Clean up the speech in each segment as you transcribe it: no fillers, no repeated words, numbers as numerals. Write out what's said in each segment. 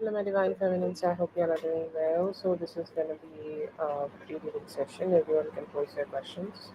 Hello, my divine feminines. I hope you all are doing well. So, this is going to be a pre-reading session. Everyone can pose their questions.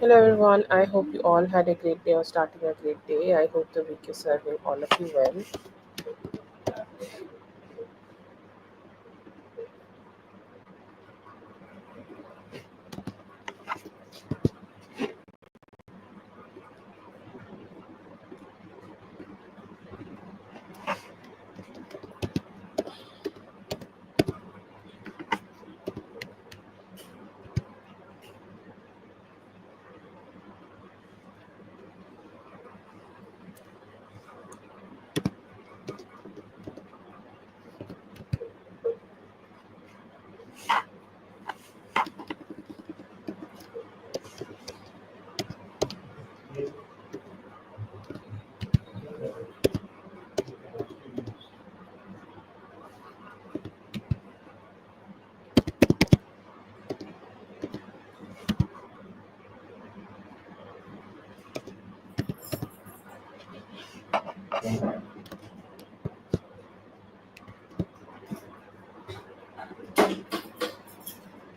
Hello, everyone. I hope you all had a great day or starting a great day. I hope the week is serving all of you well.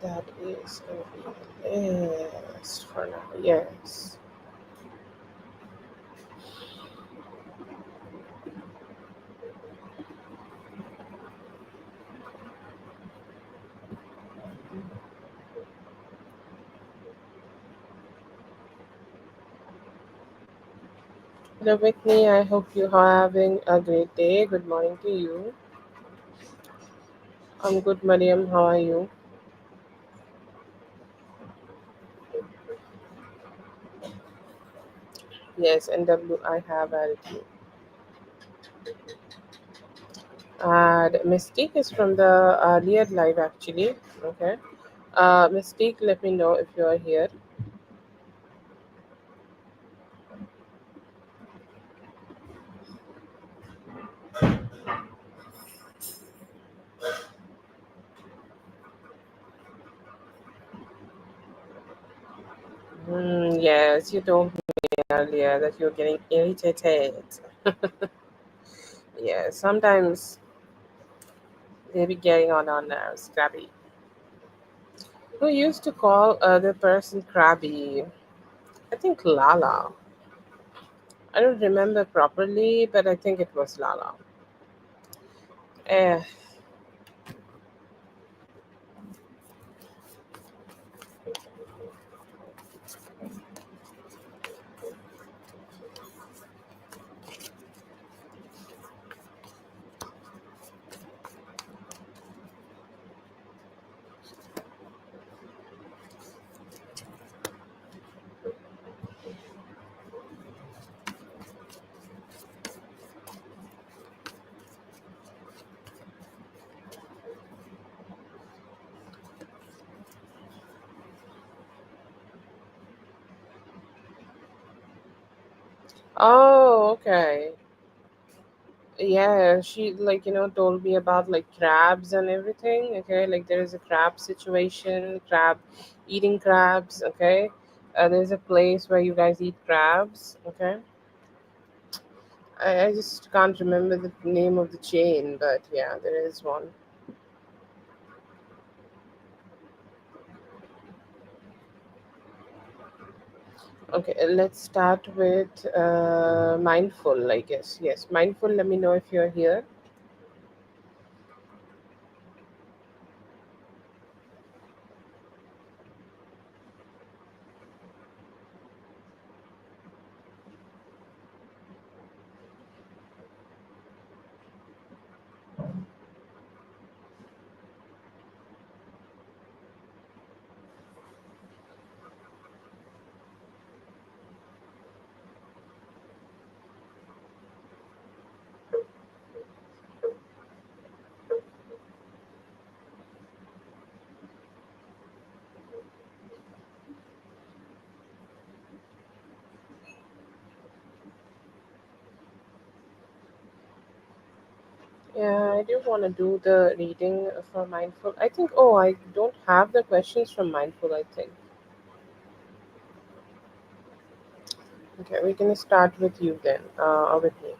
That is going to be yes for now. Yes. Hello, Whitney. I hope you are having a great day. Good morning to you. I'm good, Mariam. How are you? Yes, NW, I have added you. Mystique is from the earlier live actually. Okay. Mystique, let me know if you are here. Yes, you told me earlier that you're getting irritated. Yeah, sometimes they be getting on our nerves, crabby. Who used to call other person crabby? I think Lala. I don't remember properly, but I think it was Lala. Eh. Oh, okay. Yeah, she told me about like crabs and everything. Okay, like there is a crab situation, crab eating crabs. Okay, there's a place where you guys eat crabs. Okay, I just can't remember the name of the chain, but yeah, there is one. Okay, let's start with mindful. I guess yes, mindful. Let me know if you're here. Yeah, I do want to do the reading for mindful. I think. Oh, I don't have the questions from mindful. I think. Okay, we're gonna start with you then, or with me.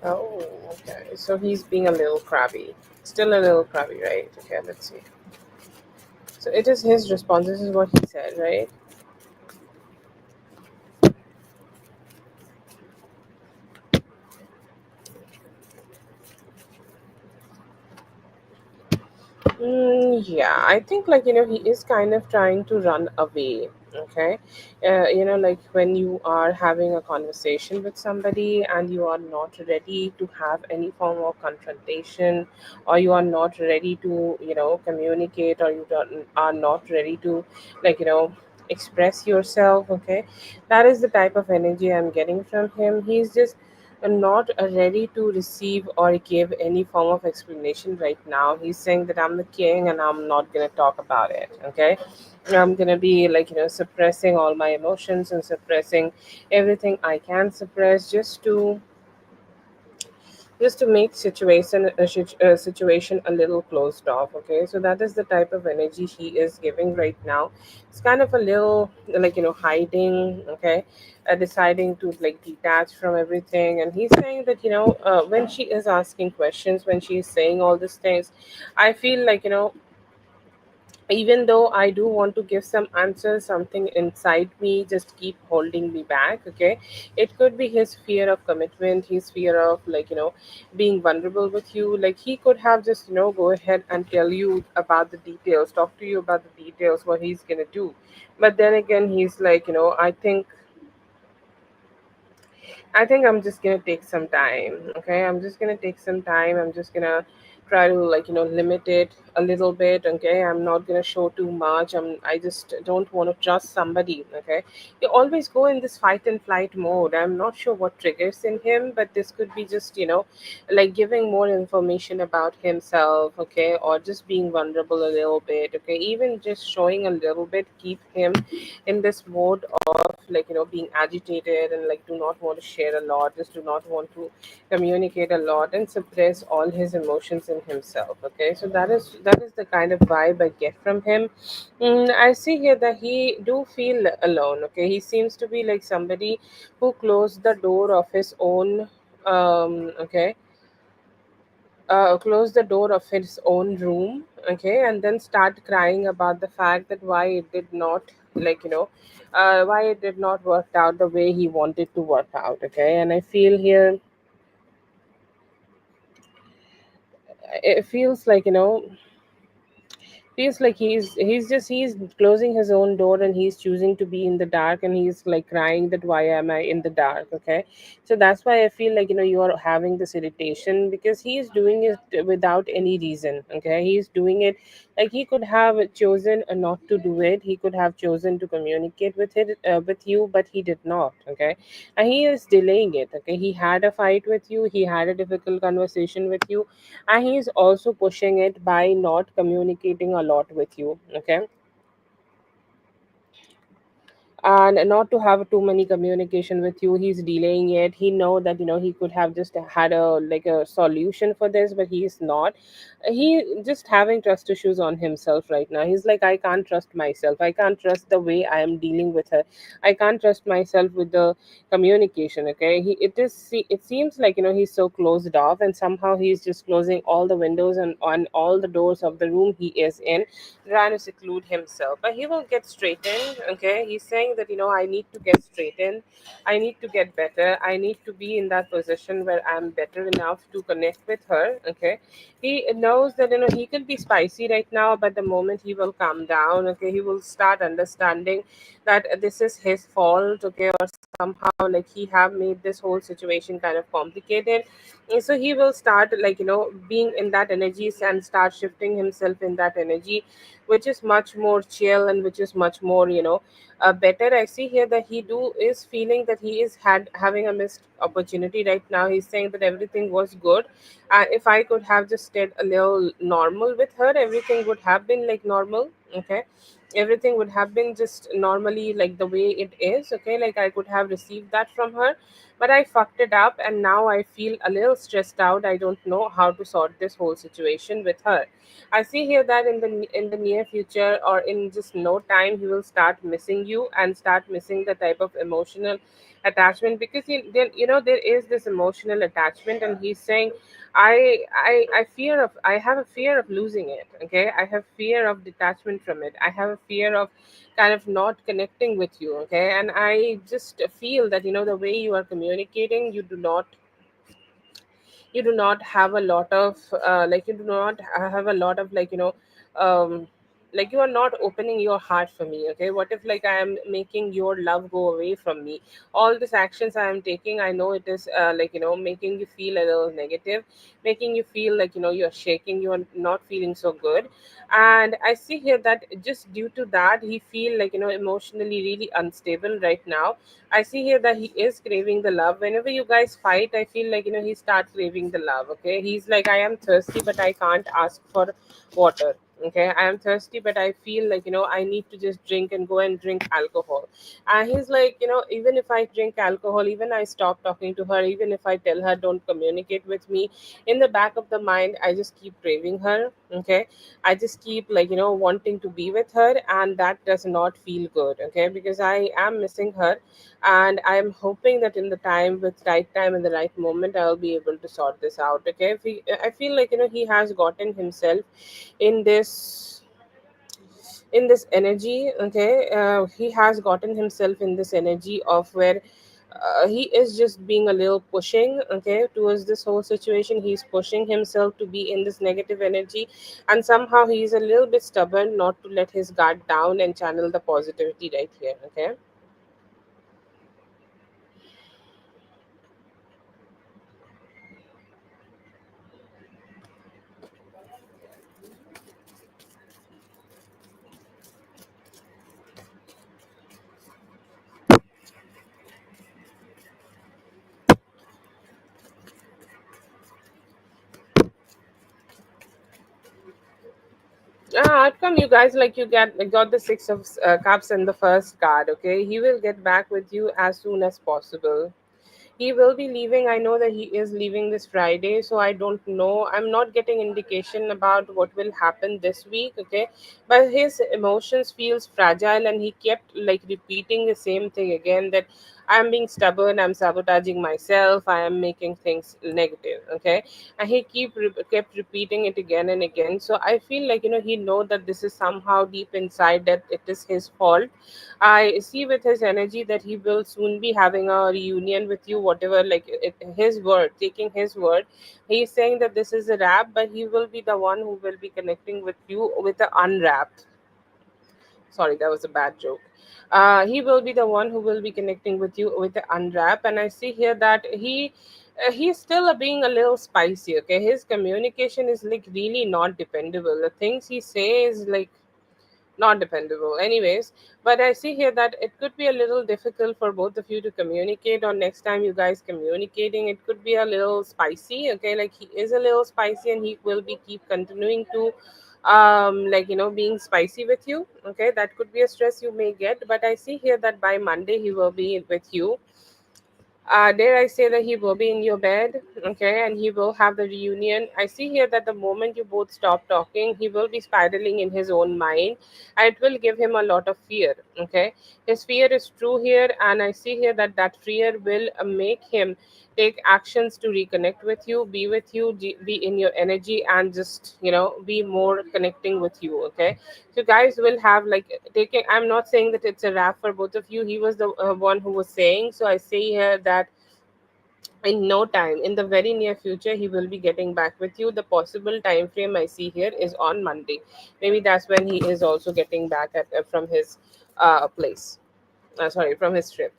Oh, okay. So he's being a little crabby. Still a little crabby, right? Okay, let's see. So it is his response. This is what he said, right? Yeah, I think he is kind of trying to run away. Okay, like when you are having a conversation with somebody and you are not ready to have any form of confrontation, or you are not ready to communicate, or you don't, are not ready to express yourself. Okay, that is the type of energy I'm getting from him. He's just not ready to receive or give any form of explanation right now. He's saying that I'm the king and I'm not going to talk about it. Okay. I'm going to be suppressing all my emotions and suppressing everything I can suppress, just to just to make situation a little closed off. Okay, so that is the type of energy he is giving right now. It's kind of a little like hiding. Okay, deciding to like detach from everything, and he's saying that when she is asking questions, when she is saying all these things, I feel like even though I do want to give some answers, something inside me just keep holding me back. Okay, it could be his fear of commitment, his fear of being vulnerable with you. Like he could have just go ahead and tell you about the details, talk to you about the details, what he's gonna do. But then again, he's like, I think I'm just gonna take some time. Okay, I'm just gonna take some time. I'm just gonna try to limit it a little bit. Okay, I'm not gonna show too much. I just don't want to trust somebody. Okay, you always go in this fight and flight mode. I'm not sure what triggers in him, but this could be just like giving more information about himself. Okay, or just being vulnerable a little bit. Okay, even just showing a little bit keep him in this mode of being agitated and like do not want to share a lot, just do not want to communicate a lot and suppress all his emotions in himself. Okay, so that is the kind of vibe I get from him. I see here that he do feel alone. Okay, he seems to be like somebody who closed the door of his own okay close the door of his own room. Okay, and then start crying about the fact that why it did not like you know why it did not work out the way he wanted to work out. Okay, and I feel here it feels like he's closing his own door and he's choosing to be in the dark, and he's like crying that why am I in the dark. Okay, so that's why I feel like you are having this irritation, because he is doing it without any reason. Okay, he's doing it like he could have chosen not to do it, he could have chosen to communicate with you, but he did not. Okay, and he is delaying it. Okay, he had a fight with you, he had a difficult conversation with you, and he's also pushing it by not communicating a lot with you. Okay, and not to have too many communication with you, he's delaying it. He know that he could have just had a solution for this, but he's not. He just having trust issues on himself right now. He's like, I can't trust myself, I can't trust the way I am dealing with her, I can't trust myself with the communication. Okay, it seems like he's so closed off, and somehow he's just closing all the windows and on all the doors of the room he is in, trying to seclude himself. But he will get straightened. Okay, he's saying that I need to get straightened, I need to get better, I need to be in that position where I'm better enough to connect with her. Okay, he knows that he can be spicy right now, but the moment he will calm down, okay, he will start understanding that this is his fault. Okay, or somehow like he have made this whole situation kind of complicated. And so he will start being in that energy and start shifting himself in that energy, which is much more chill and which is much more better. I see here that he do is feeling that he is having a missed opportunity right now. He's saying that everything was good, if I could have just stayed a little normal with her, everything would have been like normal. Okay, everything would have been just normally like the way it is. Okay, like I could have received that from her, but I fucked it up, and now I feel a little stressed out. I don't know how to sort this whole situation with her. I see here that in the near future, or in just no time, he will start missing you and start missing the type of emotional attachment, because there is this emotional attachment, and he's saying, I have a fear of losing it. Okay, I have fear of detachment from it, I have a fear of kind of not connecting with you. Okay, and I just feel that the way you are communicating, you do not have a lot of you do not have a lot of um like you are not opening your heart for me. Okay, what if like I am making your love go away from me? All these actions I am taking, I know it is making you feel a little negative, making you feel like you're shaking, you are not feeling so good. And I see here that just due to that, he feel like emotionally really unstable right now. I see here that he is craving the love. Whenever you guys fight, I feel like he starts craving the love. Okay, he's like, I am thirsty, but I can't ask for water. Okay, I am thirsty, but I feel like, I need to just drink and go and drink alcohol. And he's like, even if I drink alcohol, even I stop talking to her, even if I tell her don't communicate with me, in the back of the mind I just keep craving her. Okay, I just keep, like, wanting to be with her, and that does not feel good. Okay, because I am missing her, and I am hoping that in the time, with right time and the right moment, I'll be able to sort this out. Okay, I feel like, he has gotten himself in this energy. Okay, he has gotten himself in this energy of where he is just being a little pushing, okay, towards this whole situation. He's pushing himself to be in this negative energy, and somehow he's a little bit stubborn not to let his guard down and channel the positivity right here. Okay. How come you guys, like, you got the six of cups and the first card? Okay, he will get back with you as soon as possible. He will be leaving. I know that he is leaving this Friday, so I don't know. I'm not getting indication about what will happen this week, okay? But his emotions feels fragile, and he kept, like, repeating the same thing again, that I'm being stubborn, I'm sabotaging myself, I am making things negative, okay? And he kept repeating it again and again. So I feel like, he know that this is somehow deep inside that it is his fault. I see with his energy that he will soon be having a reunion with you, whatever, like, his word, taking his word. He's saying that this is a wrap, but he will be the one who will be connecting with you with the unwrapped. Sorry, that was a bad joke. He will be the one who will be connecting with you with the unwrap. And I see here that he's still being a little spicy. Okay, his communication is, like, really not dependable. The things he says, like, not dependable anyways. But I see here that it could be a little difficult for both of you to communicate, or next time you guys communicating, it could be a little spicy. Okay, like, he is a little spicy, and he will be keep continuing to like, being spicy with you. Okay, that could be a stress you may get, but I see here that by Monday he will be with you. Dare I say that he will be in your bed, okay, and he will have the reunion. I see here that the moment you both stop talking, he will be spiraling in his own mind, and it will give him a lot of fear, okay. His fear is true here, and I see here that that fear will make him take actions to reconnect with you, be with you, be in your energy, and just, be more connecting with you, okay. So guys will have, like, taking, I'm not saying that it's a wrap for both of you. He was the one who was saying. So I say here that in no time, in the very near future, he will be getting back with you. The possible time frame I see here is on Monday. Maybe that's when he is also getting back from his place, sorry, from his trip.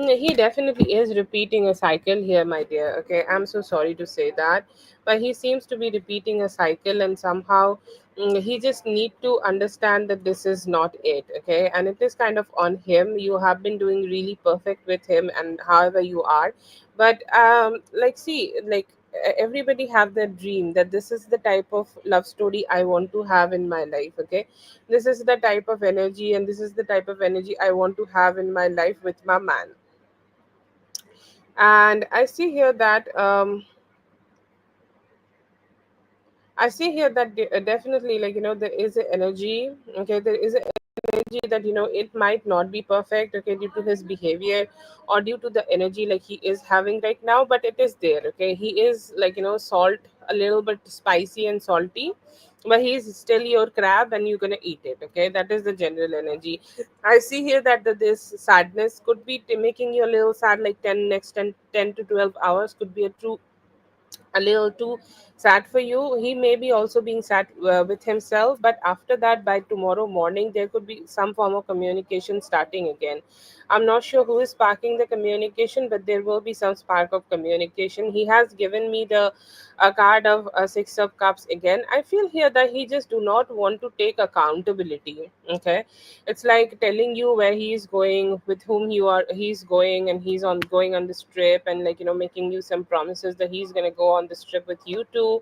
He definitely is repeating a cycle here, my dear. Okay, I'm so sorry to say that, but he seems to be repeating a cycle, and somehow he just need to understand that this is not it. Okay, and it is kind of on him. You have been doing really perfect with him, and however you are, but like, see, like, everybody have their dream that this is the type of love story I want to have in my life. Okay, this is the type of energy, and this is the type of energy I want to have in my life with my man. And I see here that definitely, like, there is an energy. Okay, there is an energy that, it might not be perfect, okay, due to his behavior, or due to the energy, like, he is having right now, but it is there. Okay, he is, like, salt, a little bit spicy and salty, but he's still your crab, and you're gonna eat it. Okay, that is the general energy. I see here that this sadness could be making you a little sad, like 10 next 10 to 12 hours could be a true a little too sad for you. He may be also being sad with himself, but after that, by tomorrow morning, there could be some form of communication starting again. I'm not sure who is sparking the communication, but there will be some spark of communication. He has given me the a card of six of cups again. I feel here that he just do not want to take accountability. Okay, it's like telling you where he is going, with whom he's going, and he's on going on this trip, and like making you some promises that he's going to go on this trip with you too.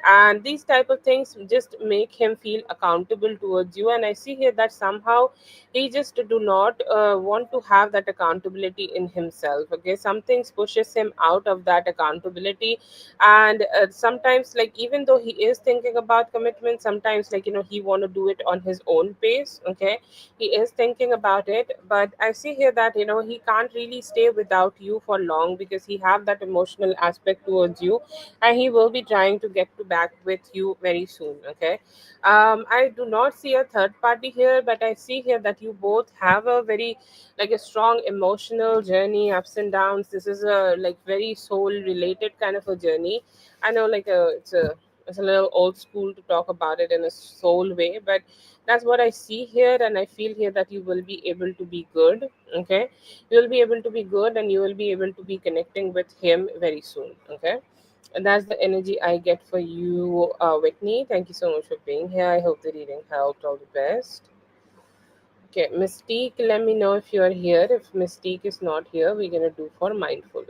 And these type of things just make him feel accountable towards you, and I see here that somehow he just do not want to have that accountability in himself. Okay, some things pushes him out of that accountability. And sometimes, like, even though he is thinking about commitment, sometimes, like, he want to do it on his own pace. Okay, he is thinking about it, but I see here that he can't really stay without you for long, because he have that emotional aspect towards you, and he will be trying to get to back with you very soon. Okay, I do not see a third party here, but I see here that you both have a very, like, a strong emotional journey, ups and downs. This is a, like, very soul related kind of a journey. I know, like, it's a little old school to talk about it in a soul way, but that's what I see here, and I feel here that you will be able to be good. Okay, you will be able to be good, and you will be able to be connecting with him very soon. Okay, and that's the energy I get for you, Whitney. Thank you so much for being here. I hope the reading helped. All the best. Okay, Mystique, let me know if you're here. If Mystique is not here, we're gonna do for mindful.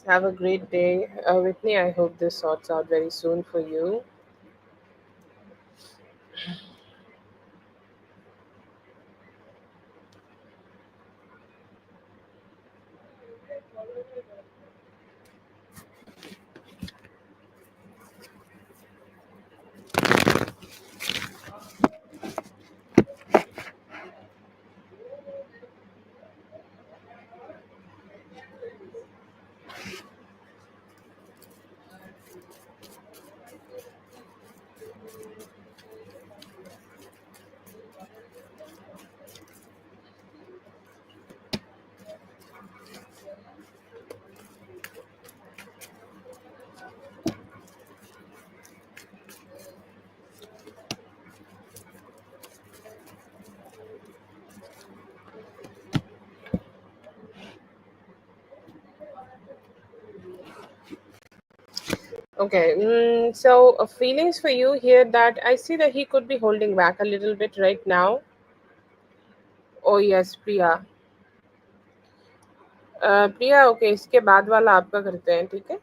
Have a great day, Whitney. I hope this sorts out very soon for you. Okay, so feelings for you here, that I see that he could be holding back a little bit right now. Oh yes, Priya. Priya, okay, इसके बाद वाला आपका करते हैं, ठीक है?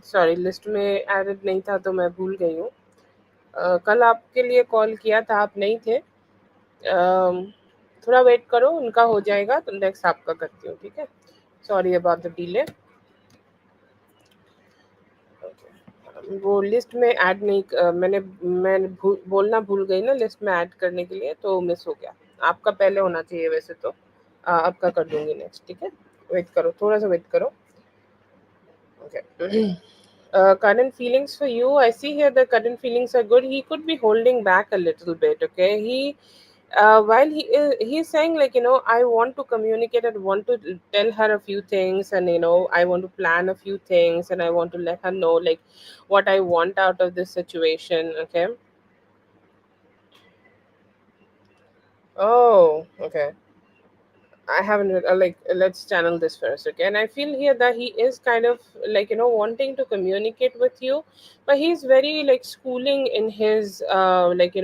Sorry, list में added नहीं था तो मैं भूल गई हूँ। कल आपके लिए कॉल किया था, आप नहीं थे। थोड़ा वेट करो, उनका हो जाएगा तो नेक्स्ट आपका करती हूँ, ठीक है? Sorry about the delay. वो लिस्ट में ऐड नहीं मैं बोलना भूल गई ना, लिस्ट में ऐड करने के लिए, तो मिस हो गया। आपका पहले होना चाहिए वैसे तो। आपका कर दूंगी नेक्स्ट, ठीक है? वेट करो, थोड़ा सा वेट करो। Okay. Current feelings for you, I see here the current feelings are good. He could be holding back a little bit. Okay, while he's saying, like, I want to communicate and want to tell her a few things, and I want to plan a few things, and I want to let her know, like, what I want out of this situation. Okay. Oh, okay. I haven't like, let's channel this first, okay? And I feel here that he is kind of, like, wanting to communicate with you, but he's very, like, schooling in his, like,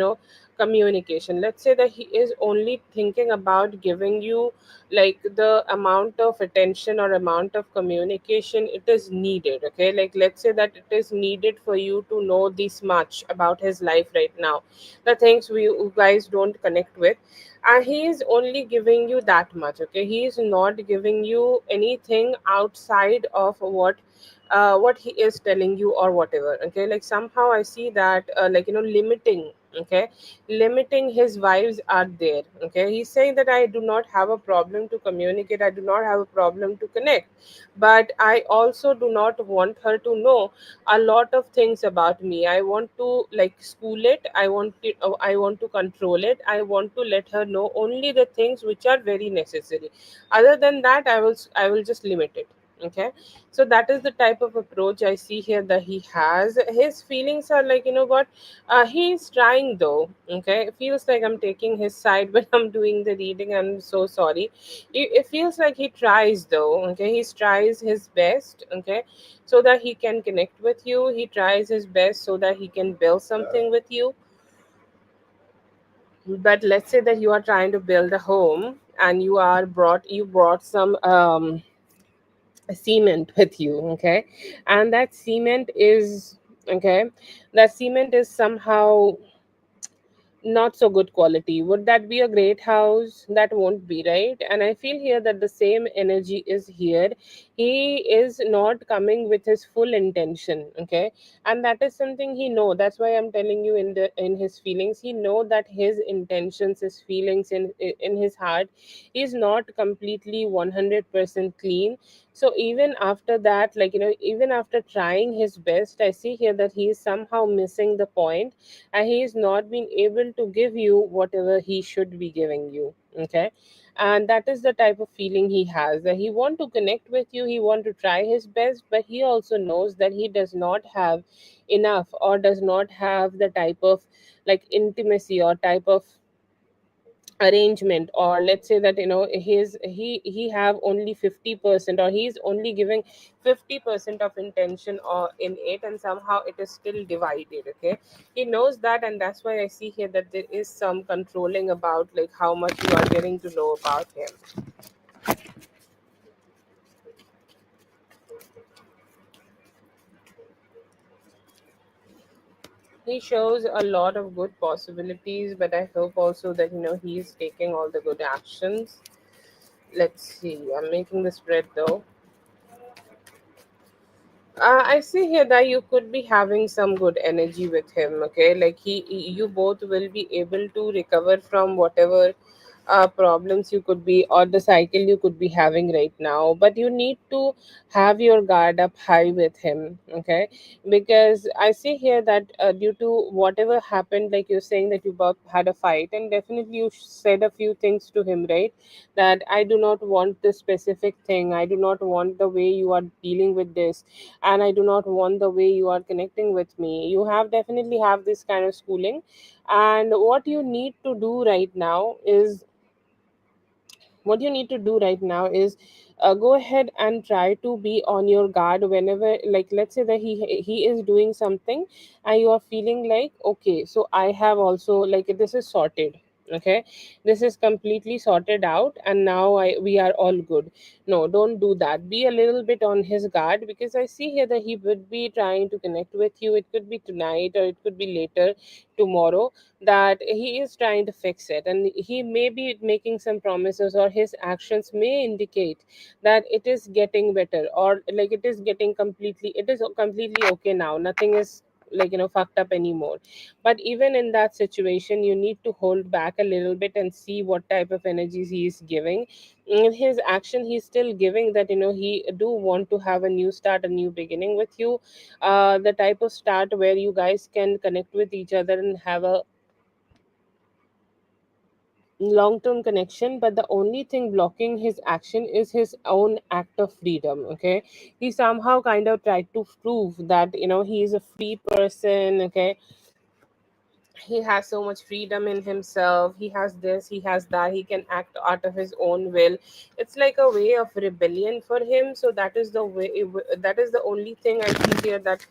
communication. Let's say that he is only thinking about giving you like the amount of attention or amount of communication it is needed. Okay, like let's say that it is needed for you to know this much about his life right now, the things we you guys don't connect with, and he is only giving you that much. Okay, he is not giving you anything outside of what he is telling you or whatever. Okay, like somehow I see that limiting. Okay, limiting his vibes are there. Okay, he's saying that I do not have a problem to communicate, I do not have a problem to connect, but I also do not want her to know a lot of things about me. I want to like school it, I want to control it, I want to let her know only the things which are very necessary. Other than that, I will just limit it. Okay, so that is the type of approach I see here that he has. His feelings are like, you know what, he's trying though. Okay, it feels like I'm taking his side when I'm doing the reading. I'm so sorry. It feels like he tries though. Okay, he tries his best. Okay, so that he can connect with you, he tries his best so that he can build something with you. But let's say that you are trying to build a home and you brought some cement with you. Okay, and that cement is, okay, that cement is somehow not so good quality. Would that be a great house? That won't be, right? And I feel here that the same energy is here. He is not coming with his full intention. Okay, and that is something he know. That's why I'm telling you, in his feelings, he know that his intentions, his feelings in his heart is not completely 100% clean. So even after that, even after trying his best, I see here that he is somehow missing the point, and he is not being able to give you whatever he should be giving you. Okay, and that is the type of feeling he has, that he want to connect with you, he want to try his best, but he also knows that he does not have enough, or does not have the type of like intimacy or type of arrangement, or let's say that he have only 50%, or he's only giving 50% of intention or in it, and somehow it is still divided. Okay, he knows that, and that's why I see here that there is some controlling about like how much you are getting to know about him. He shows a lot of good possibilities, but I hope also that he is taking all the good actions. Let's see, I'm making the spread though. I see here that you could be having some good energy with him. Okay, like you both will be able to recover from whatever problems you could be, or the cycle you could be having right now. But you need to have your guard up high with him. Okay, because I see here that due to whatever happened, like you're saying that you both had a fight, and definitely you said a few things to him, right? That I do not want this specific thing. I do not want the way you are dealing with this, and I do not want the way you are connecting with me. You have definitely have this kind of schooling, and what you need to do right now is go ahead and try to be on your guard whenever, like let's say that he is doing something, and you are feeling like, okay, so I have also, like, this is sorted. Okay, this is completely sorted out, and now we are all good. No, don't do that. Be a little bit on his guard, because I see here that he would be trying to connect with you. It could be tonight, or it could be later, tomorrow, that he is trying to fix it, and he may be making some promises, or his actions may indicate that it is getting better, or like it is completely okay now, nothing is fucked up anymore. But even in that situation, you need to hold back a little bit and see what type of energies he is giving. In his action, he's still giving that he do want to have a new start, a new beginning with you, the type of start where you guys can connect with each other and have a long term connection. But the only thing blocking his action is his own act of freedom. Okay, he somehow kind of tried to prove that he is a free person. Okay, he has so much freedom in himself, he has this, he has that, he can act out of his own will. It's like a way of rebellion for him. So that is the way, that is the only thing I see here, that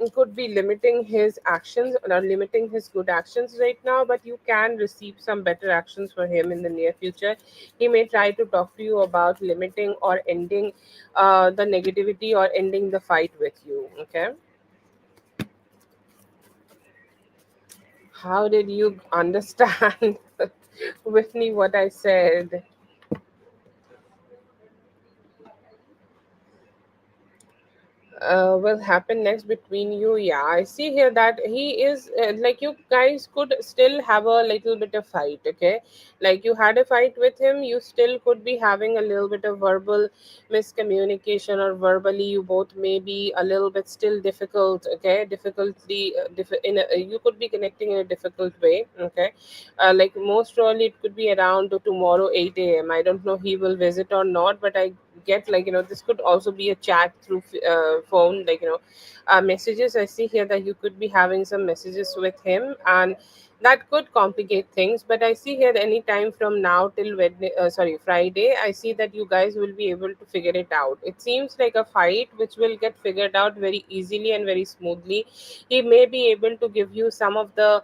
could be limiting his actions or limiting his good actions right now, but you can receive some better actions for him in the near future. He may try to talk to you about limiting or ending the negativity or ending the fight with you. Okay. How did you understand, Whitney, what I said? Will happen next between you? Yeah, I see here that he is like, you guys could still have a little bit of fight. Okay, like you had a fight with him, you still could be having a little bit of verbal miscommunication, or verbally you both may be a little bit still difficult. Okay, difficultly you could be connecting in a difficult way. Okay, like most probably it could be around tomorrow 8 a.m. I don't know he will visit or not, but I get, like, this could also be a chat through phone, like, messages. I see here that you could be having some messages with him, and that could complicate things. But I see here that any time from now till Friday, I see that you guys will be able to figure it out. It seems like a fight which will get figured out very easily and very smoothly. He may be able to give you some of the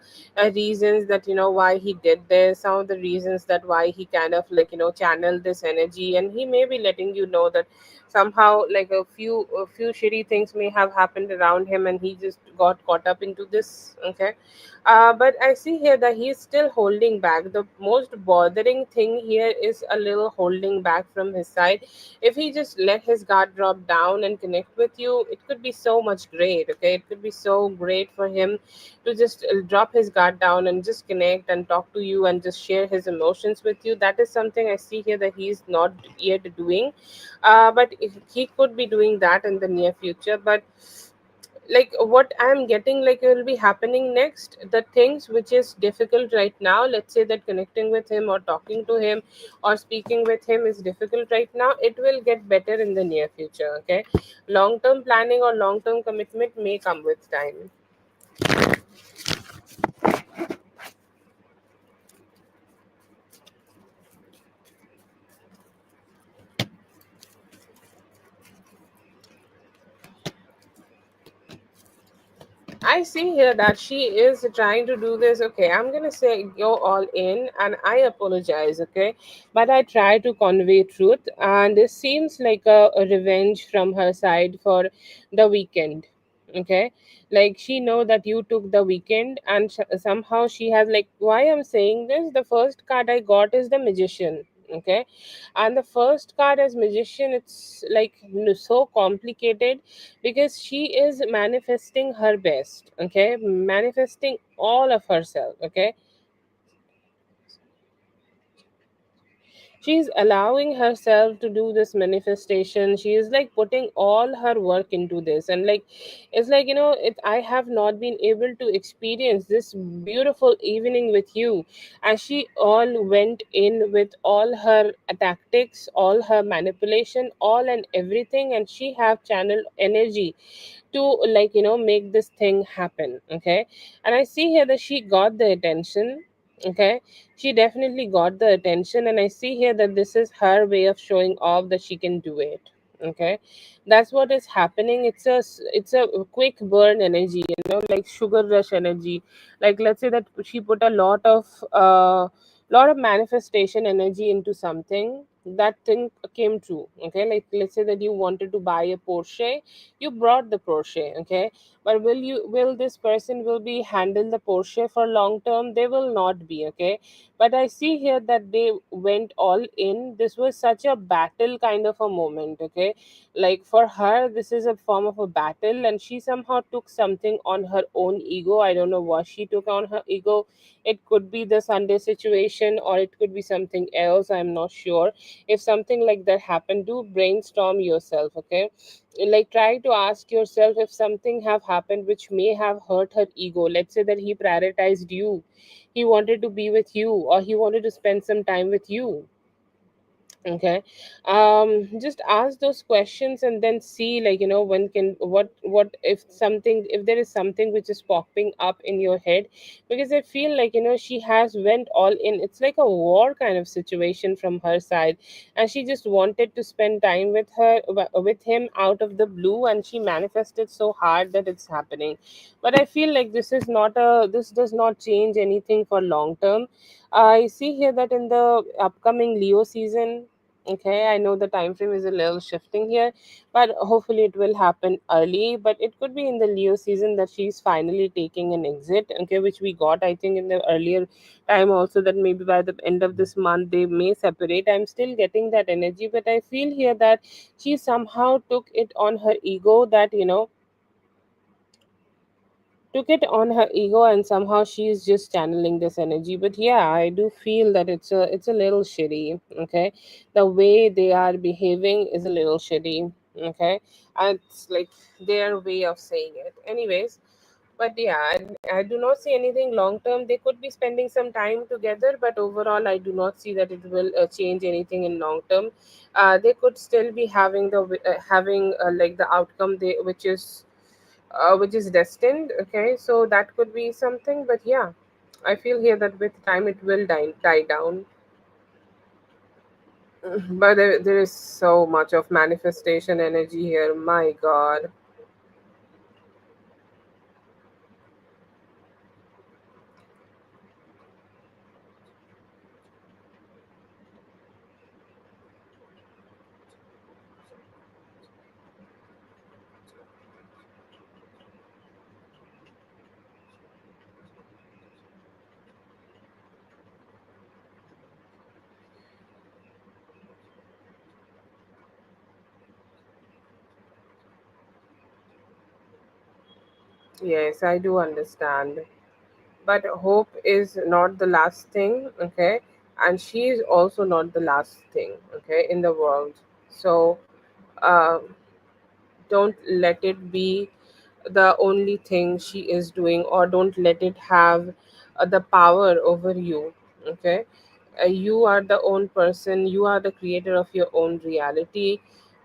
reasons that, why he did this, some of the reasons that why he kind of, like, channeled this energy, and he may be letting you know that somehow, like, a few shitty things may have happened around him and he just got caught up into this. Okay, but I see here that he's still holding back. The most bothering thing here is a little holding back from his side. If he just let his guard drop down and connect with you, it could be so much great. Okay, it could be so great for him to just drop his guard down and just connect and talk to you and just share his emotions with you. That is something I see here that he's not yet doing. But if he could be doing that in the near future. But like what I'm getting, like, will be happening next, the things which is difficult right now, let's say that connecting with him or talking to him or speaking with him is difficult right now, it will get better in the near future. Okay, long term planning or long term commitment may come with time. I see here that she is trying to do this. Okay, I'm gonna say go all in, and I apologize. Okay, but I try to convey truth, and this seems like a revenge from her side for the weekend. Okay, like she know that you took the weekend, and somehow she has, like, why I'm saying this. The first card I got is the magician. Okay, and the first card as magician, it's like so complicated because she is manifesting her best. Okay, manifesting all of herself. Okay, she's allowing herself to do this manifestation. She is like putting all her work into this, and like it's like, I have not been able to experience this beautiful evening with you, and she all went in with all her tactics, all her manipulation, all and everything, and she have channeled energy to, like, make this thing happen. Okay, and I see here that she got the attention. Okay, she definitely got the attention, and I see here that this is her way of showing off that she can do it. Okay, that's what is happening. It's a quick burn energy, like sugar rush energy. Like, let's say that she put a lot of manifestation energy into something, that thing came true. Okay, like let's say that you wanted to buy a Porsche, you brought the Porsche. Okay, but will this person will be handle the Porsche for long term? They will not be. Okay, but I see here that they went all in. This was such a battle kind of a moment. Okay, like for her this is a form of a battle, and she somehow took something on her own ego. I don't know what she took on her ego. It could be the Sunday situation, or it could be something else. I'm not sure. If something like that happened, do brainstorm yourself. Okay, like try to ask yourself if something have happened which may have hurt her ego. Let's say that he prioritized you, he wanted to be with you, or he wanted to spend some time with you. Okay. Just ask those questions and then see, like, when can, what if something, if there is something which is popping up in your head. Because I feel like, she has went all in. It's like a war kind of situation from her side, and she just wanted to spend time with with him out of the blue, and she manifested so hard that it's happening. But I feel like this does not change anything for long term. I see here that in the upcoming Leo season, okay, I know the time frame is a little shifting here, but hopefully it will happen early. But it could be in the Leo season that she's finally taking an exit, okay, which we got, I think, in the earlier time also, that maybe by the end of this month they may separate. I'm still getting that energy, but I feel here that she somehow took it on her ego, that, took it on her ego, and somehow she's just channeling this energy. But yeah, I do feel that it's a little shitty. Okay, the way they are behaving is a little shitty. Okay, and it's like their way of saying it, anyways. But yeah, I do not see anything long term. They could be spending some time together, but overall I do not see that it will change anything in long term. They could still be having having like the outcome, which is destined. Okay, so that could be something. But yeah, I feel here that with time it will die down. But there is so much of manifestation energy here, my god. Yes, I do understand, but hope is not the last thing. Okay, and she is also not the last thing, okay, in the world. So uh, don't let it be the only thing she is doing, or don't let it have the power over you. Okay, you are the own person, you are the creator of your own reality.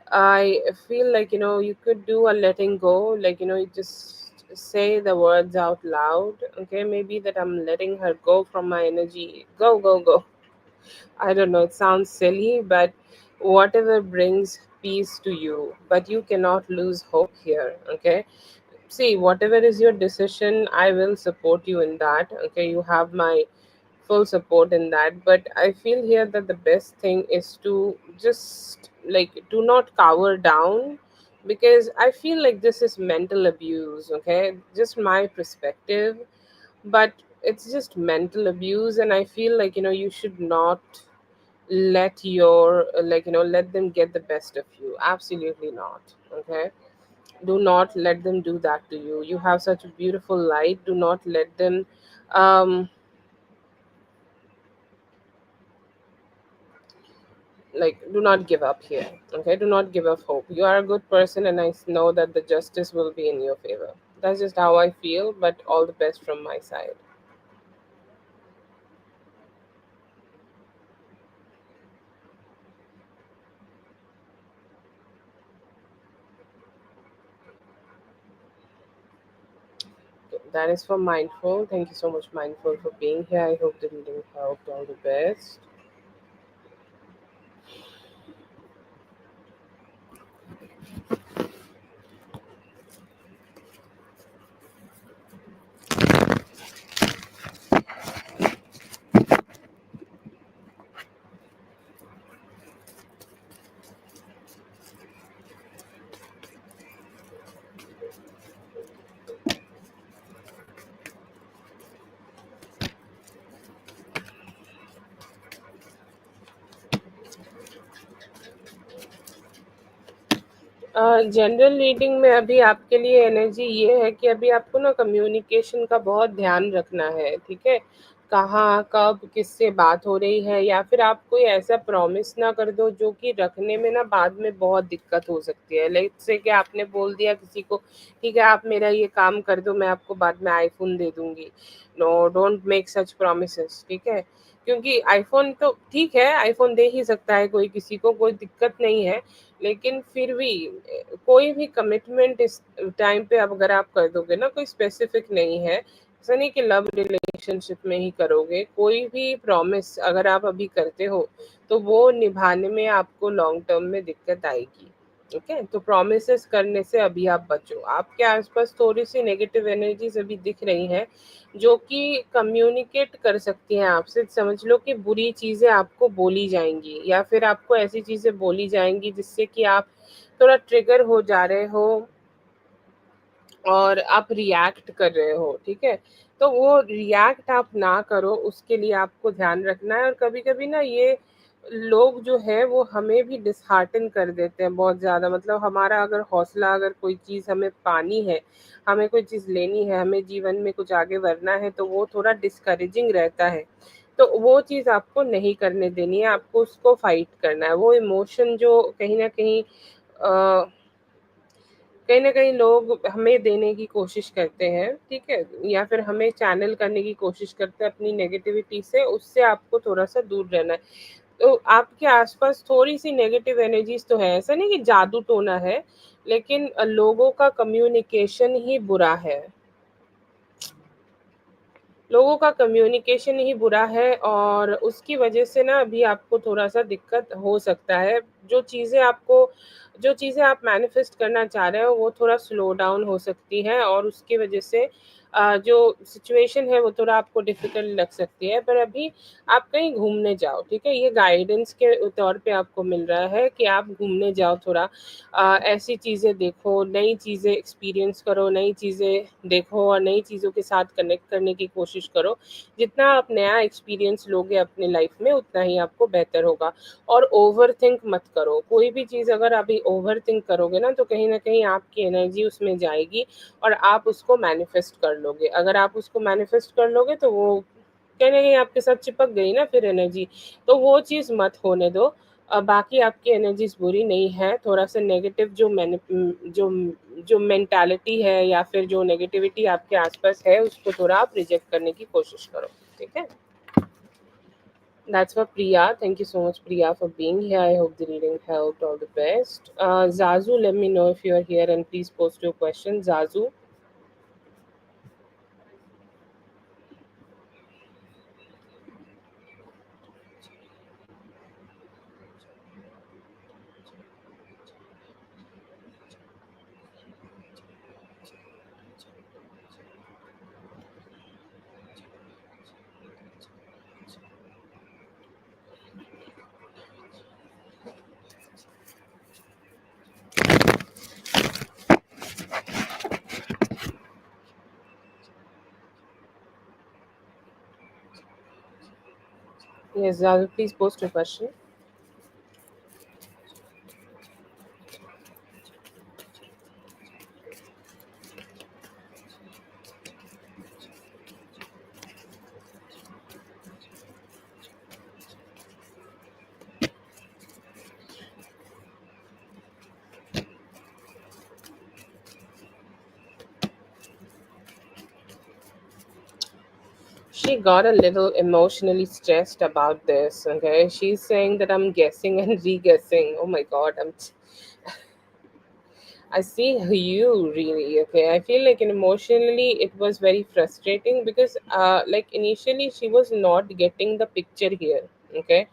I feel like, you could do a letting go, like, you just say the words out loud. Okay, maybe that I'm letting her go from my energy. Go, go, go. I don't know, it sounds silly, but whatever brings peace to you, but you cannot lose hope here. Okay, see, whatever is your decision, I will support you in that. Okay, you have my full support in that. But I feel here that the best thing is to just, like, do not cower down, because I feel like this is mental abuse. Okay, just my perspective, but it's just mental abuse. And I feel like, you should not let your like, let them get the best of you. Absolutely not. Okay, do not let them do that to you. You have such a beautiful light. Do not let them um like, do not give up here. Okay, do not give up hope. You are a good person, and I know that the justice will be in your favor. That's just how I feel. But all the best from my side. That is for Mindful. Thank you so much, Mindful, for being here. I hope the reading helped. All the best. General reading में अभी आपके लिए energy ये है कि अभी आपको ना कम्युनिकेशन का बहुत ध्यान रखना है, ठीक है? कहाँ कब किससे बात हो रही है, या फिर आप कोई ऐसा प्रॉमिस ना कर दो जो कि रखने में ना बाद में बहुत दिक्कत हो सकती है। लेट्स से कि आपने बोल दिया किसी को, ठीक है आप मेरा ये काम कर दो, मैं आपको बाद में आईफोन दे दूंगी। No, don't make such promises, ठीक है। क्योंकि आईफोन तो ठीक है, आईफोन दे ही सकता है कोई किसी को, कोई दिक्कत नहीं है। लेकिन फिर भी कोई भी कमिटमेंट इस टाइम पे अब अगर आप कर दोगे ना, कोई स्पेसिफिक नहीं है, ऐसा नहीं कि लव रिलेशनशिप में ही करोगे, कोई भी प्रॉमिस अगर आप अभी करते हो तो वो निभाने में आपको लॉन्ग टर्म में दिक्कत आएगी। ठीक है, तो प्रोमिस करने से अभी आप बचो। आपके आसपास थोड़ी सी नेगेटिव एनर्जीज अभी दिख रही हैं जो कि कम्युनिकेट कर सकती हैं आपसे। समझ लो कि बुरी चीजें आपको बोली जाएंगी, या फिर आपको ऐसी चीजें बोली जाएंगी जिससे कि आप थोड़ा ट्रिगर हो जा रहे हो और आप रिएक्ट कर रहे हो, ठीक है। तो वो रिएक्ट आप ना करो, उसके लिए आपको ध्यान रखना है। और कभी कभी ना ये लोग जो है वो हमें भी डिसहार्टन कर देते हैं बहुत ज़्यादा। मतलब हमारा अगर हौसला, अगर कोई चीज़ हमें पानी है, हमें कोई चीज़ लेनी है, हमें जीवन में कुछ आगे बढ़ना है, तो वो थोड़ा डिस्करेजिंग रहता है। तो वो चीज़ आपको नहीं करने देनी है, आपको उसको फाइट करना है। वो इमोशन जो कहीं ना कहीं कहीं न कहीं लोग हमें देने की कोशिश करते हैं, ठीक है? या फिर हमें चैनल करने की कोशिश करते हैं अपनी नेगेटिविटी से, उससे आपको थोड़ा-सा दूर रहना है। तो आपके आस-पास थोड़ी-सी नेगेटिव एनर्जीज़ तो है, ऐसा नहीं कि जादू-टोना है, लेकिन लोगों का कम्युनिकेशन ही बुरा है। लोगों का कम्युनिकेशन ही बुरा है, और उसकी वजह से ना अभी आपको थोड़ा-सा दिक्कत हो सकता है। जो चीज़ें आप मैनिफेस्ट करना चाह रहे हो वो थोड़ा स्लो डाउन हो सकती है, और उसकी वजह से जो सिचुएशन है वो थोड़ा आपको डिफ़िकल्ट लग सकती है। पर अभी आप कहीं घूमने जाओ, ठीक है? ये गाइडेंस के तौर पे आपको मिल रहा है कि आप घूमने जाओ थोड़ा, ऐसी चीज़ें देखो, नई चीज़ें एक्सपीरियंस करो, नई चीज़ें देखो और नई चीज़ों के साथ कनेक्ट करने की कोशिश करो। जितना आप नया एक्सपीरियंस लोगे अपने लाइफ में, उतना ही आपको बेहतर होगा। और ओवरथिंक मत करो। कोई भी चीज़ अगर अभी ओवरथिंक करोगे ना, तो कहीं न कहीं आपकी एनर्जी उसमें जाएगी और आप उसको मैनिफेस्ट कर लोगे। अगर आप उसको मैनिफेस्ट कर लोगे तो वो कहीं न कहीं आपके साथ चिपक गई ना फिर एनर्जी, तो वो चीज़ मत होने दो। बाकी आपकी एनर्जीज़ बुरी नहीं है, थोड़ा-सा नेगेटिव जो जो मेंटालिटी है या फिर जो नेगेटिविटी आपके आस-पास है, उसको थोड़ा आप रिजेक्ट करने की कोशिश करो, ठीक है? That's for Priya. Thank you so much, Priya, for being here. I hope the reading helped. All the best. Zazu, let me know if you are here and please post your question. Zazu. Yes, Zazu, please post your question. She got a little emotionally stressed about this. Okay, she's saying that I'm guessing and re-guessing. Oh my god, I see you really. Okay, I feel like emotionally it was very frustrating because, like initially she was not getting the picture here. Okay,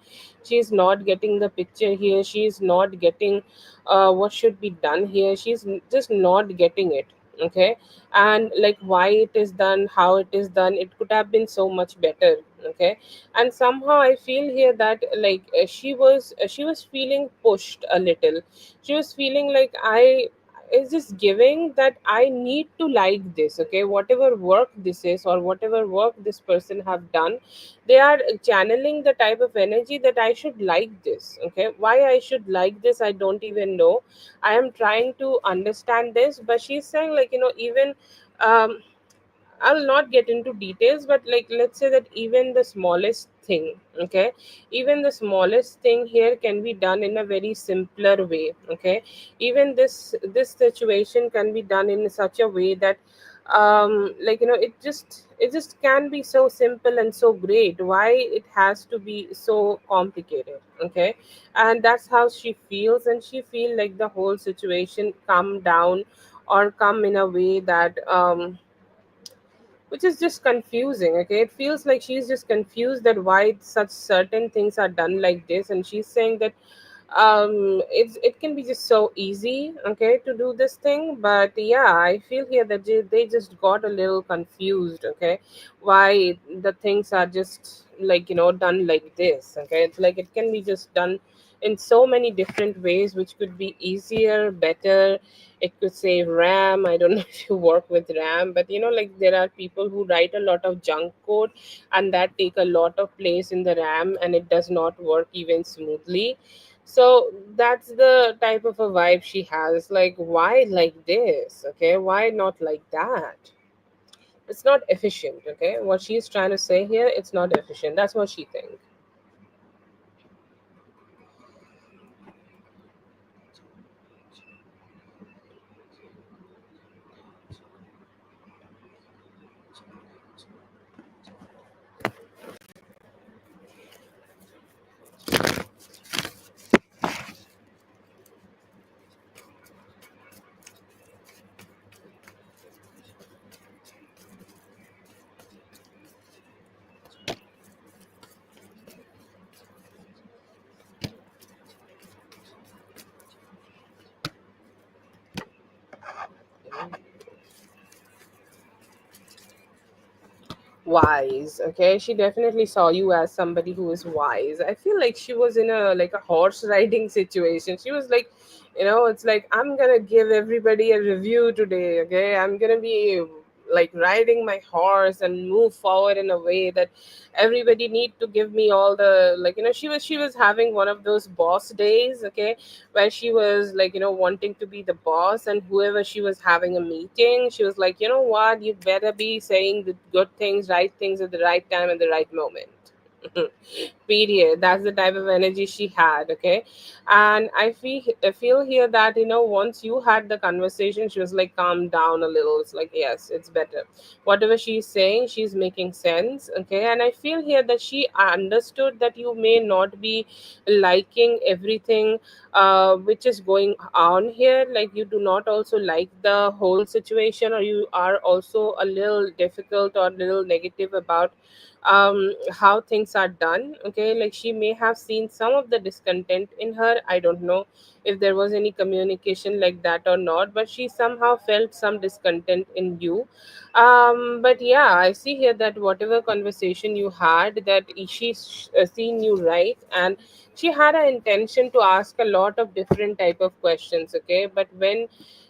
she is not getting the picture here. She is not getting what should be done here. She's just not getting it. Okay, and like why it is done, how it is done. It could have been so much better. Okay, and somehow I feel here that like she was feeling pushed a little. She was feeling like I is just giving that I need to like this. Okay, whatever work this is or whatever work this person have done, they are channeling the type of energy that I should like this. Okay, why I should like this I don't even know. I am trying to understand this, but she's saying like even um I'll not get into details, but like let's say that even the smallest thing, okay, even the smallest thing here can be done in a very simpler way, okay. Even this situation can be done in such a way that like it just can be so simple and so great. Why it has to be so complicated, okay? And that's how she feels, and she feel like the whole situation come down or come in a way that which is just confusing, okay. It feels like she's just confused that why such certain things are done like this, and she's saying that it can be just so easy, okay, to do this thing. But yeah, I feel here that they just got a little confused, okay, why the things are just like done like this, okay. It's like it can be just done in so many different ways, which could be easier, better. It could save RAM. I don't know if you work with RAM, but like there are people who write a lot of junk code, and that take a lot of place in the RAM, and it does not work even smoothly. So that's the type of a vibe she has. Like, why like this? Okay, why not like that? It's not efficient. Okay, what she's trying to say here, it's not efficient. That's what she thinks. Wise, okay, she definitely saw you as somebody who is wise. I feel like she was in a like a horse riding situation. She was like, it's like, I'm gonna give everybody a review today, okay. I'm gonna be like riding my horse and move forward in a way that everybody need to give me all the, like, she was having one of those boss days, okay, where she was like wanting to be the boss, and whoever she was having a meeting, she was like, you know what, you better be saying the good things, right things at the right time at the right moment. Period. That's the type of energy she had, okay. And I feel here that once you had the conversation, she was like, calm down a little. It's like, yes, it's better. Whatever she's saying, she's making sense, okay. And I feel here that she understood that you may not be liking everything which is going on here. Like, you do not also like the whole situation, or you are also a little difficult or a little negative about how things are done, okay. Like, she may have seen some of the discontent in her. I don't know if there was any communication like that or not, but she somehow felt some discontent in you. But yeah, I see here that whatever conversation you had, that she's seen you right, and she had an intention to ask a lot of different type of questions, okay. But when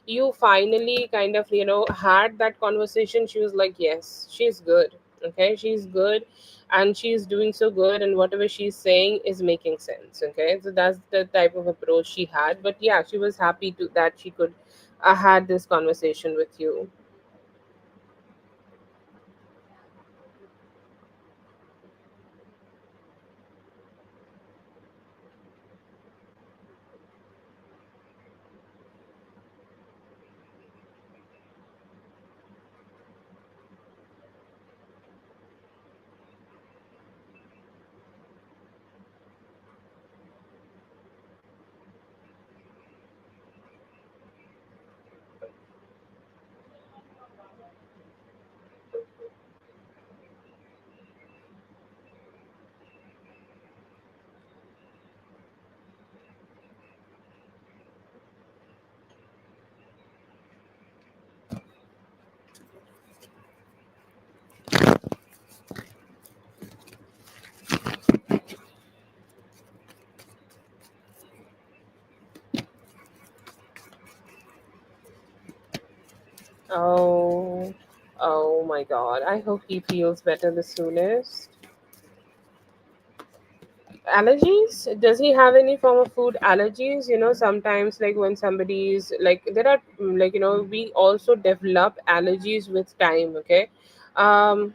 you finally kind of had that conversation, she was like, yes, she's good, okay, she's good, and she's doing so good, and whatever she's saying is making sense, okay. So that's the type of approach she had. But yeah, she was happy to that she could had this conversation with you. Oh, oh my God, I hope he feels better the soonest. Allergies, does he have any form of food allergies? Sometimes, like, when somebody's like, there are we also develop allergies with time, okay. um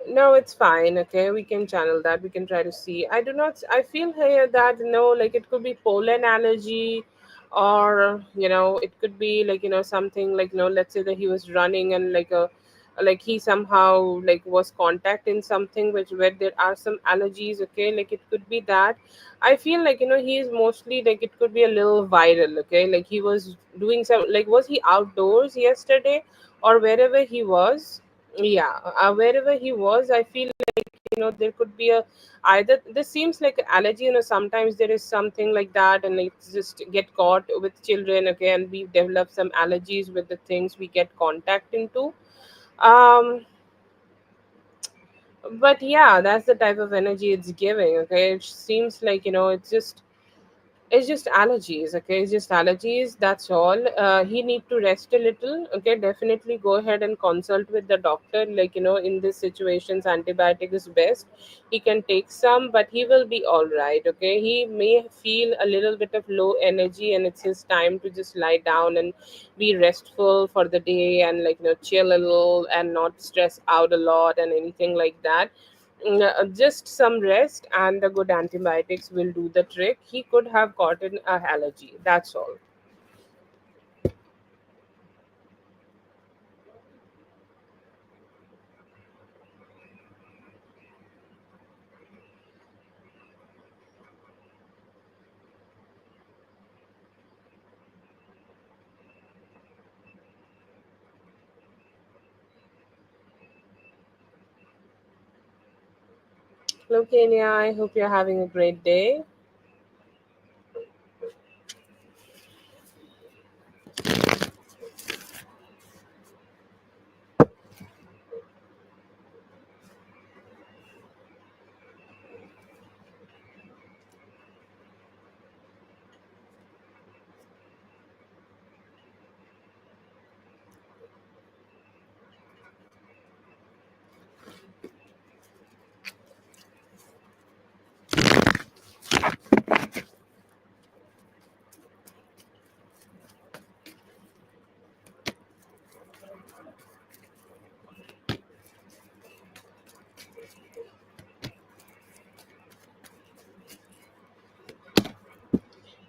No, it's fine. Okay, we can channel that. We can try to see. I do not. I feel here that like it could be pollen allergy, or it could be like something like let's say that he was running and like he somehow like was contact in something which where there are some allergies. Okay, like it could be that. I feel like he is mostly like it could be a little viral. Okay, like he was doing some like was he outdoors yesterday or wherever he was? Yeah, wherever he was, I feel there could be a either this seems like an allergy. Sometimes there is something like that and it's just get caught with children. Okay, and we develop some allergies with the things we get contact into. um but yeah, that's the type of energy it's giving. Okay, it seems like it's just allergies. Okay, it's just allergies, that's all. He need to rest a little. Okay, definitely go ahead and consult with the doctor. Like in this situations antibiotic is best. He can take some, but he will be all right. Okay, he may feel a little bit of low energy and it's his time to just lie down and be restful for the day and chill a little and not stress out a lot and anything like that. Just some rest and the good antibiotics will do the trick. He could have gotten a allergy. That's all. Okay, Nia, I hope you're having a great day.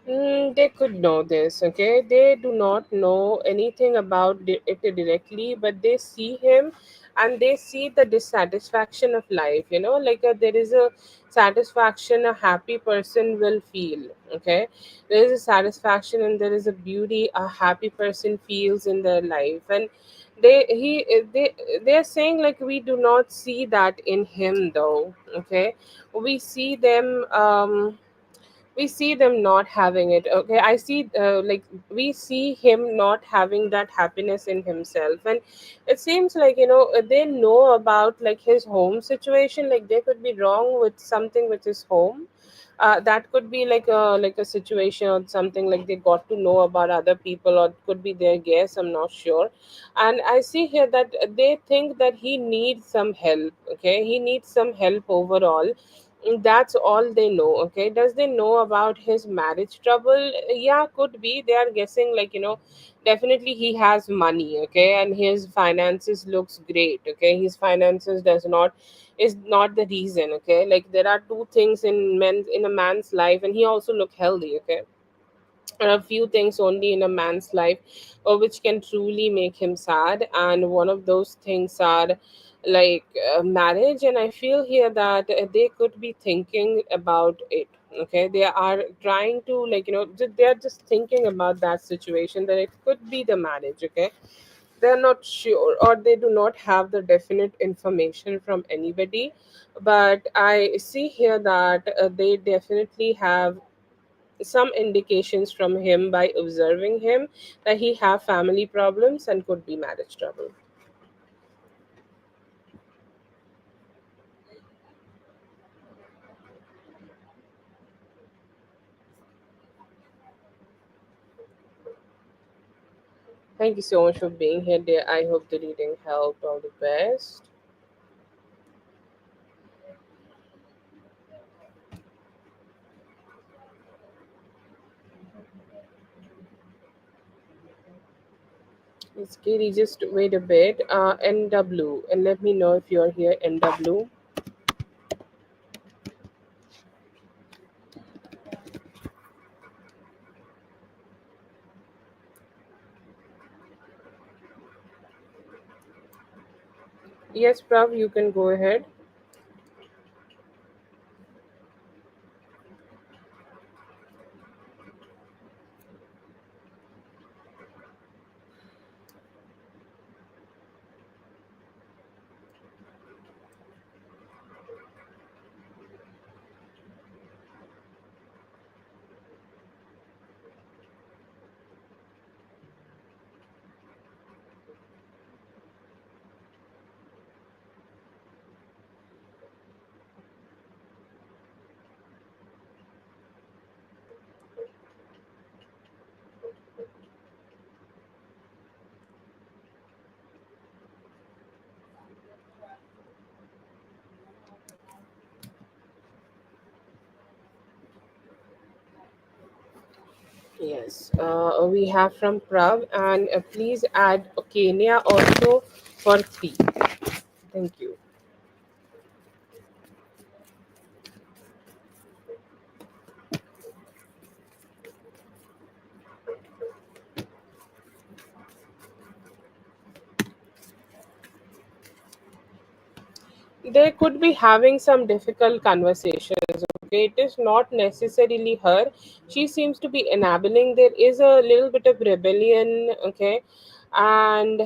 They could know this. Okay, they do not know anything about it directly, but they see him and they see the dissatisfaction of life. There is a satisfaction a happy person will feel. Okay, there is a satisfaction and there is a beauty a happy person feels in their life. And they are saying like we do not see that in him though. Okay, we see them. We see them not having it. Okay, I see we see him not having that happiness in himself. And it seems like they know about like his home situation. Like they could be wrong with something with his home. That could be like a situation or something like they got to know about other people, or it could be their guess, I'm not sure. And I see here that they think that he needs some help. Okay, he needs some help overall. That's all they know. Okay, does they know about his marriage trouble? Yeah, could be. They are guessing definitely he has money. Okay, and his finances looks great. Okay, his finances does not is not the reason. Okay, like there are two things in a man's life, and he also look healthy. Okay, a few things only in a man's life which can truly make him sad, and one of those things are like marriage. And I feel here that they could be thinking about it. Okay, they are trying to they are just thinking about that situation, that it could be the marriage. Okay, they're not sure or they do not have the definite information from anybody, but I see here that they definitely have some indications from him by observing him that he have family problems and could be marriage trouble. Thank you so much for being here, dear. I hope the reading helped. All the best. It's Katie. Just wait a bit. NW, and let me know if you're here. NW. Yes, Prav, you can go ahead. Yes, we have from Prav, and please add Kenya also for three. Thank you. They could be having some difficult conversations. Okay, it is not necessarily her. She seems to be enabling. There is a little bit of rebellion. Okay, and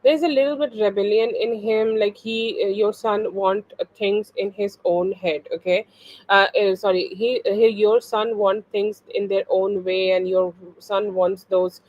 there's a little bit rebellion in him, like he your son want things in his own head. Okay, sorry, your son want things in their own way, and your son wants those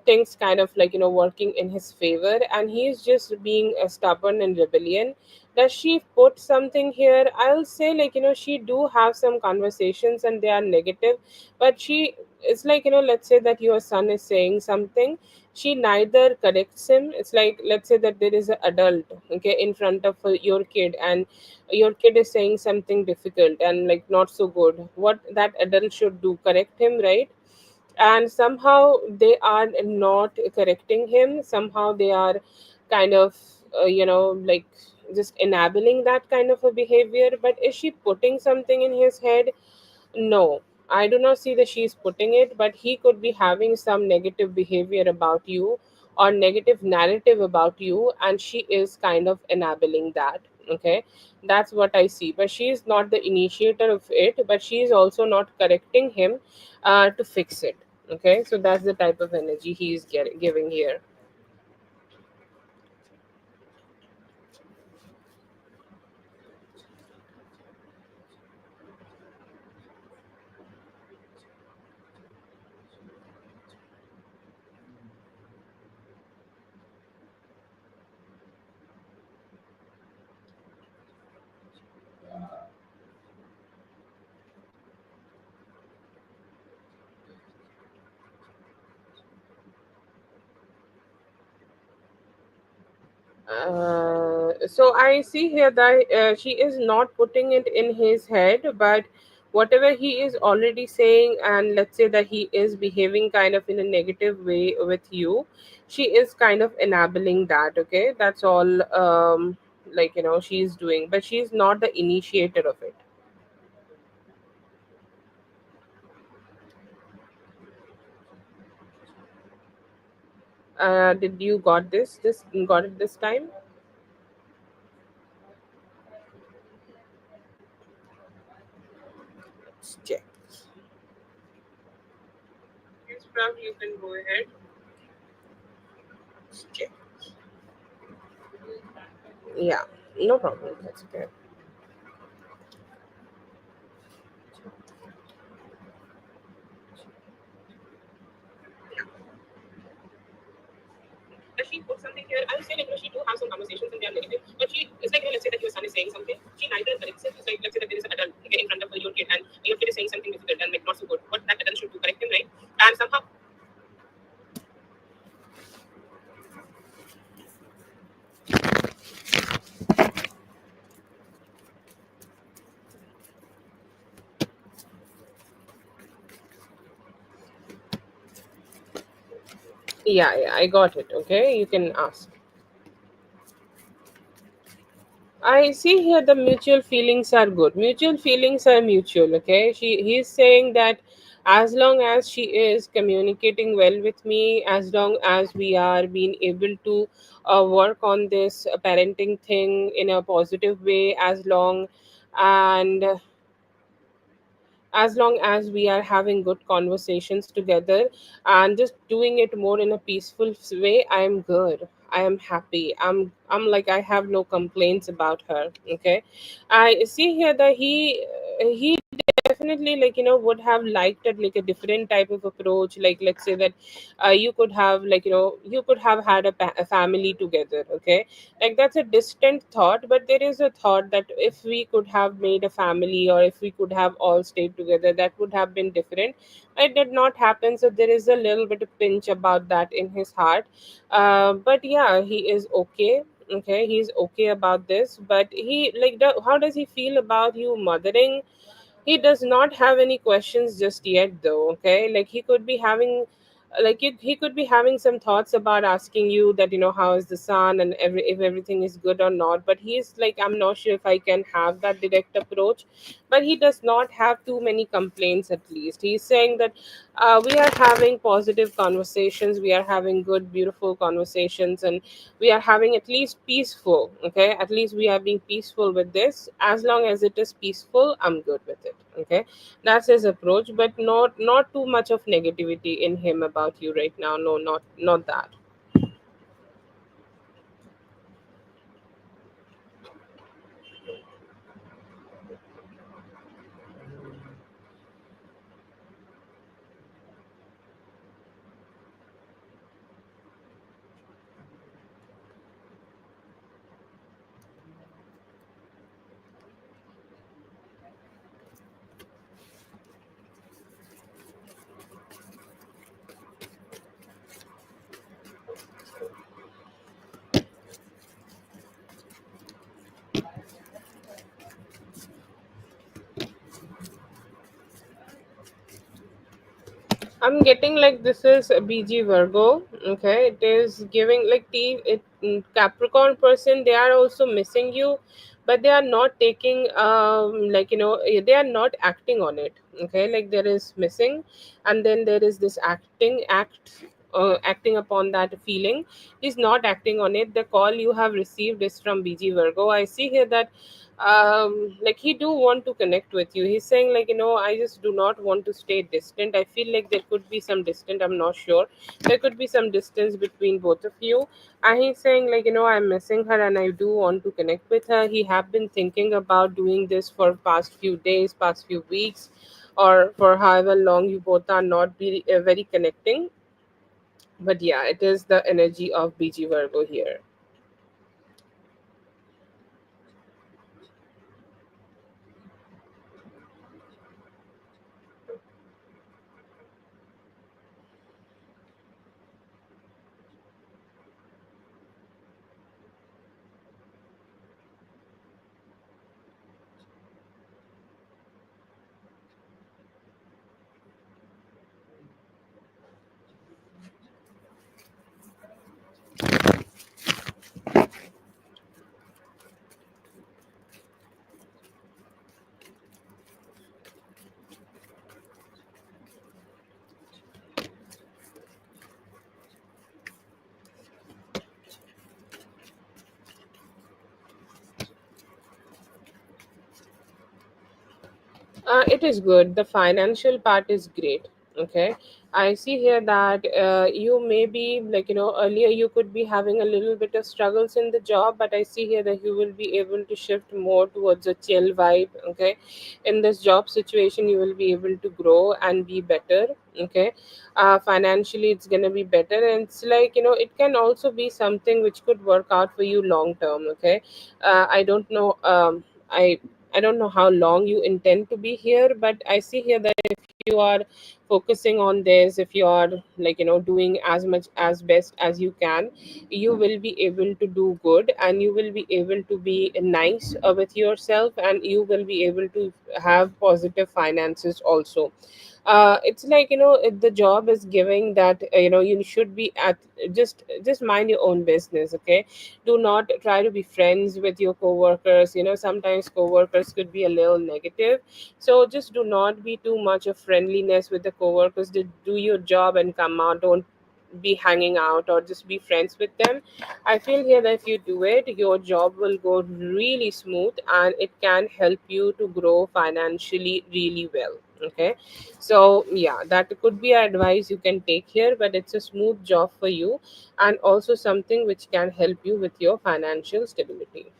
things kind of like working in his favor, and he's just being stubborn and rebellion. Does she put something here? I'll say, like, she do have some conversations and they are negative, but she, it's like, let's say that your son is saying something, she neither corrects him. It's like, let's say that there is an adult, okay, in front of your kid, and your kid is saying something difficult and like not so good. What that adult should do, correct him, right? And somehow they are not correcting him. Somehow they are kind of like just enabling that kind of a behavior. But is she putting something in his head? No, I do not see that she's putting it, but he could be having some negative behavior about you or negative narrative about you, and she is kind of enabling that. Okay, that's what I see. But she is not the initiator of it, but she is also not correcting him to fix it. Okay, so that's the type of energy he is giving here. So I see here that she is not putting it in his head, but whatever he is already saying, and let's say that he is behaving kind of in a negative way with you, she is kind of enabling that. Okay, that's all. Like, she's doing, but she's not the initiator of it. Did you got this? This got it this time? Let's check. Yes, Prav, you can go ahead. Let's check. Yeah, no problem. That's okay. Does she put something here? I would say, like, she do have some conversations and they are negative, but she, it's like, let's say that your son is saying something, she neither corrects it. It's like, let's say that there is an adult, okay, in front of your kid, and your kid is saying something difficult and like not so good. What that adult should do, correct him, right? And somehow, Yeah, yeah, I got it. Okay, you can ask. I see here the mutual feelings are good. Mutual feelings are mutual. Okay, he's saying that as long as she is communicating well with me, as long as we are being able to work on this parenting thing in a positive way, and as long as we are having good conversations together and just doing it more in a peaceful way, I am good, I am happy, I'm like, I have no complaints about her. Okay, I see here that he definitely, like, would have liked it, like a different type of approach. Like, let's say that you could have, like, you could have had a family together. Okay, like, that's a distant thought, but there is a thought that if we could have made a family, or if we could have all stayed together, that would have been different. It did not happen, so there is a little bit of pinch about that in his heart. But yeah, he is okay. Okay, he's okay about this, but he, like, how does he feel about you mothering? He does not have any questions just yet, though. Okay, like, he could be having, he could be having some thoughts about asking you that, how is the son, and if everything is good or not. But he's like, I'm not sure if I can have that direct approach. But he does not have too many complaints. At least he's saying that we are having positive conversations, we are having good, beautiful conversations, and we are having at least peaceful. Okay, at least we are being peaceful with this. As long as it is peaceful, I'm good with it. Okay, that's his approach, but not too much of negativity in him about you right now. No, not that. I'm getting like this is a BG Virgo. Okay, it is giving like Capricorn person. They are also missing you, but they are not taking, they are not acting on it. Okay, like, there is missing, and then there is this acting upon that feeling. He's not acting on it. The call you have received is from BG Virgo. I see here that like, he do want to connect with you. He's saying, like, I just do not want to stay distant. I feel like there could be some distant, I'm not sure, there could be some distance between both of you. And he's saying, like, I'm missing her, and I do want to connect with her. He have been thinking about doing this for past few days, past few weeks, or for however long you both are not very connecting. But yeah, it is the energy of BG Virgo here. It is good. The financial part is great. Okay. I see here that you may be, like, earlier you could be having a little bit of struggles in the job, but I see here that you will be able to shift more towards a chill vibe. Okay. In this job situation, you will be able to grow and be better. Okay. Financially, it's going to be better. And it's like, it can also be something which could work out for you long term. Okay. I don't know. I don't know how long you intend to be here, but I see here that if you are focusing on this, if you are like doing as much as best as you can, you will be able to do good, and you will be able to be nice with yourself, and you will be able to have positive finances also. It's like if the job is giving that you should be at, just mind your own business, okay? Do not try to be friends with your coworkers. Sometimes coworkers could be a little negative, so just do not be too much of friendliness with the coworkers. Do your job and come out. Don't be hanging out or just be friends with them. I feel here that if you do it, your job will go really smooth, and it can help you to grow financially really well. Okay, so yeah, that could be advice you can take here, but it's a smooth job for you, and also something which can help you with your financial stability.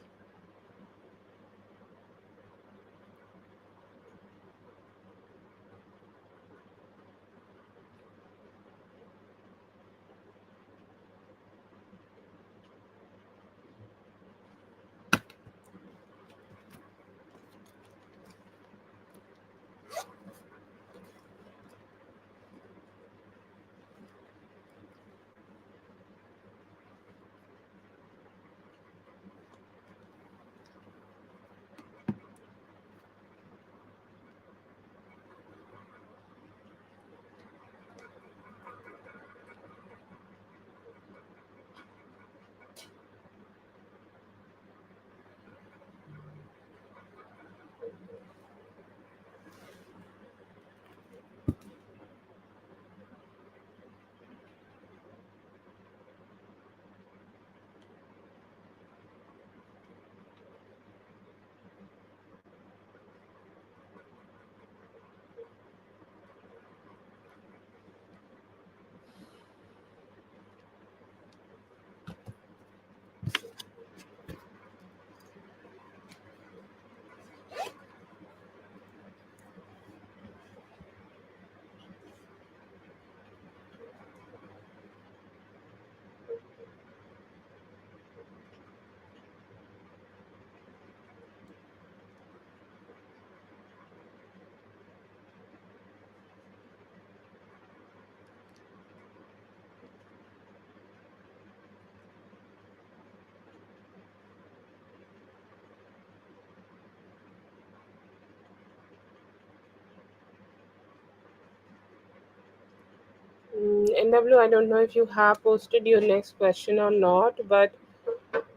NW, I don't know if you have posted your next question or not, but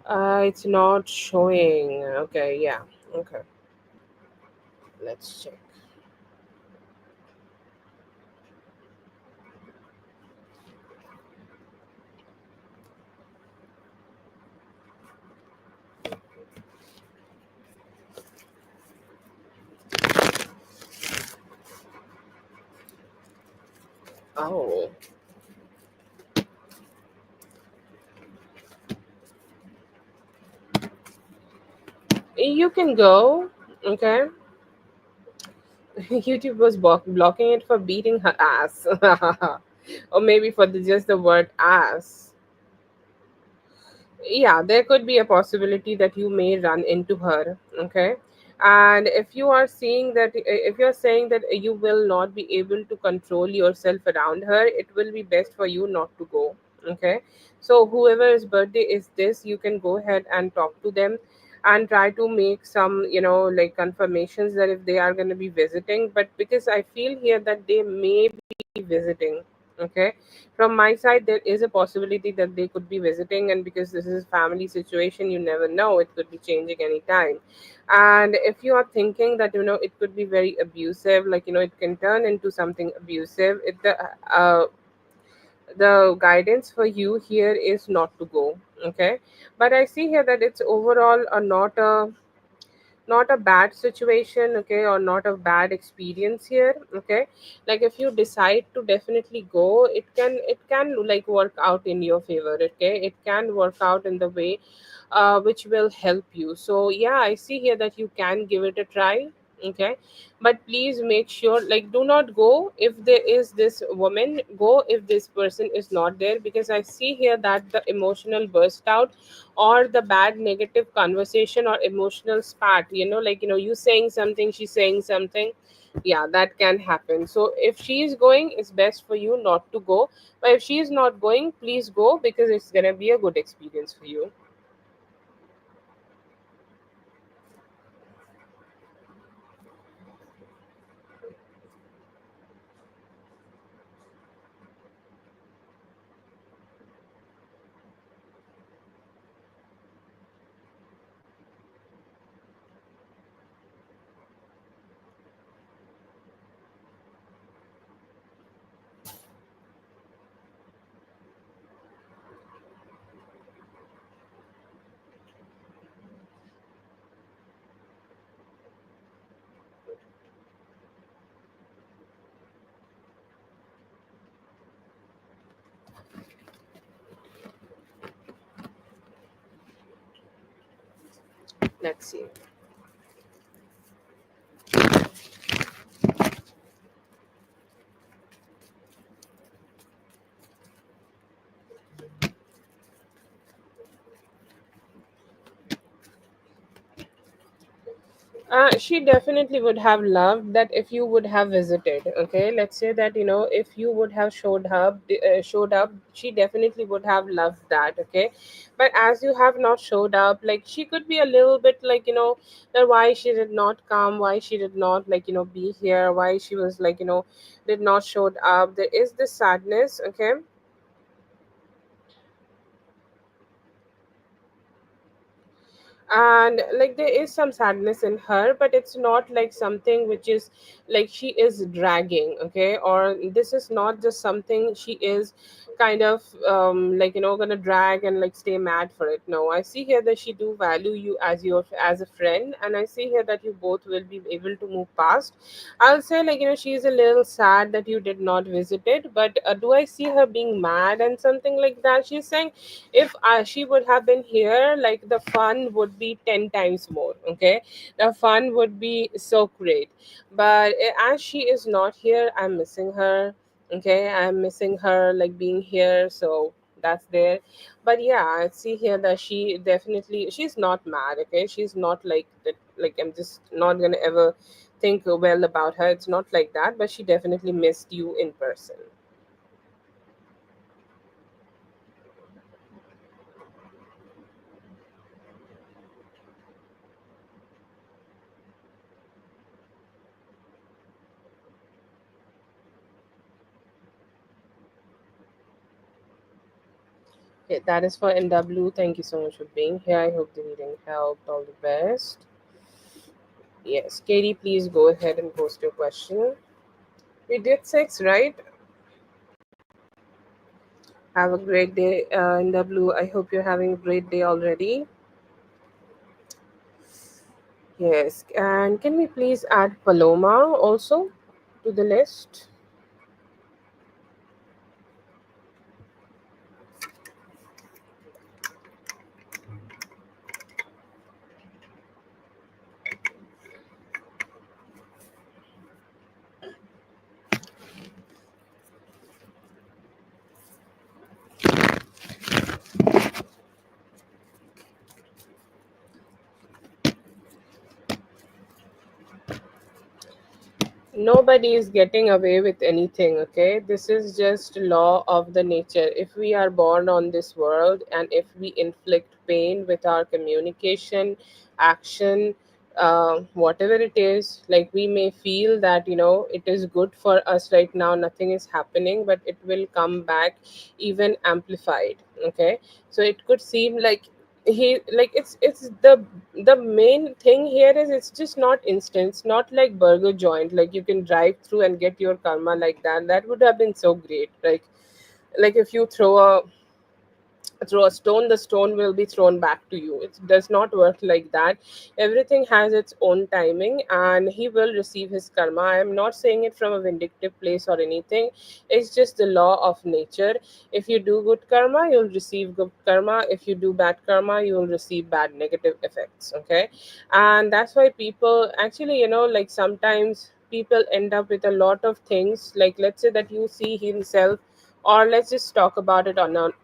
it's not showing. Okay, yeah. Okay, let's check. Oh, you can go. Okay, YouTube was blocking it for beating her ass, or maybe for just the word ass. Yeah, there could be a possibility that you may run into her. Okay, and if you are seeing that, if you're saying that you will not be able to control yourself around her, it will be best for you not to go. Okay, so whoever's birthday is this, you can go ahead and talk to them and try to make some like confirmations that if they are going to be visiting. But because I feel here that they may be visiting, okay, from my side there is a possibility that they could be visiting, and because this is a family situation, you never know, it could be changing anytime. And if you are thinking that it could be very abusive, like it can turn into something abusive, the guidance for you here is not to go. Okay, but I see here that it's overall not a bad situation, okay, or not a bad experience here. Okay, like if you decide to definitely go, it can like work out in your favor. Okay, it can work out in the way which will help you. So yeah, I see here that you can give it a try. Okay, but please make sure, like, do not go if there is this woman, go if this person is not there, because I see here that the emotional burst out or the bad negative conversation or emotional spat, like, you saying something, she's saying something. Yeah, that can happen. So if she is going, it's best for you not to go. But if she is not going, please go, because it's gonna be a good experience for you. Let's see. She definitely would have loved that if you would have visited. Okay, let's say that, if you would have showed up, she definitely would have loved that. Okay, but as you have not showed up, like, she could be a little bit like, that why she did not come, why she did not, like, be here, why she was like, did not showed up. There is this sadness. Okay, and like there is some sadness in her, but it's not like something which is like she is dragging. Okay, or this is not just something she is kind of like, gonna drag and like stay mad for it. No, I see here that she do value you as a friend, and I see here that you both will be able to move past. I'll say, like, she's a little sad that you did not visit it, but do I see her being mad and something like that? She's saying if she would have been here, like, the fun would be 10 times more. Okay, the fun would be so great. But as she is not here, I'm missing her. Okay, I'm missing her, like, being here. So that's there. But yeah, I see here that she definitely, she's not mad. Okay, she's not like that, like, I'm just not gonna ever think well about her. It's not like that, but she definitely missed you in person. Okay, that is for NW. Thank you so much for being here. I hope the reading helped. All the best. Yes, Katie, please go ahead and post your question. We did six, right? Have a great day, NW. I hope you're having a great day already. Yes, and can we please add Paloma also to the list? Nobody is getting away with anything. Okay, this is just law of the nature. If we are born on this world, and if we inflict pain with our communication, action, whatever it is, like, we may feel that, it is good for us right now, nothing is happening, but it will come back even amplified. Okay, so it could seem like he, like, it's the main thing here is it's just not instant. It's not like burger joint, like you can drive through and get your karma like that. That would have been so great. Like if you throw a throw a stone, the stone will be thrown back to you. It does not work like that. Everything has its own timing, and he will receive his karma. I am not saying it from a vindictive place or anything. It's just the law of nature. If you do good karma, you'll receive good karma. If you do bad karma, you will receive bad negative effects. Okay. And that's why people actually, like sometimes people end up with a lot of things. Like, let's say that you see himself, or let's just talk about it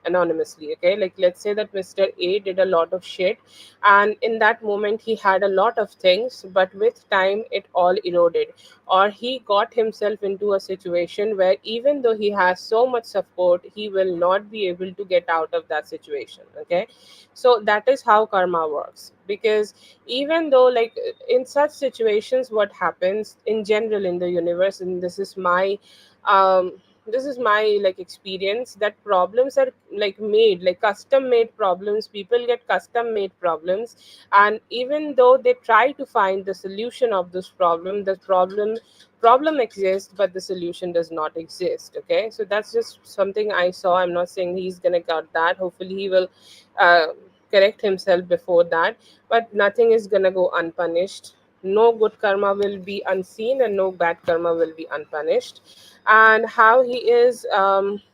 anonymously. Okay, like let's say that Mr. A did a lot of shit, and in that moment he had a lot of things, but with time it all eroded, or he got himself into a situation where even though he has so much support, he will not be able to get out of that situation. Okay, so that is how karma works. Because even though, like, in such situations, what happens in general in the universe, and um this is my like experience, that problems are like made, like custom made problems. People get custom made problems, and even though they try to find the solution of this problem, the problem exists, but the solution does not exist. Okay, so that's just something I saw. I'm not saying he's gonna got that. Hopefully he will uh, correct himself before that. But nothing is gonna go unpunished. No good karma will be unseen, and no bad karma will be unpunished. And how he is,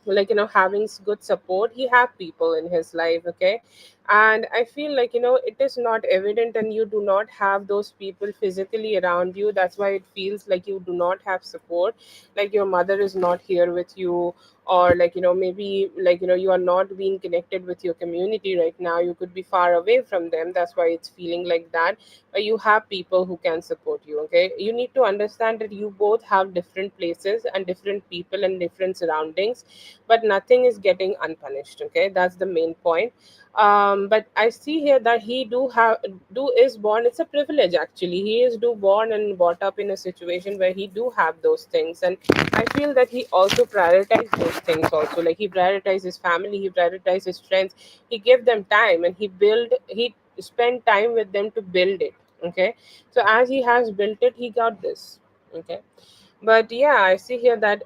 like, having good support, he have people in his life. Okay, and I feel like, it is not evident, and you do not have those people physically around you. That's why it feels like you do not have support. Like your mother is not here with you, or like, maybe like, you are not being connected with your community right now. You could be far away from them. That's why it's feeling like that. But you have people who can support you. Okay, you need to understand that you both have different places and different people and different surroundings, but nothing is getting unpunished. Okay, that's the main point. But I see here that he do is born, it's a privilege actually. He is do born and brought up in a situation where he do have those things. And I feel that he also prioritized those things also. Like he prioritized his family, he prioritized his friends, he gave them time, and he spent time with them to build it. Okay, so as he has built it, he got this. Okay, but yeah, I see here that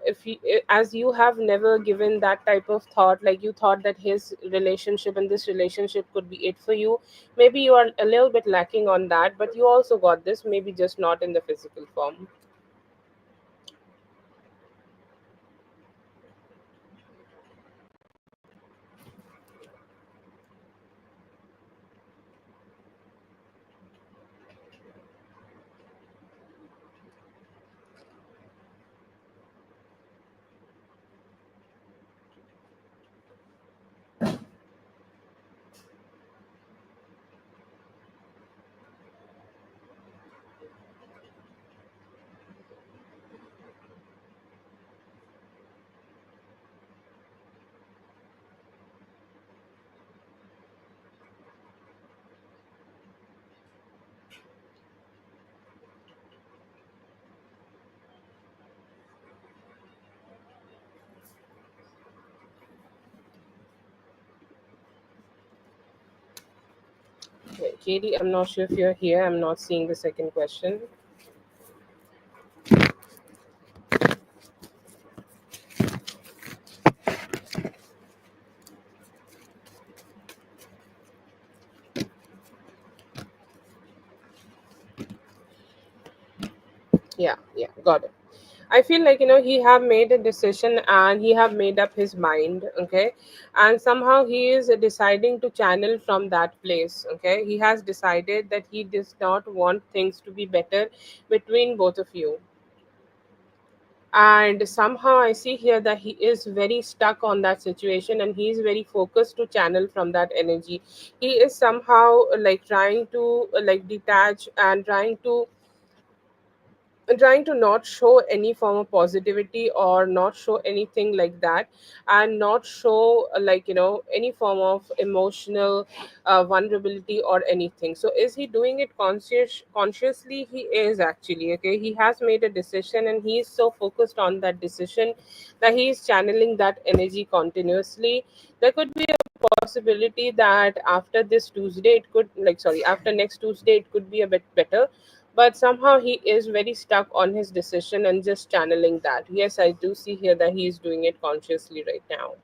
as you have never given that type of thought, like you thought that his relationship and this relationship could be it for you. Maybe you are a little bit lacking on that, but you also got this, maybe just not in the physical form. Wait, Katie, I'm not sure if you're here. I'm not seeing the second question. Yeah, yeah, got it. I feel like, he have made a decision and he have made up his mind. Okay, and somehow he is deciding to channel from that place. Okay, he has decided that he does not want things to be better between both of you. And somehow I see here that he is very stuck on that situation, and he is very focused to channel from that energy. He is somehow like trying to like detach, and trying to not show any form of positivity, or not show anything like that, and not show like, any form of emotional vulnerability or anything. So is he doing it consciously? He is actually. Okay, he has made a decision, and he is so focused on that decision that he is channeling that energy continuously. There could be a possibility that after this Tuesday it could, like, sorry, after next Tuesday it could be a bit better. But somehow he is very stuck on his decision and just channeling that. Yes, I do see here that he is doing it consciously right now.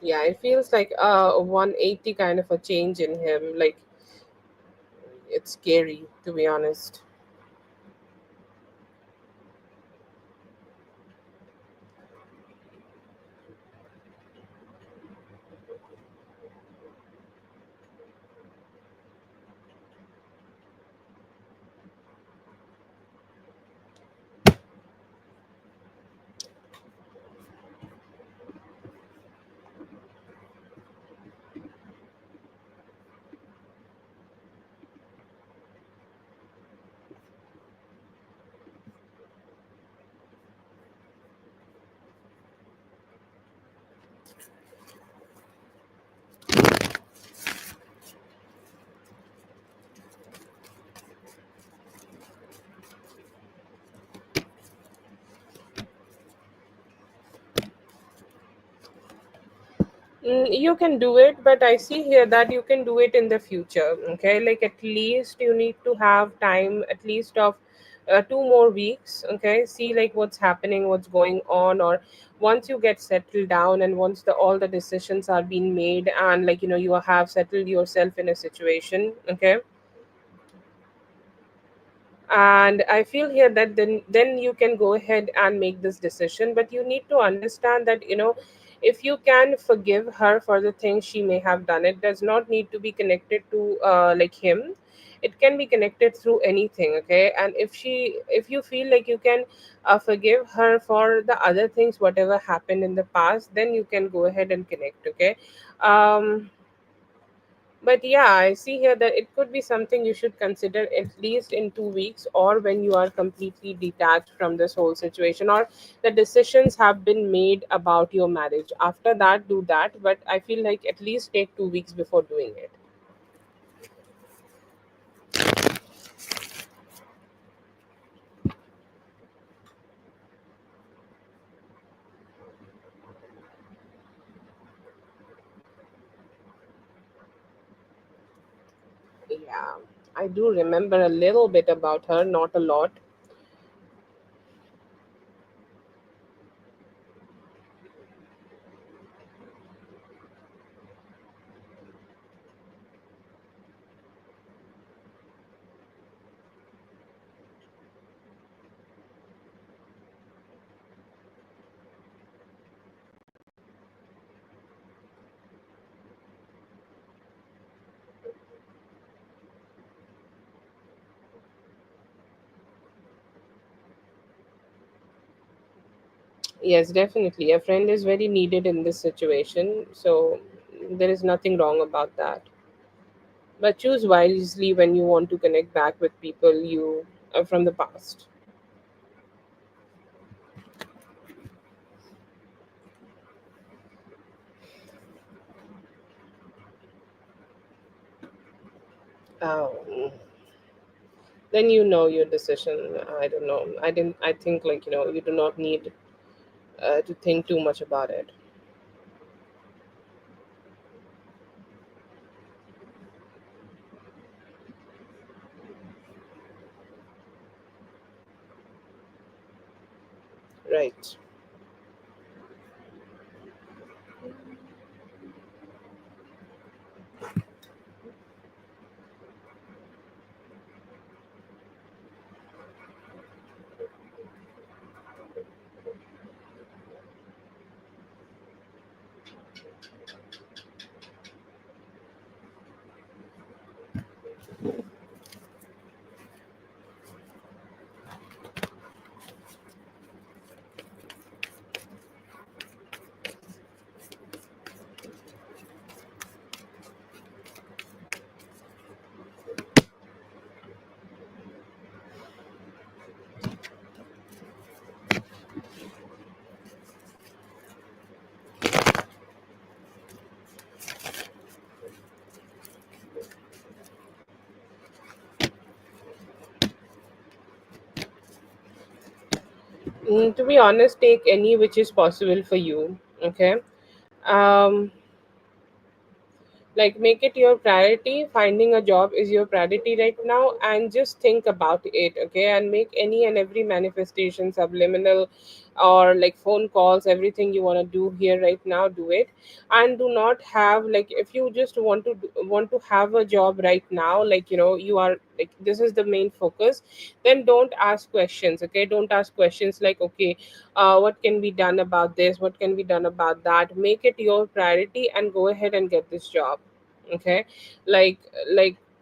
Yeah, it feels like a 180 kind of a change in him. Like, it's scary, to be honest. You can do it, but I see here that you can do it in the future. Okay, like at least you need to have time, at least of 2 more weeks. Okay, see like what's happening, what's going on, or once you get settled down and once the all the decisions are being made, and like you have settled yourself in a situation. Okay, and I feel here that then you can go ahead and make this decision, but you need to understand that if you can forgive her for the things she may have done, it does not need to be connected to like him. It can be connected through anything. Okay, and if you feel like you can forgive her for the other things whatever happened in the past, then you can go ahead and connect. Okay. But yeah, I see here that it could be something you should consider at least in 2 weeks, or when you are completely detached from this whole situation, or the decisions have been made about your marriage. After that, do that. But I feel like at least take 2 weeks before doing it. Yeah, I do remember a little bit about her, not a lot. Yes, definitely. A friend is very needed in this situation. So there is nothing wrong about that. But choose wisely when you want to connect back with people you from the past. Oh, then you know your decision. I don't know. I didn't. I think like you do not need to think too much about it. Right. To be honest, take any which is possible for you. Okay. Um, like make it your priority. Finding a job is your priority right now, and just think about it. Okay, and make any and every manifestation subliminal, or like phone calls, everything you want to do here right now, do it. And do not have, like, if you just want to have a job right now, like, you are like, this is the main focus, then don't ask questions. Okay, don't ask questions like, okay, what can be done about this, what can be done about that. Make it your priority and go ahead and get this job. Okay, like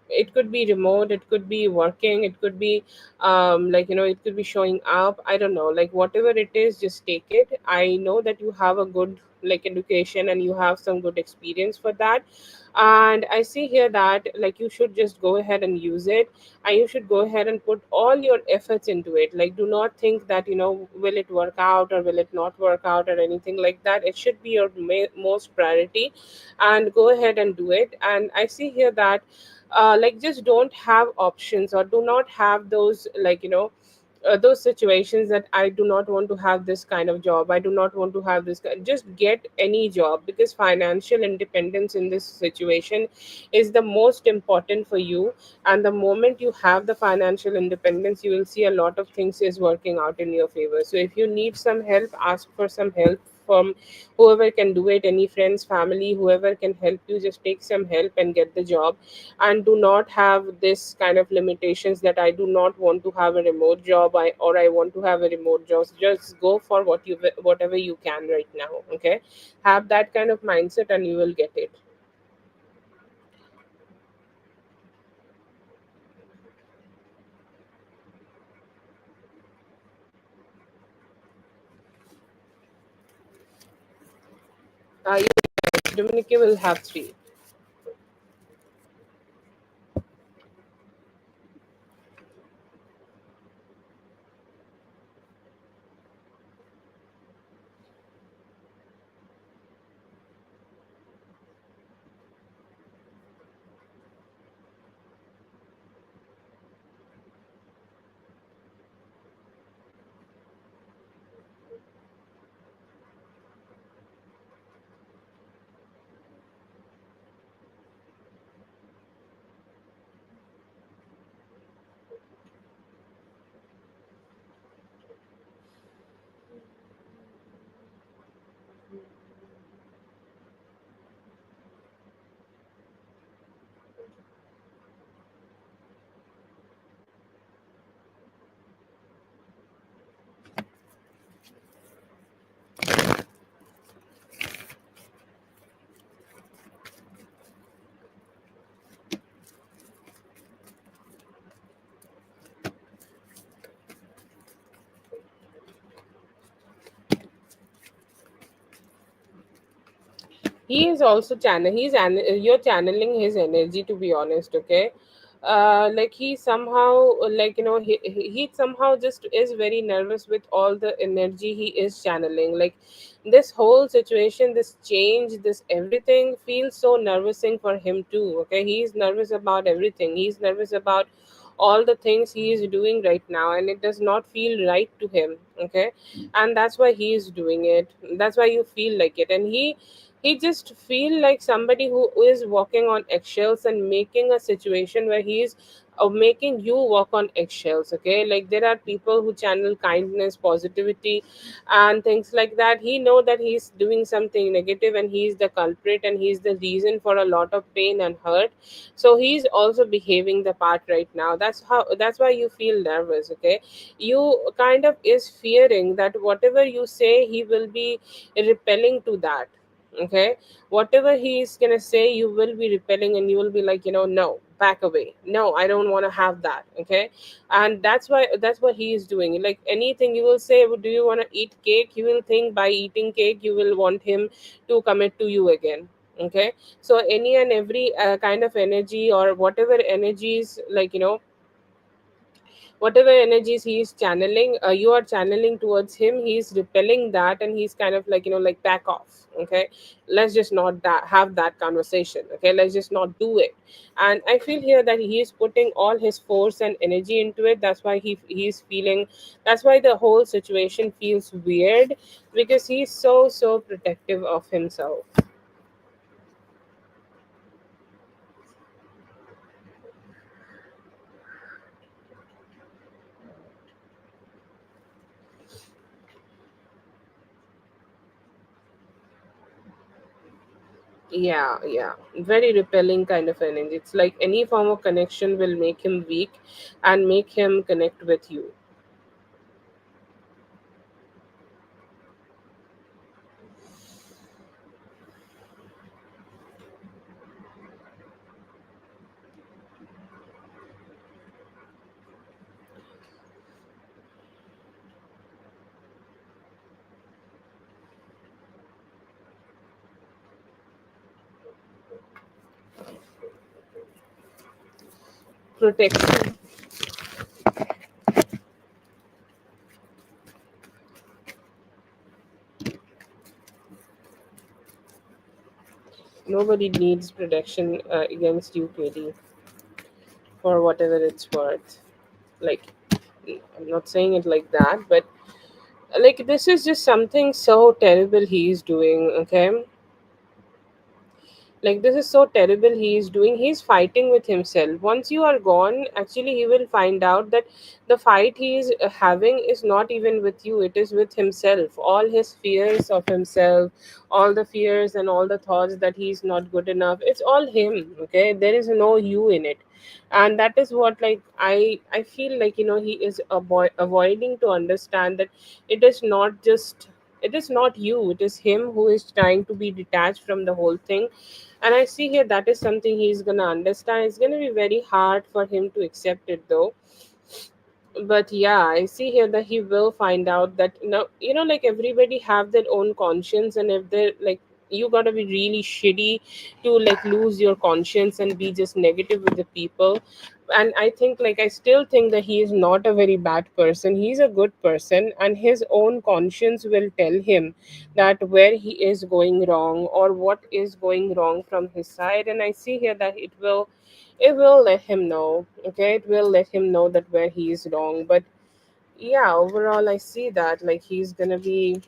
it could be remote, it could be working, it could be like, it could be showing up, I don't know, like whatever it is, just take it. I know that you have a good like education and you have some good experience for that. And I see here that like you should just go ahead and use it, and you should go ahead and put all your efforts into it. Like, do not think that, will it work out or will it not work out or anything like that. It should be your most priority, and go ahead and do it. And I see here that like, just don't have options, or do not have those, like, those situations that I do not want to have this kind of job, I do not want to have just get any job, because financial independence in this situation is the most important for you. And the moment you have the financial independence, you will see a lot of things is working out in your favor. So if you need some help, ask for some help from whoever can do it, any friends, family, whoever can help you, just take some help and get the job. And do not have this kind of limitations that I do not want to have a remote job, or I want to have a remote job. Just go for whatever you can right now. Okay, have that kind of mindset and you will get it. Dominique will have three. He is also you're channeling his energy, to be honest. Okay, like he somehow, like, he somehow just is very nervous with all the energy he is channeling. Like, this whole situation, this change, this everything feels so nervousing for him too. Okay, he's nervous about everything, he's nervous about all the things he is doing right now, and it does not feel right to him. Okay, and that's why he is doing it, that's why you feel like it. And he just feel like somebody who is walking on eggshells and making a situation where he's making you walk on eggshells. Okay, like there are people who channel kindness, positivity, and things like that. He know that he's doing something negative and he's the culprit and he's the reason for a lot of pain and hurt. So he's also behaving the part right now. That's why you feel nervous. Okay, you kind of is fearing that whatever you say, he will be repelling to that. Okay, whatever he's gonna say, you will be repelling and you will be like, no, back away, no, I don't want to have that. Okay, and that's what he is doing. Like, anything you will say, do you want to eat cake, he will think by eating cake you will want him to commit to you again. Okay, so any and every kind of energy, or whatever energies, like, whatever energies he is channeling, you are channeling towards him, he's repelling that, and he's kind of like, like, back off. Okay, let's just not have that conversation. Okay, let's just not do it. And I feel here that he is putting all his force and energy into it. That's why he's feeling, that's why the whole situation feels weird, because he's so protective of himself. Yeah, yeah. Very repelling kind of energy. It's like any form of connection will make him weak and make him connect with you. Protection. Nobody needs protection against you, Katie, for whatever it's worth. Like, I'm not saying it like that, but like this is just something so terrible he's doing. Okay, like this is so terrible he is doing. He's fighting with himself. Once you are gone, actually he will find out that the fight he is having is not even with you, it is with himself. All his fears of himself, all the fears and all the thoughts that he's not good enough, it's all him. Okay, there is no you in it. And that is what, like, I feel like, he is avoiding to understand that it is not just, it is not you, it is him who is trying to be detached from the whole thing. And I see here that is something he's gonna understand. It's gonna be very hard for him to accept it though. But yeah, I see here that he will find out that, like everybody have their own conscience, and if they're like, you gotta be really shitty to like lose your conscience and be just negative with the people. And I think, like, I still think that he is not a very bad person. He's a good person, and his own conscience will tell him that where he is going wrong or what is going wrong from his side. And I see here that it will let him know. Okay, it will let him know that where he is wrong. But yeah, overall I see that, like, he's gonna be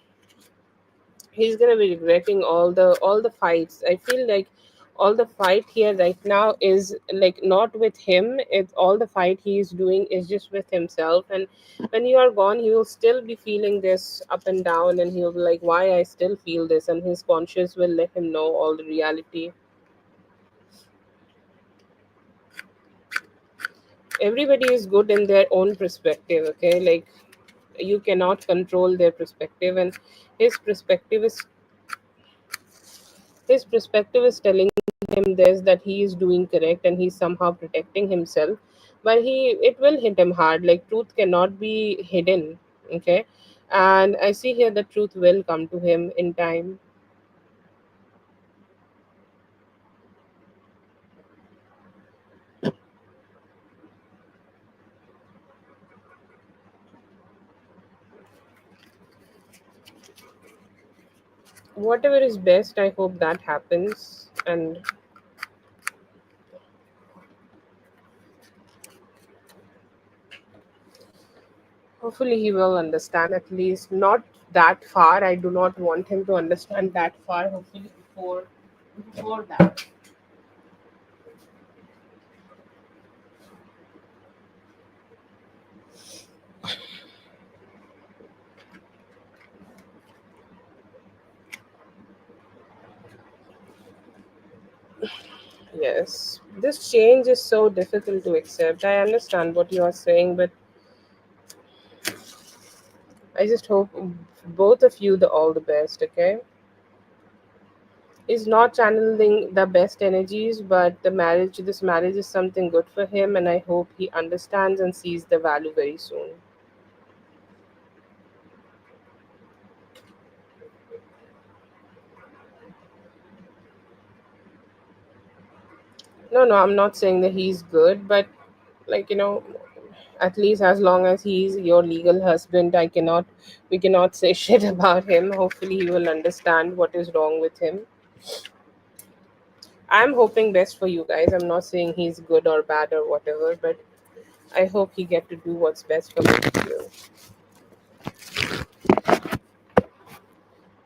regretting all the fights. I feel like all the fight here right now is like not with him. It's all the fight he is doing is just with himself. And when you are gone, he will still be feeling this up and down, and he'll be like, why I still feel this, and his conscience will let him know all the reality. Everybody is good in their own perspective. Okay, like, you cannot control their perspective, and his perspective is his perspective is telling him this, that he is doing correct and he's somehow protecting himself. But it will hit him hard. Like, truth cannot be hidden. Okay, and I see here the truth will come to him in time. Whatever is best, I hope that happens. And hopefully he will understand, at least not that far. I do not want him to understand that far. Hopefully before that. Yes, this change is so difficult to accept. I understand what you are saying, but I just hope both of you the all the best. Okay, he's not channeling the best energies, but this marriage is something good for him, and I hope he understands and sees the value very soon. No, no, I'm not saying that he's good, but, like, at least as long as he's your legal husband, we cannot say shit about him. Hopefully he will understand what is wrong with him. I'm hoping best for you guys. I'm not saying he's good or bad or whatever, but I hope he get to do what's best for both of you.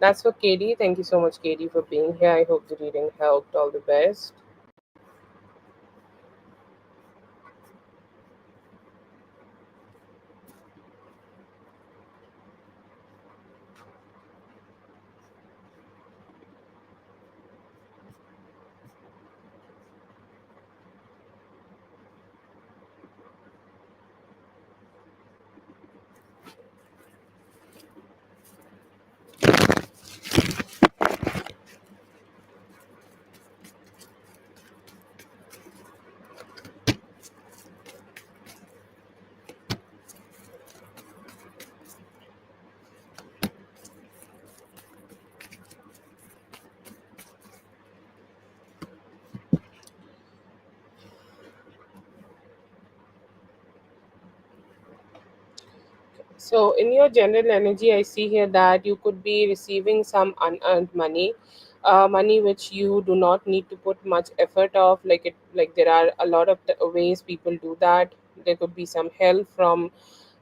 That's for Katie. Thank you so much, Katie, for being here. I hope the reading helped. All the best. So, in your general energy, I see here that you could be receiving some unearned money, money which you do not need to put much effort of. Like there are a lot of ways people do that. There could be some help from,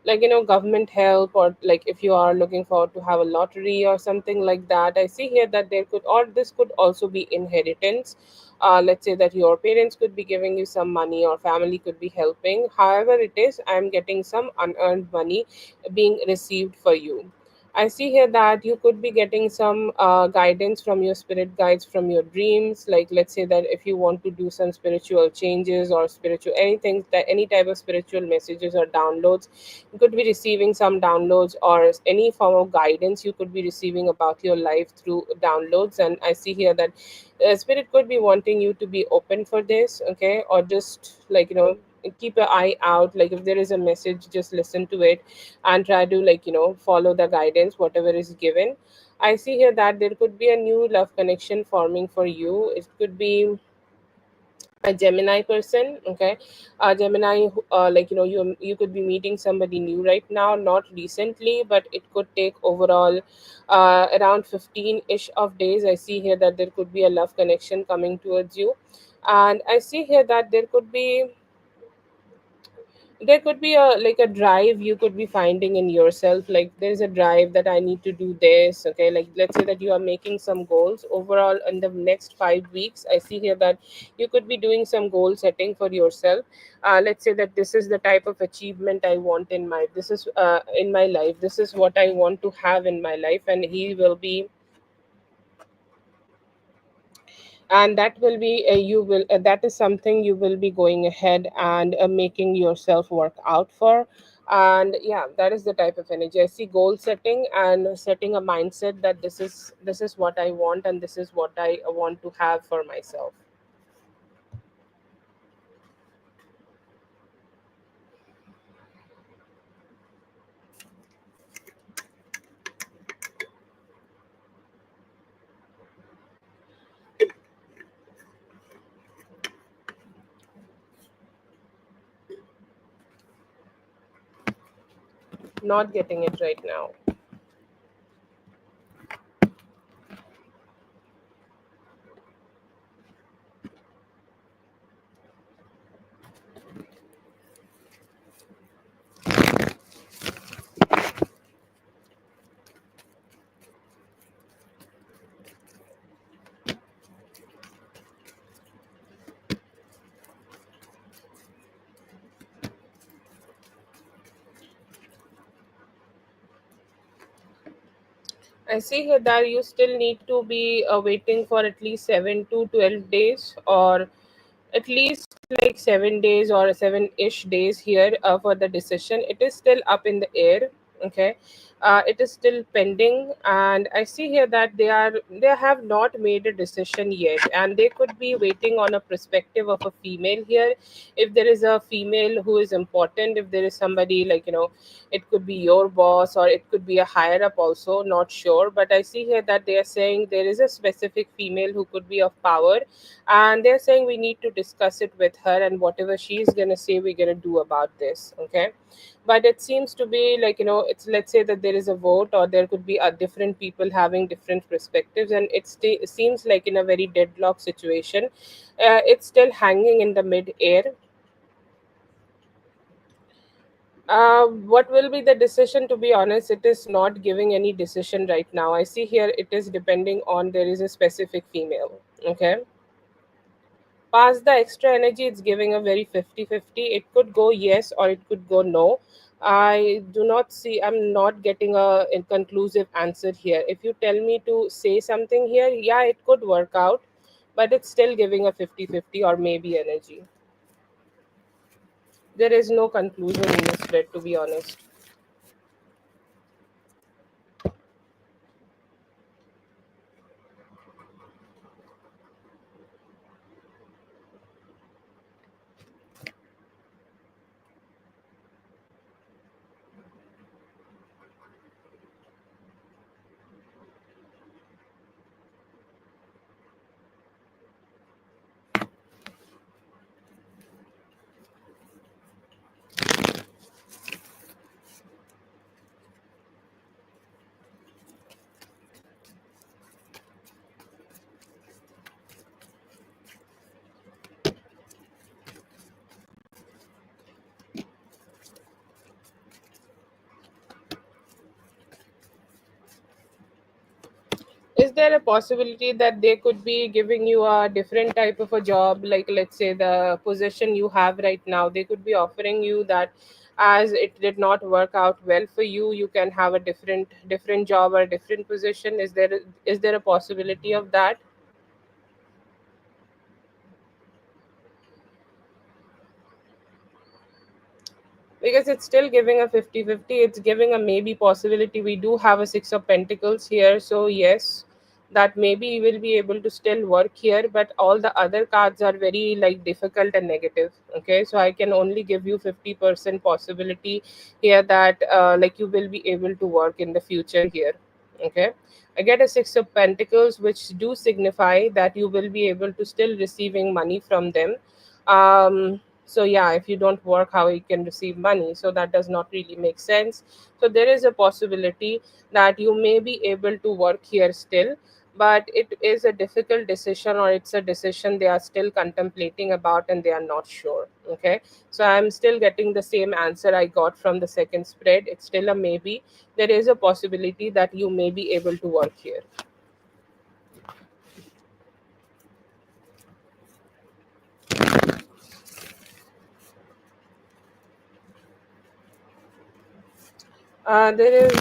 like government help, or like if you are looking forward to have a lottery or something like that. I see here that there could, or this could also be inheritance. Let's say that your parents could be giving you some money, or family could be helping. However it is, I am getting some unearned money being received for you. I see here that you could be getting some guidance from your spirit guides, from your dreams. Like, let's say that if you want to do some spiritual changes or spiritual anything, that any type of spiritual messages or downloads, you could be receiving some downloads, or any form of guidance you could be receiving about your life through downloads. And I see here that spirit could be wanting you to be open for this, okay, or just keep an eye out. Like if there is a message, just listen to it and try to follow the guidance whatever is given. I see here that there could be a new love connection forming for you. It could be a Gemini person, okay. Gemini, you could be meeting somebody new right now, not recently, but it could take overall around 15-ish of days. I see here that there could be a love connection coming towards you. And I see here that there could be a like a drive you could be finding in yourself. Like there's a drive that I need to do this, okay. Like let's say that you are making some goals overall in the next 5 weeks. I see here that you could be doing some goal setting for yourself. Let's say that this is the type of achievement I want in my, this is in my life, this is what I want to have in my life. And he will be, and that will be you will that is something you will be going ahead and making yourself work out for. And yeah, that is the type of energy I see. Goal setting and setting a mindset that this is what I want, and this is what I want to have for myself. Not getting it right now. I see here that you still need to be waiting for at least 7 to 12 days, or at least like 7 days or 7-ish days here for the decision. It is still up in the air, okay. It is still pending, and I see here that they have not made a decision yet, and they could be waiting on a perspective of a female here. If there is a female who is important, if there is somebody, it could be your boss, or it could be a higher up also, not sure. But I see here that they are saying there is a specific female who could be of power, and they're saying we need to discuss it with her, and whatever she's going to say, we're going to do about this, okay. But it seems to be it's, let's say that there is a vote, or there could be different people having different perspectives, and it seems like in a very deadlock situation. It's still hanging in the mid air. What will be the decision? To be honest, it is not giving any decision right now. I see here it is depending on, there is a specific female, okay. Past the extra energy, it's giving a very 50-50. It could go yes, or it could go no. I do not see, I'm not getting a conclusive answer here. If you tell me to say something here, yeah, it could work out, but it's still giving a 50-50 or maybe energy. There is no conclusion in this thread, to be honest. there a possibility that they could be giving you a different type of a job, like let's say the position you have right now, they could be offering you that as it did not work out well for you, you can have a different job or a different position? Is there a possibility of that? Because it's still giving a 50-50. It's giving a maybe possibility. We do have a six of pentacles here, so yes, that maybe you will be able to still work here, but all the other cards are very like difficult and negative. Okay, so I can only give you 50% possibility here that like you will be able to work in the future here. Okay, I get a six of pentacles, which do signify that you will be able to still receiving money from them. So yeah, if you don't work, how you can receive money? So that does not really make sense. So there is a possibility that you may be able to work here still, but it is a difficult decision, or it's a decision they are still contemplating about and they are not sure. Okay, so I'm still getting the same answer I got from the second spread. It's still a maybe. There is a possibility that you may be able to work here. There is,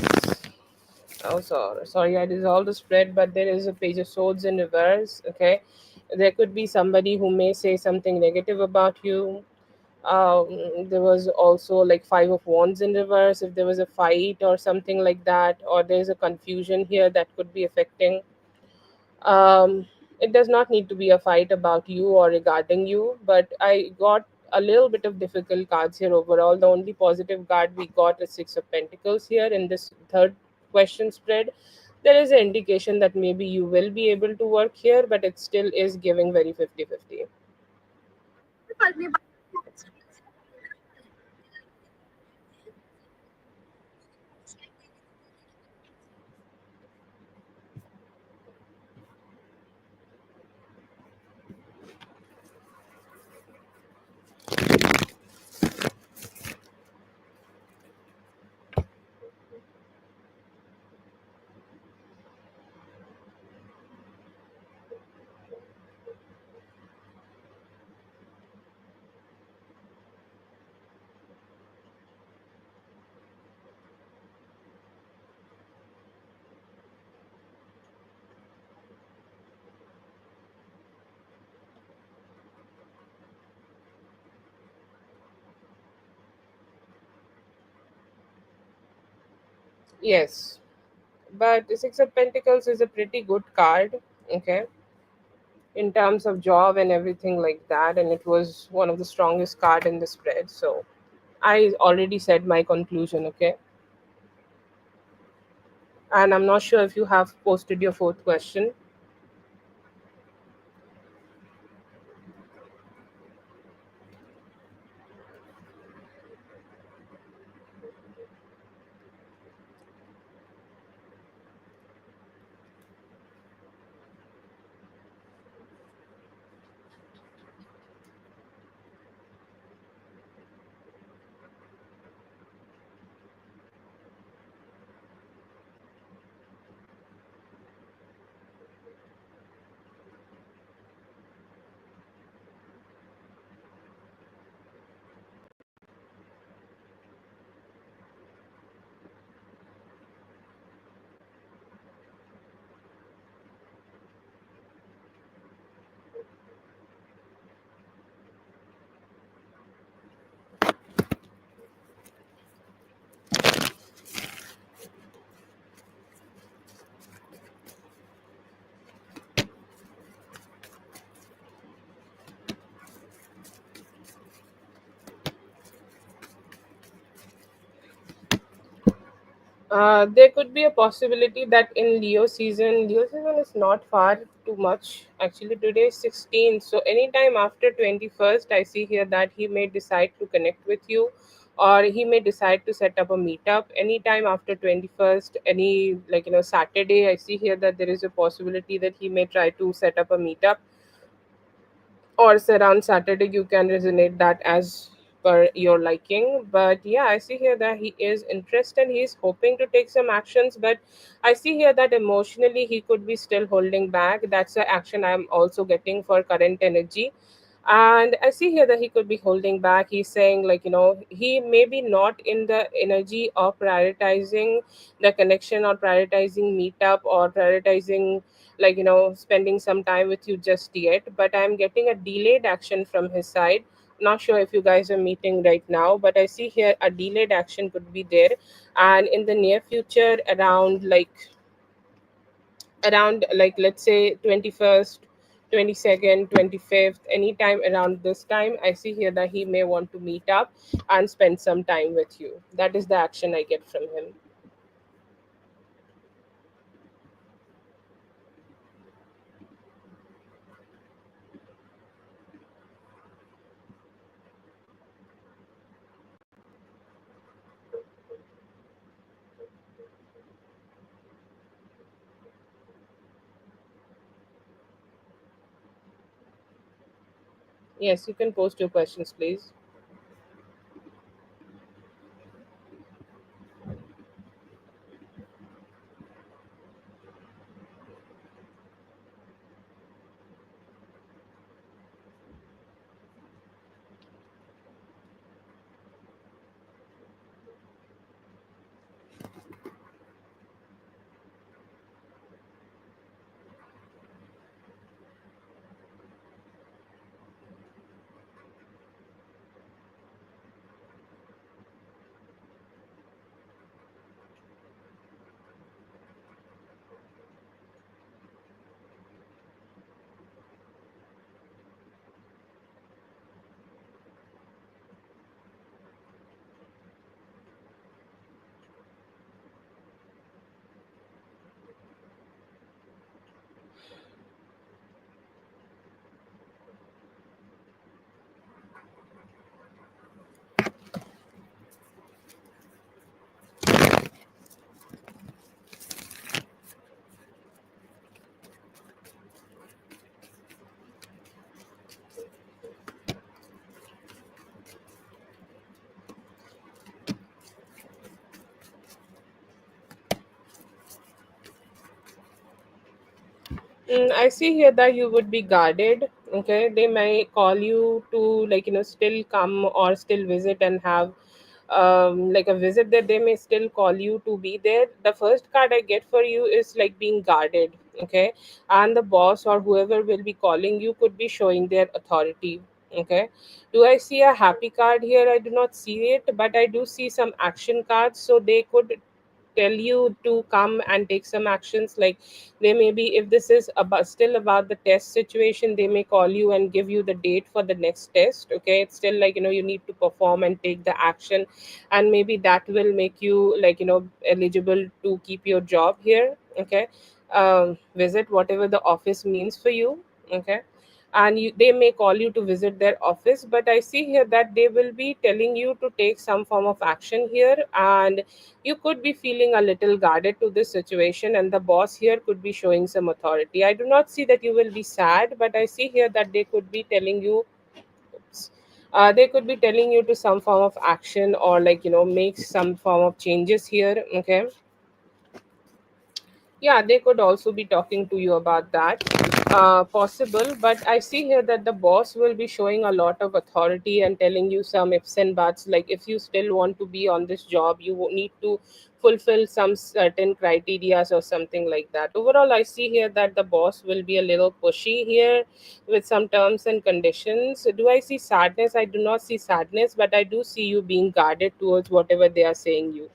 oh, sorry, I dissolved the spread, but there is a page of swords in reverse. Okay, there could be somebody who may say something negative about you. There was also like five of wands in reverse. If there was a fight or something like that, or there's a confusion here that could be affecting. It does not need to be a fight about you or regarding you, but I got a little bit of difficult cards here overall. The only positive card we got is six of pentacles here in this third question spread. There is an indication that maybe you will be able to work here, but it still is giving very 50-50. Yes, but the six of pentacles is a pretty good card. Okay, in terms of job and everything like that, and it was one of the strongest card in the spread. So I already said my conclusion. Okay, and I'm not sure if you have posted your fourth question. There could be a possibility that in Leo season is not far too much. Actually, today is 16th, so anytime after 21st, I see here that he may decide to connect with you, or he may decide to set up a meetup. Anytime after 21st, any like Saturday, I see here that there is a possibility that he may try to set up a meetup, or say around Saturday, you can resonate that as per your liking. But yeah, I see here that he is interested, he's hoping to take some actions, but I see here that emotionally he could be still holding back. That's the action I'm also getting for current energy. And I see here that he could be holding back. He's saying, like, he may be not in the energy of prioritizing the connection, or prioritizing meetup, or prioritizing, like, spending some time with you just yet. But I'm getting a delayed action from his side. Not sure if you guys are meeting right now, but I see here a delayed action could be there. And in the near future, around, like, let's say 21st, 22nd, 25th, anytime around this time, I see here that he may want to meet up and spend some time with you. That is the action I get from him. Yes, you can post your questions, please. I see here that you would be guarded. Okay, they may call you to, like, still come or still visit and have like a visit there. They may still call you to be there. The first card I get for you is like being guarded. Okay, and the boss or whoever will be calling you could be showing their authority. Okay, do I see a happy card here? I do not see it, but I do see some action cards. So they could tell you to come and take some actions. Like, they may be, if this is about still about the test situation, they may call you and give you the date for the next test. Okay, it's still like, you need to perform and take the action, and maybe that will make you, like, eligible to keep your job here. Okay, visit whatever the office means for you. Okay, and they may call you to visit their office, but I see here that they will be telling you to take some form of action here. And you could be feeling a little guarded to this situation, and the boss here could be showing some authority. I do not see that you will be sad, but I see here that they could be telling you, oops, they could be telling you to some form of action, or, like, make some form of changes here. Okay, yeah, they could also be talking to you about that. Possible, but I see here that the boss will be showing a lot of authority and telling you some ifs and buts. Like, if you still want to be on this job, you need to fulfill some certain criterias or something like that. Overall, I see here that the boss will be a little pushy here with some terms and conditions. Do I see sadness? I do not see sadness, but I do see you being guarded towards whatever they are saying you.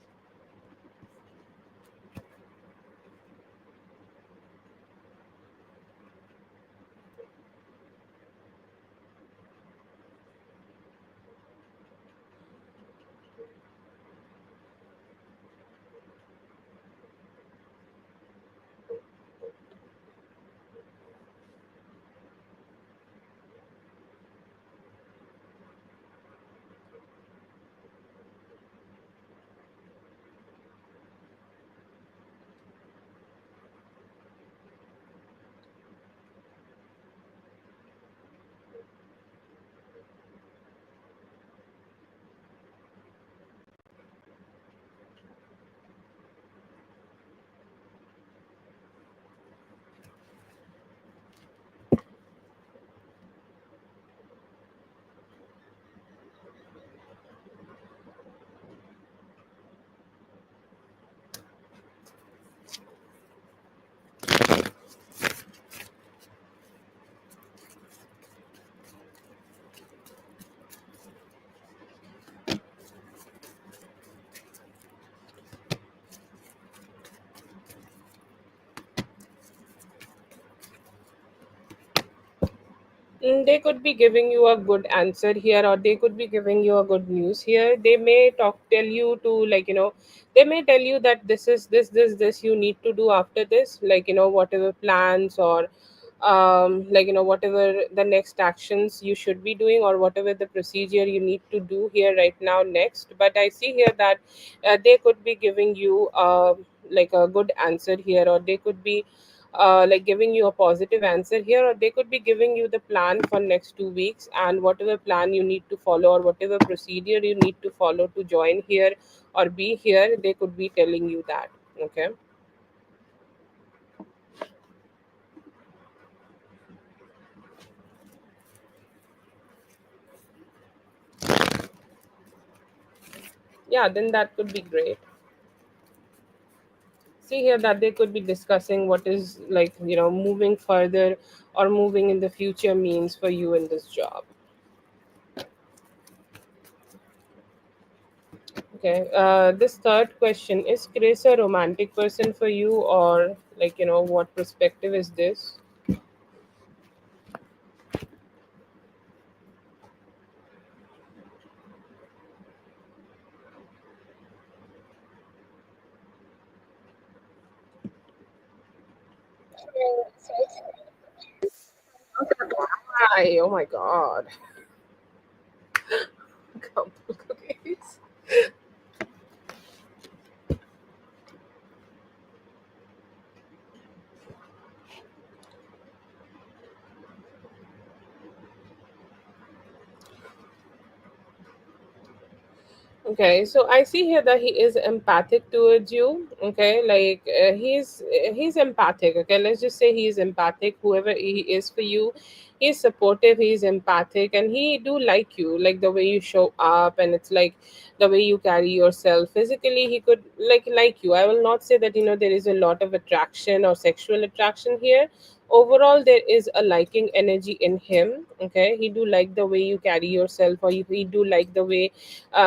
They could be giving you a good answer here, or they could be giving you a good news here. They may tell you to, like, they may tell you that this is this you need to do after this, like, whatever plans, or like, whatever the next actions you should be doing, or whatever the procedure you need to do here right now next. But I see here that they could be giving you like a good answer here, or they could be like giving you a positive answer here, or they could be giving you the plan for next 2 weeks, and whatever plan you need to follow, or whatever procedure you need to follow to join here or be here, they could be telling you that. Okay. Yeah, then that could be great. See here that they could be discussing what is, like, moving further or moving in the future means for you in this job. Okay, this third question, is Chris a romantic person for you, or, like, what perspective is this? Hi, oh my god. Couple cookies. Okay, so I see here that he is empathic towards you. Okay, like, he's empathic. Okay, let's just say he is empathic. Whoever he is for you, he's supportive. He's empathic, and he do like you, like the way you show up, and it's like the way you carry yourself physically. He could like you. I will not say that there is a lot of attraction or sexual attraction here. Overall, there is a liking energy in him. Okay, he do like the way you carry yourself, or he do like the way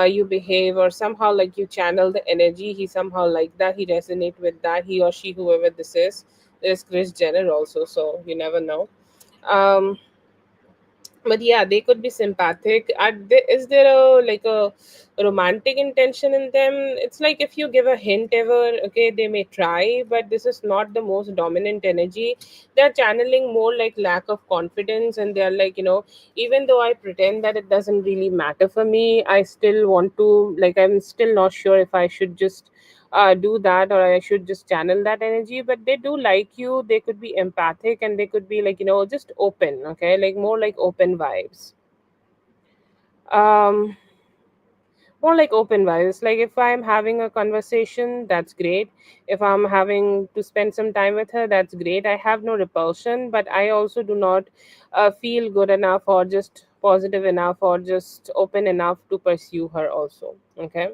you behave, or somehow like you channel the energy. He somehow like that, he resonate with that, he or she, whoever this is. There's Chris Jenner also, so you never know. um but yeah, they could be sympathetic. Is there a, like, a romantic intention in them? It's like, if you give a hint ever, okay, they may try, but this is not the most dominant energy. They're channeling more like lack of confidence, and they're like, even though I pretend that it doesn't really matter for me, I still want to, like, I'm still not sure if I should just do that, or I should just channel that energy. But they do like you. They could be empathic, and they could be like, just open. Okay, like more like open vibes. Um, More like open vibes. Like, if I'm having a conversation, that's great. If I'm having to spend some time with her, that's great. I have no repulsion, but I also do not feel good enough, or just positive enough, or just open enough to pursue her also. Okay.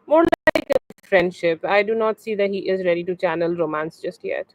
More like a friendship. I do not see that he is ready to channel romance just yet.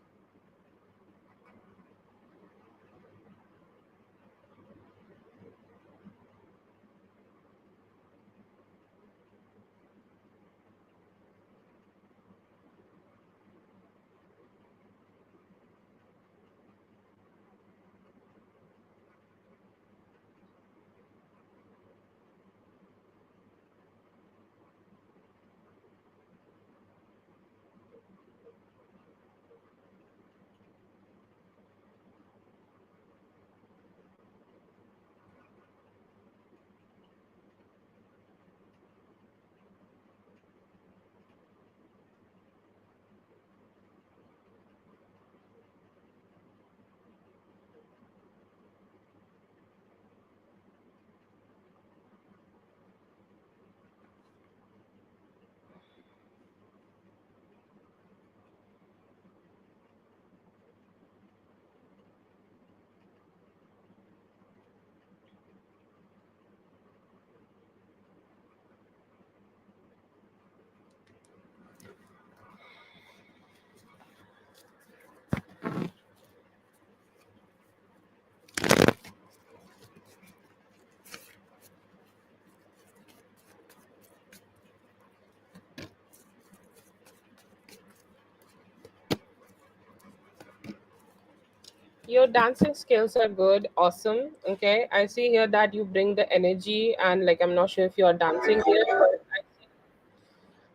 Your dancing skills are good, awesome. Okay, I see here that you bring the energy, and like I'm not sure if you are dancing here, but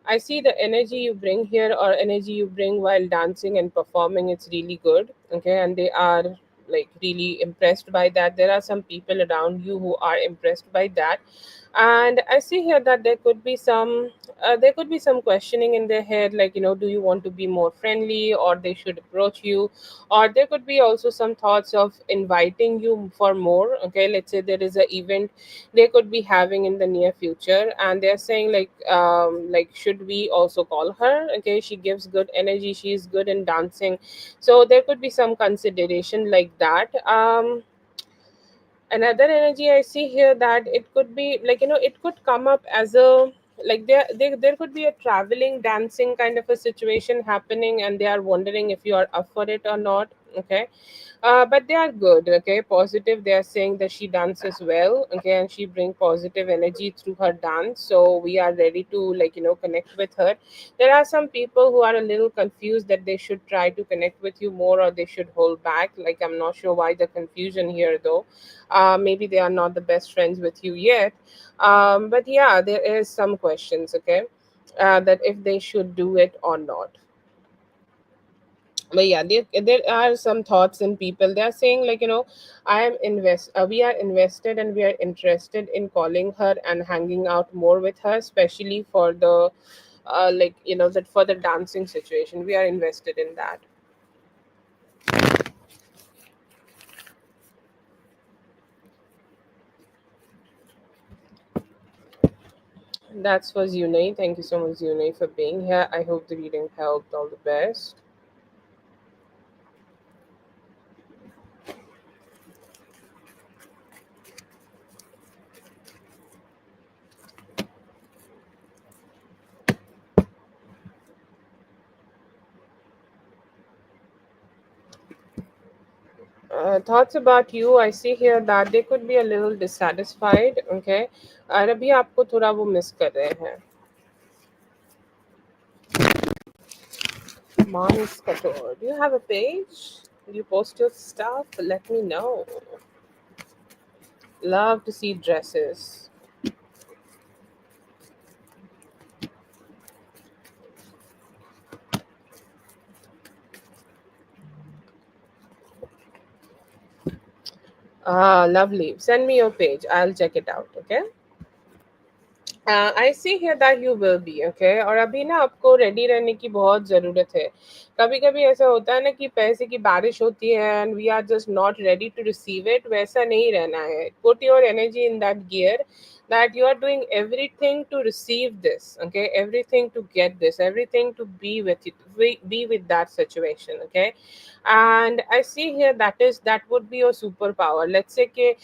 I see the energy you bring here or energy you bring while dancing and performing. It's really good. Okay. And they are like really impressed by that. There are some people around you who are impressed by that. And I see here that there could be some questioning in their head, like, do you want to be more friendly, or they should approach you, or there could be also some thoughts of inviting you for more. Okay, let's say there is an event they could be having in the near future, and they're saying like should we also call her? Okay, she gives good energy, she's good in dancing, so there could be some consideration like that. Another energy I see here, that it could be like, it could come up as a, like there could be a traveling dancing kind of a situation happening, and they are wondering if you are up for it or not. Okay, but they are good. Okay, positive. They are saying that she dances well. Okay, and she bring positive energy through her dance, so we are ready to, like, connect with her. There are some people who are a little confused that they should try to connect with you more, or they should hold back. Like, I'm not sure why the confusion here though. Maybe they are not the best friends with you yet. But yeah, there is some questions. Okay, that if they should do it or not. But yeah, there are some thoughts in people. They are saying, like, we are invested and we are interested in calling her and hanging out more with her, especially for the like, that for the dancing situation, we are invested in that. That's for Zunay. Thank you so much, Zunay, for being here. I hope the reading helped. All the best. Thoughts about you, I see here that they could be a little dissatisfied. Okay, और अभी आपको थोड़ा वो miss कर रहे हैं. Mom's Couture. Do you have a page? Do you post your stuff? Let me know. Love to see dresses. Ah, lovely. Send me your page. I'll check it out. Okay. I see here that you will be okay, और अभी ना आपको ready रहने की बहुत ज़रूरत है. कभी कभी ऐसा होता है ना कि पैसे की बारिश होती है and we are just not ready to receive it. वैसा नहीं रहना है. Put your energy in that gear that you are doing everything to receive this. Okay, everything to get this, everything to be with it, be with that situation. Okay, and I see here that would be your superpower. Let's say कि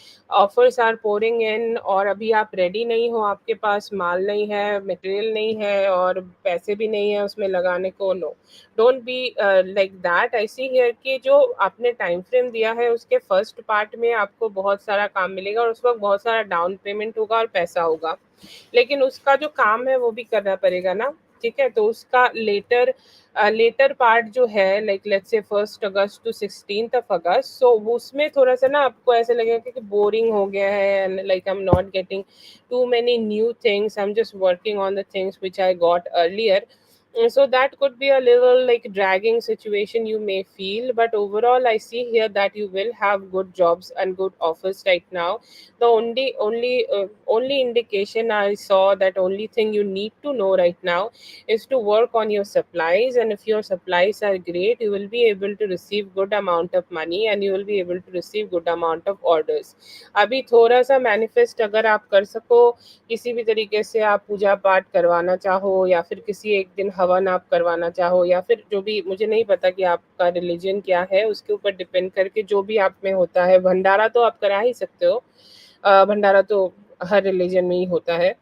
offers are pouring in, और अभी आप ready नहीं हो, आपके पास माल नहीं है, material नहीं है, और पैसे भी नहीं है उसमें लगाने को. No, don't be like that. I see here कि जो आपने टाइम फ्रेम दिया है उसके फर्स्ट पार्ट में आपको बहुत सारा काम मिलेगा, और उस वक्त बहुत सारा डाउन पेमेंट होगा और पैसा होगा, लेकिन उसका जो काम है वो भी करना पड़ेगा ना. ठीक है, तो उसका लेटर पार्ट जो है, like let's say 1 August to 16 अगस्त, सो उसमें थोड़ा सा ना आपको ऐसे लगेगा कि बोरिंग हो गया है, and like I am not getting too many new things. I'm just working on the things which I got earlier. So that could be a little like dragging situation you may feel, but overall I see here that you will have good jobs and good offers right now. The only indication I saw, that only thing you need to know right now is to work on your supplies, and if your supplies are great, you will be able to receive good amount of money, and you will be able to receive good amount of orders. अभी थोड़ा सा manifest अगर आप कर सको, किसी भी तरीके से आप पूजा पाठ करवाना चाहो, या फिर किसी एक दिन हवन आप करवाना चाहो, या फिर जो भी, मुझे नहीं पता कि आपका रिलीजन क्या है, उसके ऊपर डिपेंड करके जो भी आप में होता है. भंडारा तो आप करा ही सकते हो. भंडारा तो हर रिलीजन में ही होता है.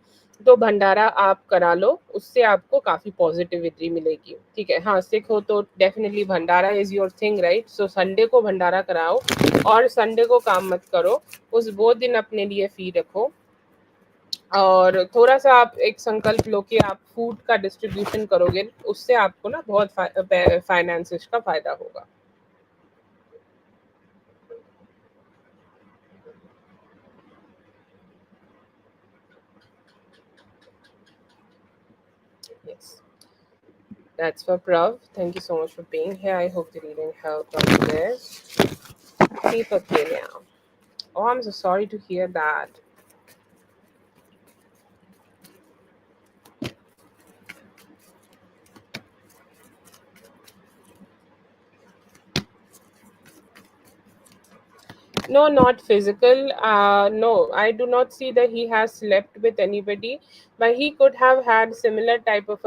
तो भंडारा आप करा लो, उससे आपको काफ़ी पॉजिटिविटी मिलेगी. ठीक है, हाँ, सिख हो तो definitely Bhandara is your thing, right. So Sunday को भंडारा कराओ, और संडे को काम मत करो. उस वो दिन अपने लिए फ्री रखो, और थोड़ा सा आप एक संकल्प लो कि आप फूड का डिस्ट्रीब्यूशन करोगे, उससे आपको ना बहुत फाइनेंसेस का फ़ायदा होगा. Yes, that's for Prav. Thank you so much for being here. I hope the reading helped on this. Deepak now. Oh, I'm so sorry to hear that. No, not physical. No, I do not see that he has slept with anybody, but he could have had similar type of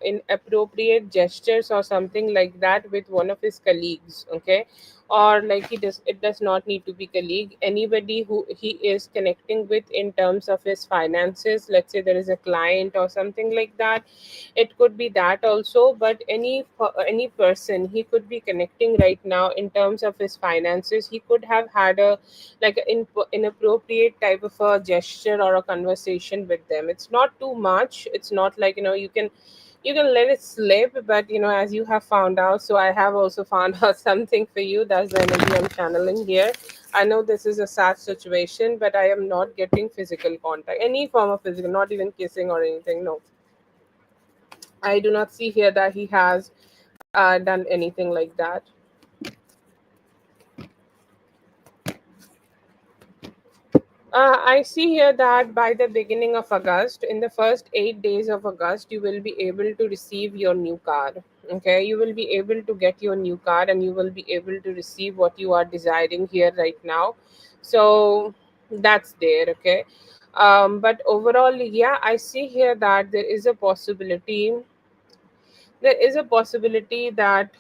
inappropriate gestures or something like that with one of his colleagues. Okay, or like he does. It does not need to be colleague. Anybody who he is connecting with in terms of his finances. Let's say there is a client or something like that. It could be that also, but any person he could be connecting right now in terms of his finances, he could have had a like an inappropriate type of a gesture or a conversation with them. It's not too much. It's not like, you can let it slip, but as you have found out, so I have also found out something for you. That's the energy I'm channeling here. I know this is a sad situation, but I am not getting physical contact, any form of physical, not even kissing or anything. No, I do not see here that he has done anything like that. I see here that by the beginning of August, in the first 8 days of August, you will be able to receive your new card. Okay, you will be able to get your new card and you will be able to receive what you are desiring here right now. So that's there. Okay. But overall, yeah, I see here that there is a possibility that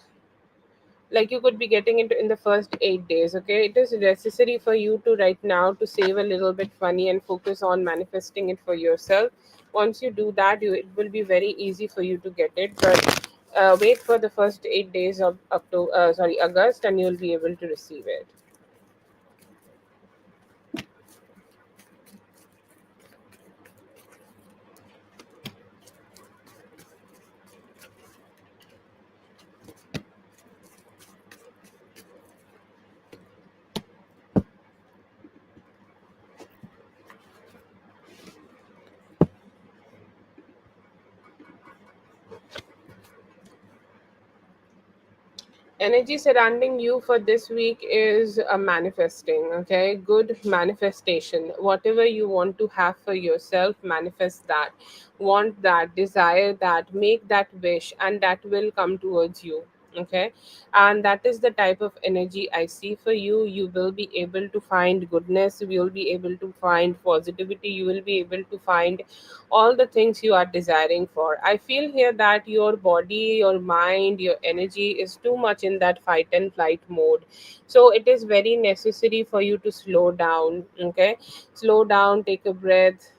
like you could be getting into in the first 8 days. Okay, it is necessary for you to right now to save a little bit money and focus on manifesting it for yourself. Once you do that, it will be very easy for you to get it. But wait for the first 8 days of August, and you'll be able to receive it. Energy surrounding you for this week is a manifesting. Okay, good manifestation. Whatever you want to have for yourself, manifest that. Want that, desire that, make that wish, and that will come towards you. Okay, and that is the type of energy I see for you. You will be able to find goodness, you will be able to find positivity, you will be able to find all the things you are desiring for. I feel here that your body, your mind, your energy is too much in that fight and flight mode. So it is very necessary for you to slow down. Okay, slow down, take a breath,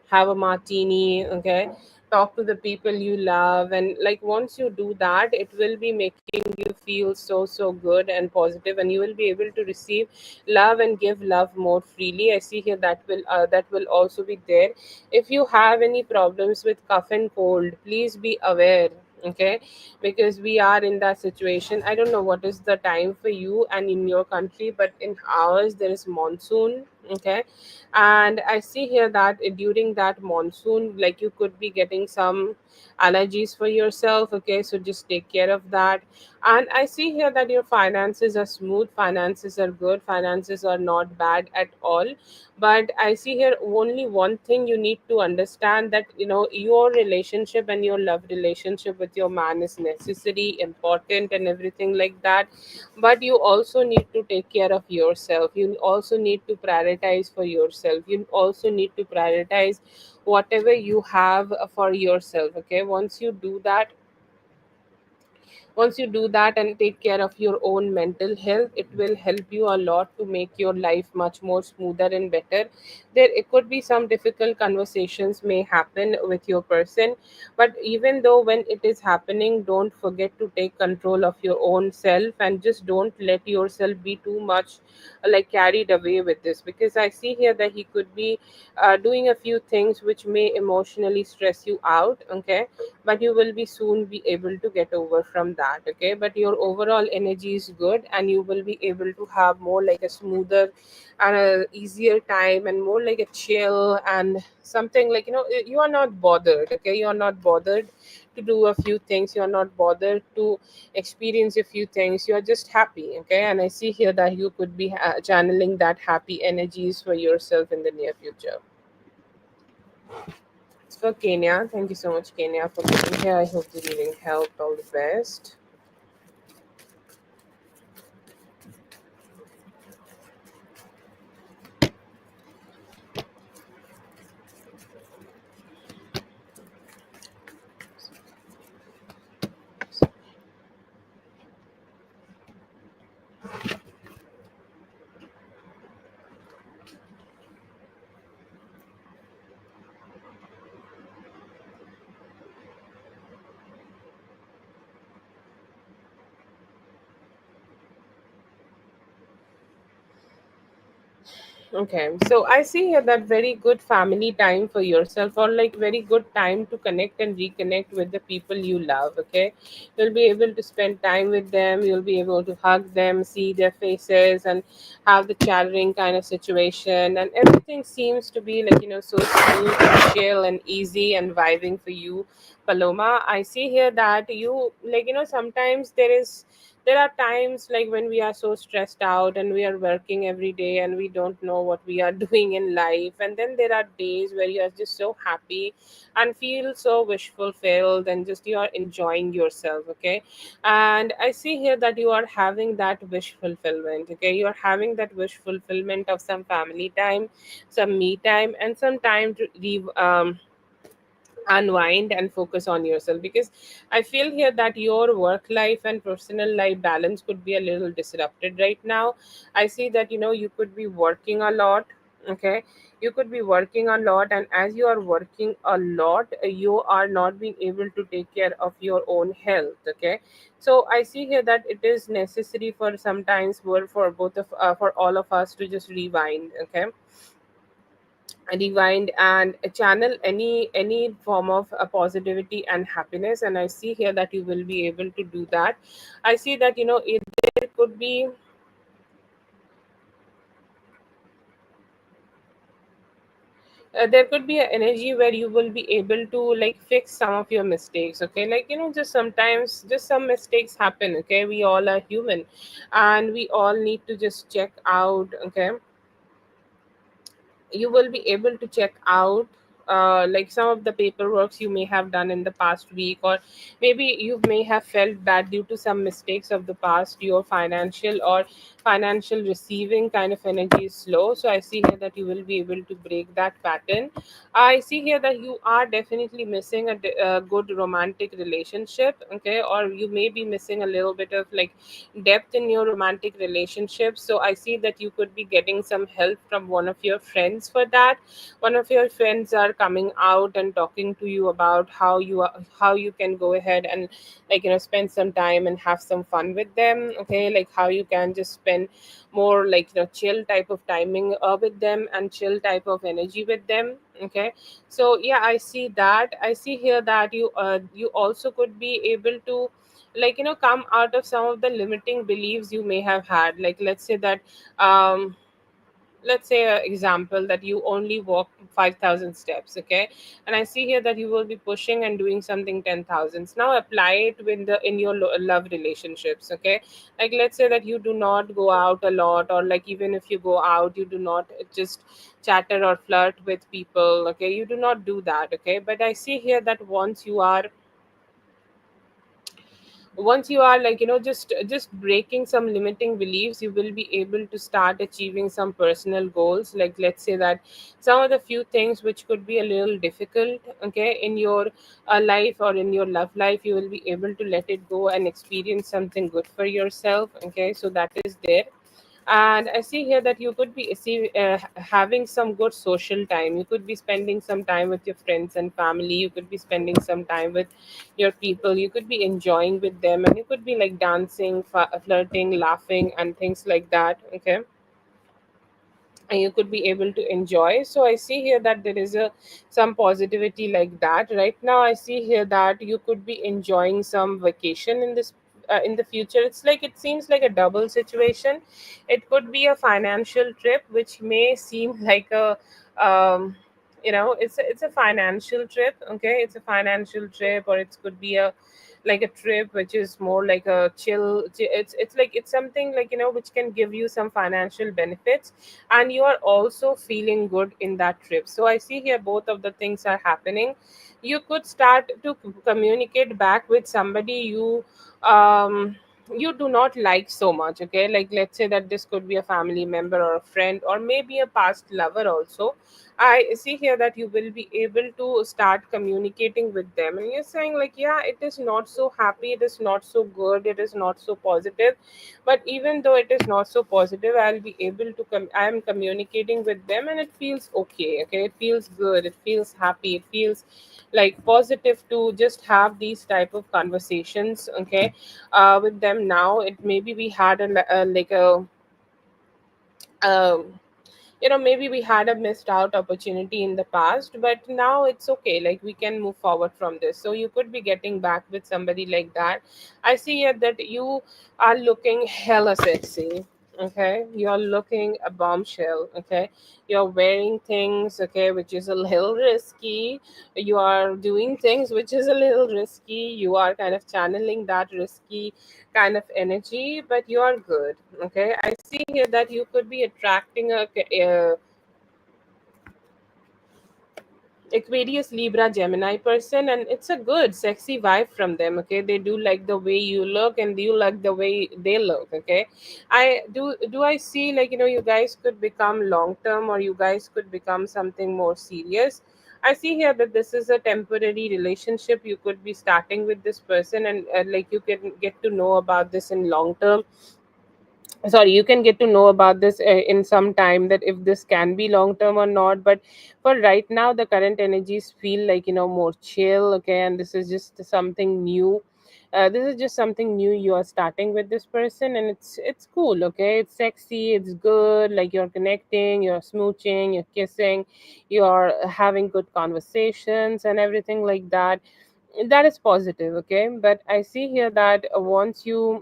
have a martini. Okay, talk to the people you love, and like once you do that, it will be making you feel so good and positive, and you will be able to receive love and give love more freely. I see here that will also be there. If you have any problems with cough and cold, please be aware. Okay, because we are in that situation. I don't know what is the time for you and in your country, but in ours there is monsoon. Okay, and I see here that during that monsoon, like you could be getting some allergies for yourself. Okay, so just take care of that. And I see here that your finances are smooth, finances are good, finances are not bad at all. But I see here only one thing you need to understand, that your relationship and your love relationship with your man is necessary, important, and everything like that. But you also need to take care of yourself. You also need to prioritize for yourself. You also need to prioritize whatever you have for yourself. Okay, once you do that and take care of your own mental health, it will help you a lot to make your life much more smoother and better. There it could be some difficult conversations may happen with your person, but even though when it is happening, don't forget to take control of your own self and just don't let yourself be too much like carried away with this, because I see here that he could be doing a few things which may emotionally stress you out. Okay, but you will be soon be able to get over from that. that, okay, but your overall energy is good, and you will be able to have more like a smoother and a easier time, and more like a chill and something like, you are not bothered, okay, you are not bothered to do a few things, you are not bothered to experience a few things, you are just happy, okay. And I see here that you could be channeling that happy energies for yourself in the near future. It's for Kenya. Thank you so much, Kenya, for being here. I hope the reading helped. All the best. Okay, so I see here that very good family time for yourself, or like very good time to connect and reconnect with the people you love. Okay, you'll be able to spend time with them, you'll be able to hug them, see their faces, and have the chattering kind of situation. And everything seems to be like, so smooth and chill and easy and vibing for you, Paloma. I see here that you like, sometimes there are times like when we are so stressed out and we are working every day and we don't know what we are doing in life, and then there are days where you are just so happy and feel so wish fulfilled, and just you are enjoying yourself, okay. And I see here that you are having that wish fulfillment, okay, you are having that wish fulfillment of some family time, some me time, and some time to leave, unwind and focus on yourself, because I feel here that your work life and personal life balance could be a little disrupted right now. I see that, you could be working a lot, okay, you could be working a lot, and as you are working a lot, you are not being able to take care of your own health, okay. So I see here that it is necessary for sometimes for both of for all of us to just rewind, okay, rewind and channel any form of positivity and happiness. And I see here that you will be able to do that. I see that, there could be there could be an energy where you will be able to like fix some of your mistakes, okay, like, just sometimes just some mistakes happen, okay, we all are human, and we all need to just check out, okay. You will be able to check out like some of the paperworks you may have done in the past week, or maybe you may have felt that due to some mistakes of the past, your financial receiving kind of energy is slow. So I see here that you will be able to break that pattern. I see here that you are definitely missing a good romantic relationship, okay, or you may be missing a little bit of like depth in your romantic relationship. So I see that you could be getting some help from one of your friends for that. One of your friends are coming out and talking to you about how you can go ahead and like, spend some time and have some fun with them, okay, like how you can just spend more like, chill type of timing with them, and chill type of energy with them, okay. So yeah, I see that. I see here that you also could be able to like, come out of some of the limiting beliefs you may have had. Like, let's say that, um let's say an example that you only walk 5,000 steps, okay, and I see here that you will be pushing and doing something 10,000. Now apply it in your love relationships, okay. Like, let's say that you do not go out a lot, or like even if you go out, you do not just chatter or flirt with people, okay, you do not do that, okay. But I see here that once you are like, just breaking some limiting beliefs, you will be able to start achieving some personal goals. Like, let's say that some of the few things which could be a little difficult, okay, in your life or in your love life, you will be able to let it go and experience something good for yourself, okay. So that is there. And I see here that you could be having some good social time. You could be spending some time with your friends and family, you could be spending some time with your people, you could be enjoying with them, and you could be like dancing, flirting, laughing, and things like that, okay. And you could be able to enjoy. So I see here that there is a some positivity like that right now. I see here that you could be enjoying some vacation in this in the future. It's like it seems like a double situation. It could be a financial trip, which may seem like a it's a financial trip. Okay, it's a financial trip, or it could be a like a trip which is more like a it's like it's something like which can give you some financial benefits, and you are also feeling good in that trip. So I see here both of the things are happening. You could start to communicate back with somebody um you do not like so much. Okay, like let's say that this could be a family member or a friend or maybe a past lover also. I see here that you will be able to start communicating with them, and you're saying like, yeah, it is not so happy, it is not so good, it is not so positive, but even though it is not so positive, I'll be able to I am communicating with them, and it feels okay. Okay, it feels good, it feels happy, it feels like positive to just have these type of conversations. Okay, with them now. It maybe we had like a um maybe we had a missed out opportunity in the past, but now it's okay, like we can move forward from this. So you could be getting back with somebody like that. I see here that you are looking hella sexy. Okay, you're looking a bombshell. Okay, you're wearing things, okay, which is a little risky. You are doing things which is a little risky. You are kind of channeling that risky kind of energy, but you are good. Okay, I see here that you could be attracting a Aquarius, Libra, Gemini person, and it's a good, sexy vibe from them. Okay, they do like the way you look, and you like the way they look. Okay, I do. Do I see like you guys could become long term, or you guys could become something more serious? I see here that this is a temporary relationship. You could be starting with this person, and like you can get to know about this in long term. Sorry, you can get to know about this in some time, that if this can be long term or not. But for right now, the current energies feel like more chill. Okay, and this is just something new. This is just something new. You are starting with this person, and it's cool. Okay, it's sexy, it's good, like you're connecting, you're smooching, you're kissing, you're having good conversations and everything like that. That is positive. Okay, but I see here that once you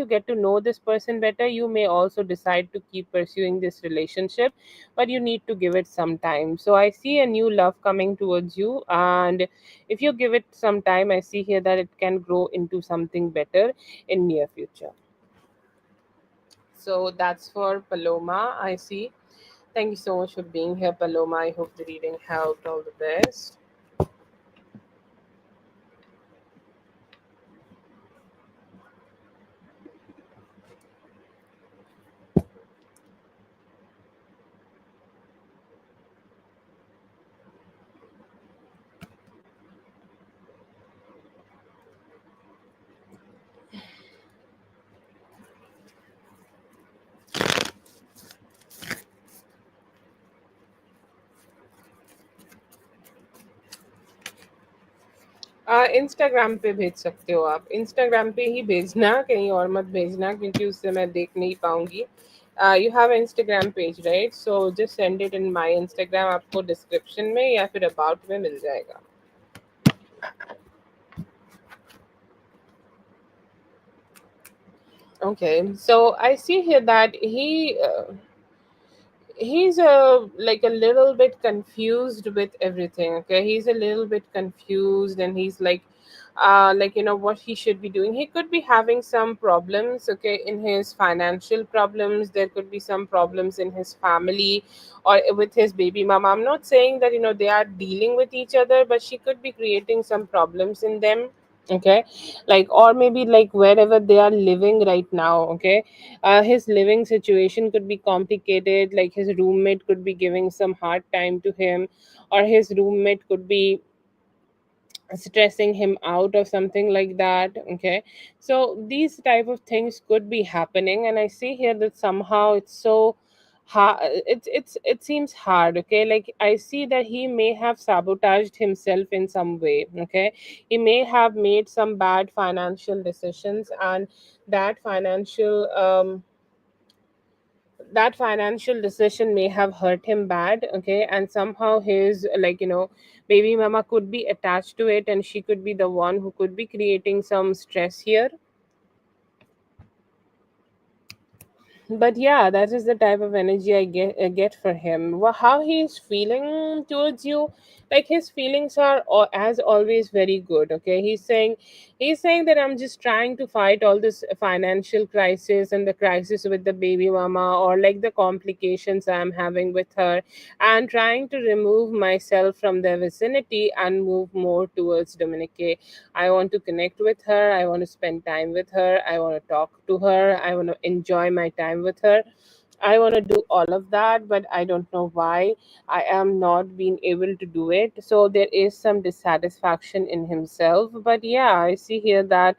get to know this person better, you may also decide to keep pursuing this relationship, but you need to give it some time. So I see a new love coming towards you, and if you give it some time, I see here that it can grow into something better in near future. So that's for Paloma. I see. Thank you so much for being here, Paloma. I hope the reading helped. All the best. Instagram पे भेज सकते हो आप। Instagram पे ही भेजना, कहीं और मत भेजना, क्योंकि उससे मैं देख नहीं पाऊँगी। You have Instagram page right? So just send it in my Instagram, आपको डिस्क्रिप्शन में या फिर अबाउट में मिल जाएगा। Okay, so I see here that he's like a little bit confused with everything. Okay, he's a little bit confused, and he's like what he should be doing. He could be having some problems, okay, in his financial problems. There could be some problems in his family or with his baby mama. I'm not saying that they are dealing with each other, but she could be creating some problems in them. Okay, like, or maybe like wherever they are living right now. Okay, his living situation could be complicated, like his roommate could be giving some hard time to him, or his roommate could be stressing him out or something like that. Okay, so these type of things could be happening, and I see here that somehow it's so hard. It seems hard. Okay, like I see that he may have sabotaged himself in some way. Okay, he may have made some bad financial decisions, and that financial decision may have hurt him bad. Okay, and somehow his baby mama could be attached to it, and she could be the one who could be creating some stress here. But yeah, that is the type of energy I get for him. How he is feeling towards you, like his feelings are as always very good. Okay, he's saying that I'm just trying to fight all this financial crisis and the crisis with the baby mama, or like the complications I'm having with her, and trying to remove myself from the vicinity and move more towards Dominique. I want to connect with her. I want to spend time with her. I want to talk to her. I want to enjoy my time with her. I want to do all of that, but I don't know why I am not being able to do it. So there is some dissatisfaction in himself. But yeah, I see here that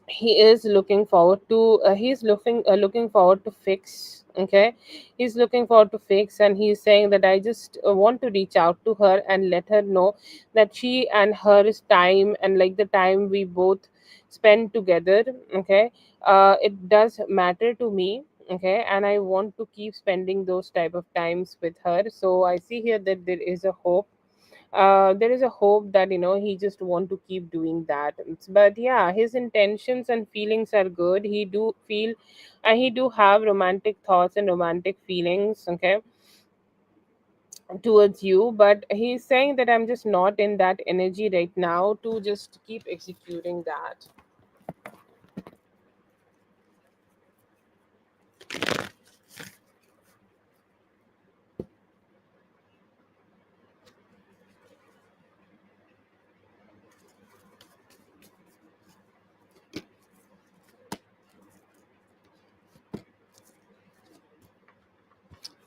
he is looking forward to he's looking forward to fix. Okay, he's looking forward to fix, and he's saying that I just want to reach out to her and let her know that she and her is time, and like the time we both spend together. Okay, it does matter to me. Okay, and I want to keep spending those type of times with her. So I see here that there is a hope. There is a hope that he just want to keep doing that. But yeah, his intentions and feelings are good. He do feel, and he do have romantic thoughts and romantic feelings, okay, towards you. But he's saying that I'm just not in that energy right now to just keep executing that.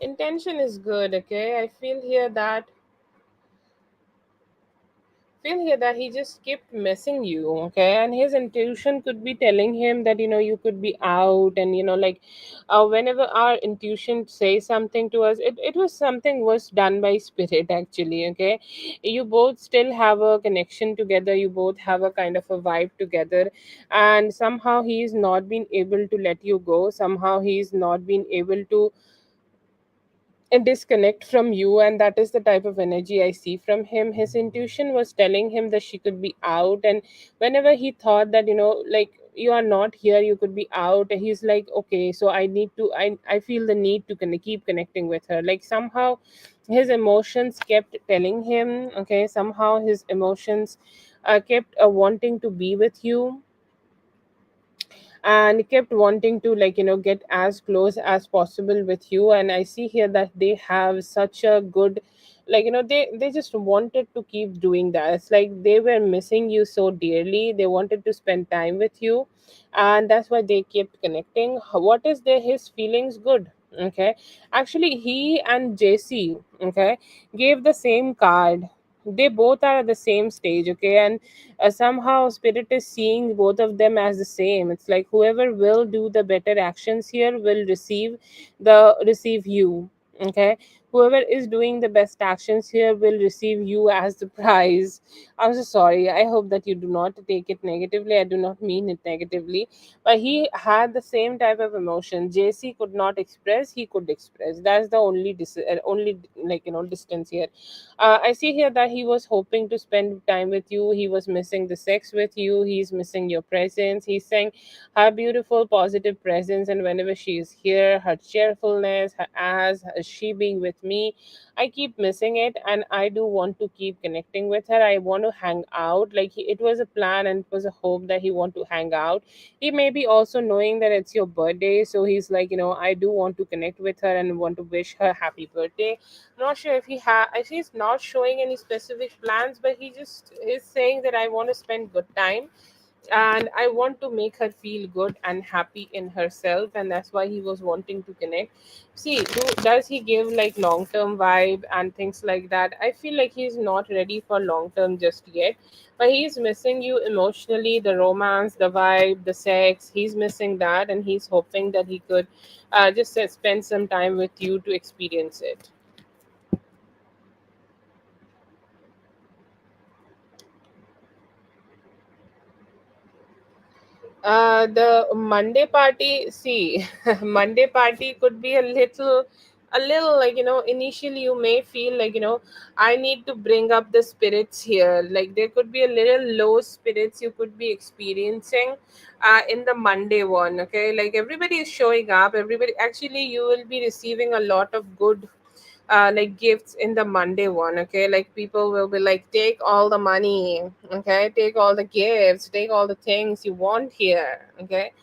Intention is good. Okay, I feel here that he just kept messing you. Okay, and his intuition could be telling him that you could be out, and like whenever our intuition says something to us, it was something was done by spirit actually. Okay, you both still have a connection together, you both have a kind of a vibe together, and somehow he's not been able to let you go. Somehow he's not been able to a disconnect from you, and that is the type of energy I see from him. His intuition was telling him that she could be out, and whenever he thought that like you are not here, you could be out, he's like, okay, so I feel the need to keep connecting with her. Like somehow his emotions kept telling him, okay, somehow his emotions kept wanting to be with you, and kept wanting to get as close as possible with you. And I see here that they have such a good, they just wanted to keep doing that. It's like they were missing you so dearly, they wanted to spend time with you, and that's why they kept connecting. What is their his feelings good? Okay, actually he and JC, okay, gave the same card. They both are at the same stage. Okay, and somehow spirit is seeing both of them as the same. It's like whoever will do the better actions here will receive you. Okay, whoever is doing the best actions here will receive you as the prize. I'm so sorry, I hope that you do not take it negatively, I do not mean it negatively. But he had the same type of emotion. JC could not express, he could express. That's the only distance here. I see here that he was hoping to spend time with you. He was missing the sex with you. He's missing your presence. He's saying her beautiful, positive presence, and whenever she is here, her cheerfulness, she being with me, I keep missing it, and I do want to keep connecting with her. I want to hang out. Like it was a plan and it was a hope that he want to hang out. He may be also knowing that it's your birthday, so he's like, I do want to connect with her and want to wish her happy birthday. Not sure if he's not showing any specific plans, but he just is saying that I want to spend good time, and I want to make her feel good and happy in herself, and that's why he was wanting to connect. See, does he give like long term vibe and things like that? I feel like he's not ready for long term just yet, but he's missing you emotionally, the romance, the vibe, the sex. He's missing that, and he's hoping that he could just spend some time with you to experience it. The Monday party, see, Monday party could be a little, a little, like, initially you may feel like, I need to bring up the spirits here. Like, there could be a little low spirits you could be experiencing in the Monday one. Okay, like everybody is showing up, everybody, actually you will be receiving a lot of good like gifts in the Monday one. Okay, like people will be like, take all the money, okay, take all the gifts, take all the things you want here. Okay,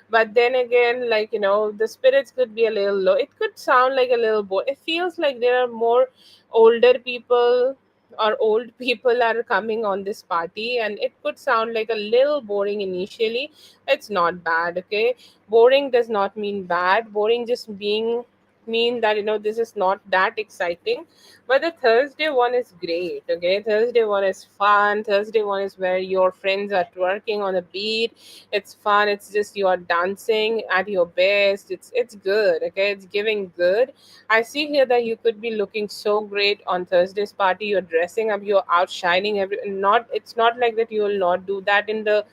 but then again, like, the spirits could be a little low. It could sound like a little it feels like there are more older people or old people are coming on this party, and it could sound like a little boring initially. It's not bad. Okay, boring does not mean bad. Boring just being mean that, this is not that exciting. But the Thursday one is great. Okay, Thursday one is fun. Thursday one is where your friends are twerking on the beat. It's fun. It's just you are dancing at your best. It's good. Okay, it's giving good. I see here that you could be looking so great on Thursday's party. You're dressing up, you're outshining every, not, it's not like that you will not do that in the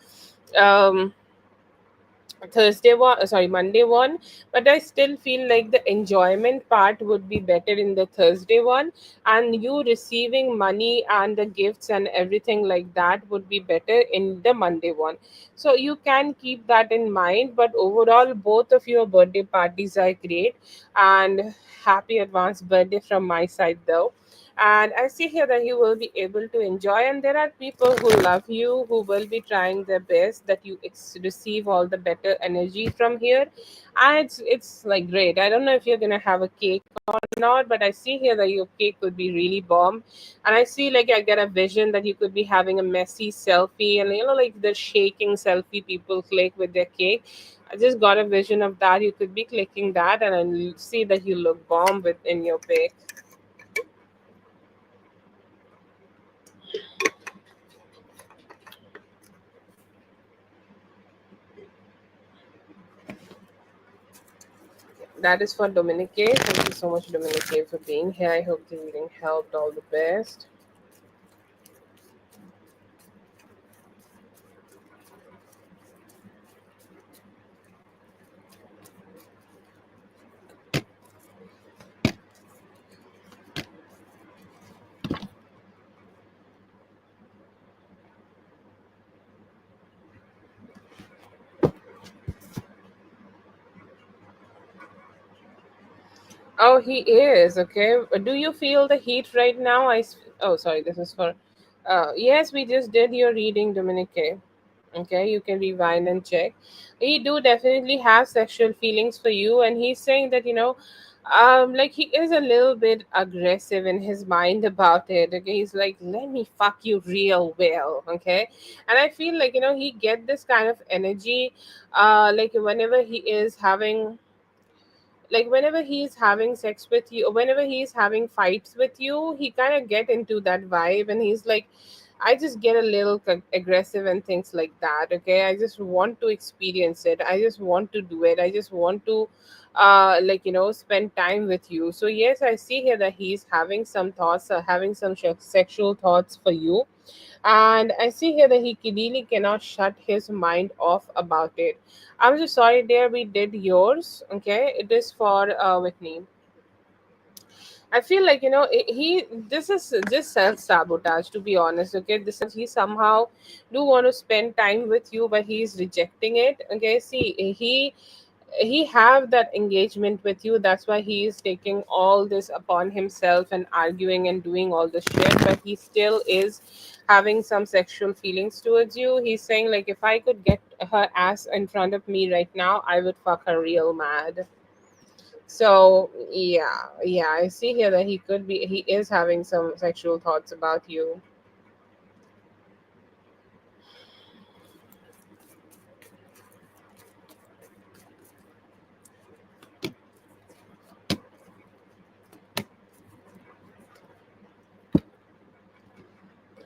um Thursday one, sorry, Monday one, but I still feel like the enjoyment part would be better in the Thursday one, and you receiving money and the gifts and everything like that would be better in the Monday one. So you can keep that in mind, but overall, both of your birthday parties are great, and happy advance birthday from my side, though. And I see here that you will be able to enjoy, and there are people who love you, who will be trying their best that you receive all the better energy from here. And it's like great. I don't know if you're gonna have a cake or not, but I see here that your cake could be really bomb. And I see, like, I get a vision that you could be having a messy selfie, and like the shaking selfie people click with their cake. I just got a vision of that. You could be clicking that, and I see that you look bomb with in your cake. That is for Dominique. Thank you so much, Dominique, for being here. I hope the reading helped. All the best. Oh, he is. Okay. Do you feel the heat right now? Oh, sorry. This is for. Yes, we just did your reading, Dominique. Okay, you can rewind and check. He do definitely have sexual feelings for you, and he's saying that, like, he is a little bit aggressive in his mind about it. Okay, he's like, let me fuck you real well. Okay, and I feel like, he get this kind of energy, like whenever he is having, like whenever he's having sex with you, or whenever he's having fights with you, he kind of get into that vibe, and he's like, I just get a little aggressive and things like that. Okay, I just want to experience it, I just want to do it, I just want to like, spend time with you. So yes, I see here that he's having some thoughts, having some sexual thoughts for you. And I see here that he really cannot shut his mind off about it. I'm so sorry, dear. We did yours. Okay, it is for Whitney. I feel like, he, this is just self sabotage, to be honest. Okay, this is he somehow do want to spend time with you, but he's rejecting it. Okay, see, he have that engagement with you, that's why he is taking all this upon himself and arguing and doing all this shit, but he still is having some sexual feelings towards you. He's saying, like, if I could get her ass in front of me right now, I would fuck her real mad. So yeah, yeah, I see here that he is having some sexual thoughts about you.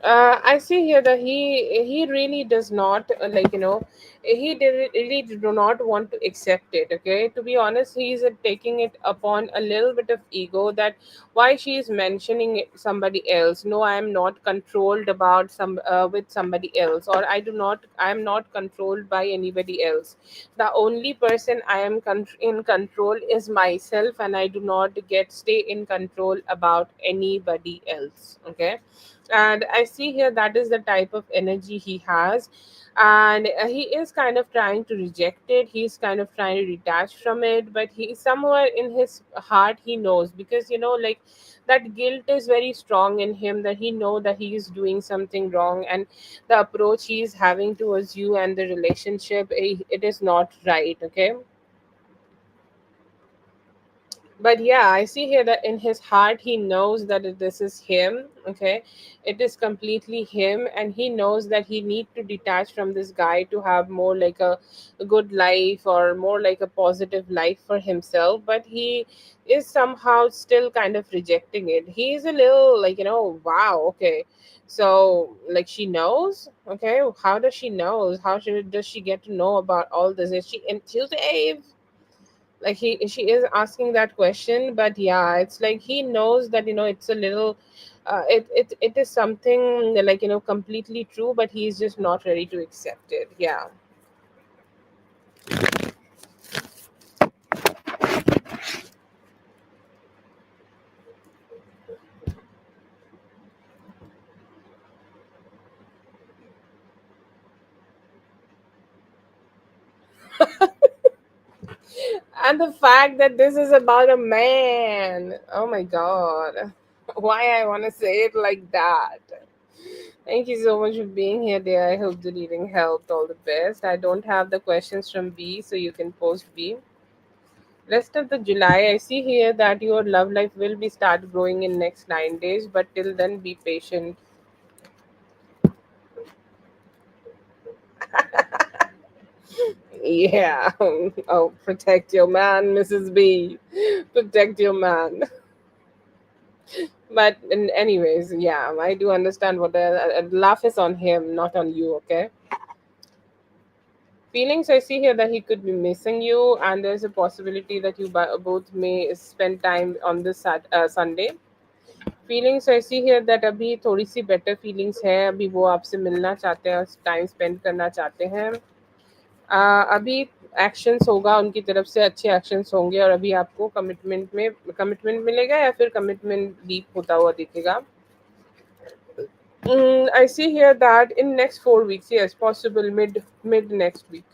I see here that he really does not really do not want to accept it. Okay, to be honest, he's taking it upon a little bit of ego that why she is mentioning somebody else. No, I am not controlled about some with somebody else, or I am not controlled by anybody else. The only person I am in control is myself, and I do not get stay in control about anybody else. Okay, and I see here that is the type of energy he has, and he is kind of trying to reject it, he's kind of trying to detach from it, but he somewhere in his heart he knows, because like that guilt is very strong in him, that he know that he is doing something wrong, and the approach he is having towards you and the relationship, it is not right. Okay, but yeah, I see here that in his heart he knows that this is him. Okay, it is completely him, and he knows that he need to detach from this guy to have more like a good life, or more like a positive life for himself, but he is somehow still kind of rejecting it. He's a little like, wow, okay, so like she knows. Okay, how does she knows, does she get to know about all this? Is she intuitive? Like she is asking that question, but yeah, it's like he knows that it's a little it is something like completely true, but he's just not ready to accept it. Yeah. And the fact that this is about a man, oh my god, why I want to say it like that. Thank you so much for being here, dear. I hope the reading helped. All the best. I don't have the questions from B, so you can post B. Rest of the July, I see here that your love life will be start growing in next 9 days, but till then be patient. Yeah. Oh, protect your man, Mrs. B. Protect your man. But anyways, yeah, I do understand what the laugh is on him, not on you. Okay. Feelings, I see here that he could be missing you, and there's a possibility that you both may spend time on this Sunday. Feelings ऐसी है that अभी थोड़ी सी better feelings है, अभी वो आपसे मिलना चाहते हैं, टाइम स्पेंड करना चाहते हैं। अभी एक्शंस होगा उनकी तरफ से, अच्छे एक्शंस होंगे, और अभी आपको कमिटमेंट मिलेगा, या फिर कमिटमेंट डीप होता हुआ दिखेगा। I see here that in next 4 weeks, yes possible mid mid next week.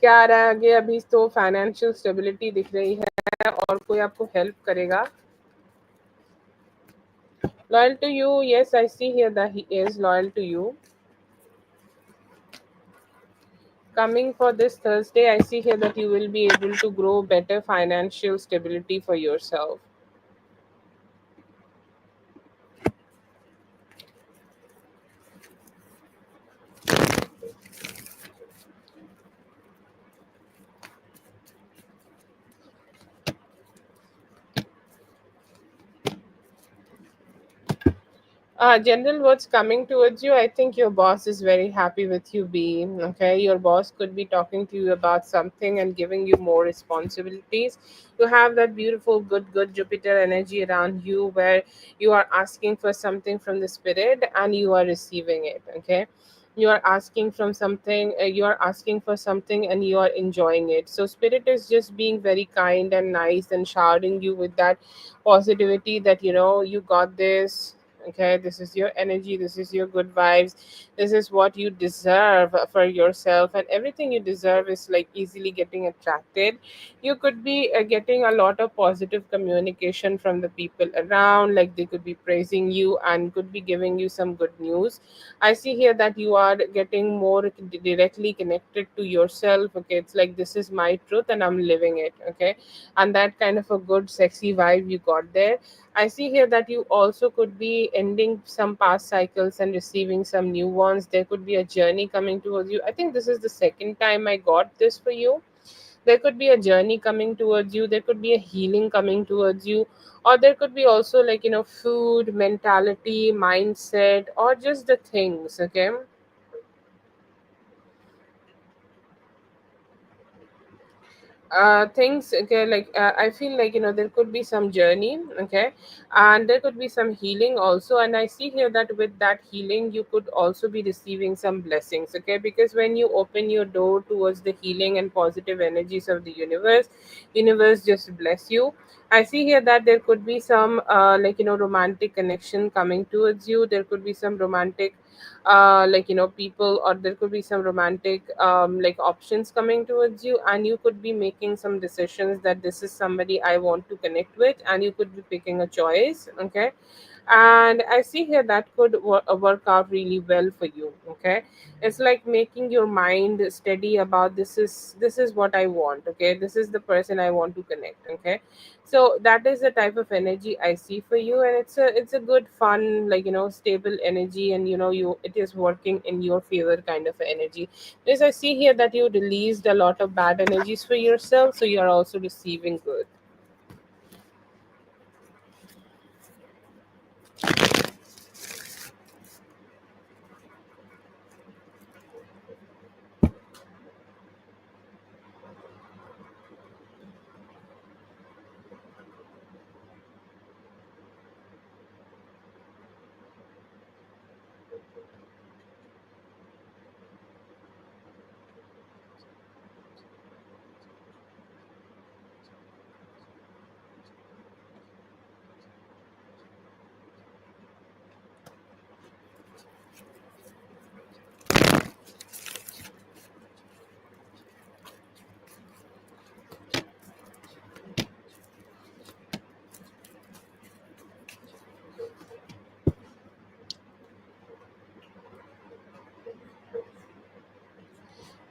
क्या आ रहा है आगे? अभी तो फाइनेंशियल स्टेबिलिटी दिख रही है, और कोई आपको हेल्प करेगा। Loyal to you, yes, I see here that he is loyal to you. Coming for this Thursday, I see here that you will be able to grow better financial stability for yourself. General, what's coming towards you? I think your boss is very happy with you being okay. Your boss could be talking to you about something and giving you more responsibilities. You have that beautiful, good Jupiter energy around you, where you are asking for something from the spirit and you are receiving it. Okay, you are asking from something, you are asking for something and you are enjoying it. So spirit is just being very kind and nice and showering you with that positivity that you got this. Okay, this is your energy, this is your good vibes, this is what you deserve for yourself, and everything you deserve is like easily getting attracted. You could be getting a lot of positive communication from the people around, like they could be praising you and could be giving you some good news. I see here that you are getting more directly connected to yourself. Okay, it's like this is my truth and I'm living it. Okay, and that kind of a good sexy vibe you got there. I see here that you also could be ending some past cycles and receiving some new ones. There could be a journey coming towards you. I think this is the second time I got this for you. There could be a journey coming towards you, there could be a healing coming towards you, or there could be also like food, mentality, mindset, or just the things. Okay, things. Okay, like I feel like there could be some journey. Okay, and there could be some healing also, and I see here that with that healing you could also be receiving some blessings. Okay, because when you open your door towards the healing and positive energies of the universe just bless you. I see here that there could be some romantic connection coming towards you. There could be some romantic people, or there could be some romantic options coming towards you, and you could be making some decisions that this is somebody I want to connect with, and you could be picking a choice. Okay, and I see here that could work out really well for you. Okay, it's like making your mind steady about this is what I want. Okay, this is the person I want to connect. Okay, so that is the type of energy I see for you, and it's a good fun, stable energy, and you it is working in your favor kind of energy. Because I see here that you released a lot of bad energies for yourself, so you are also receiving good.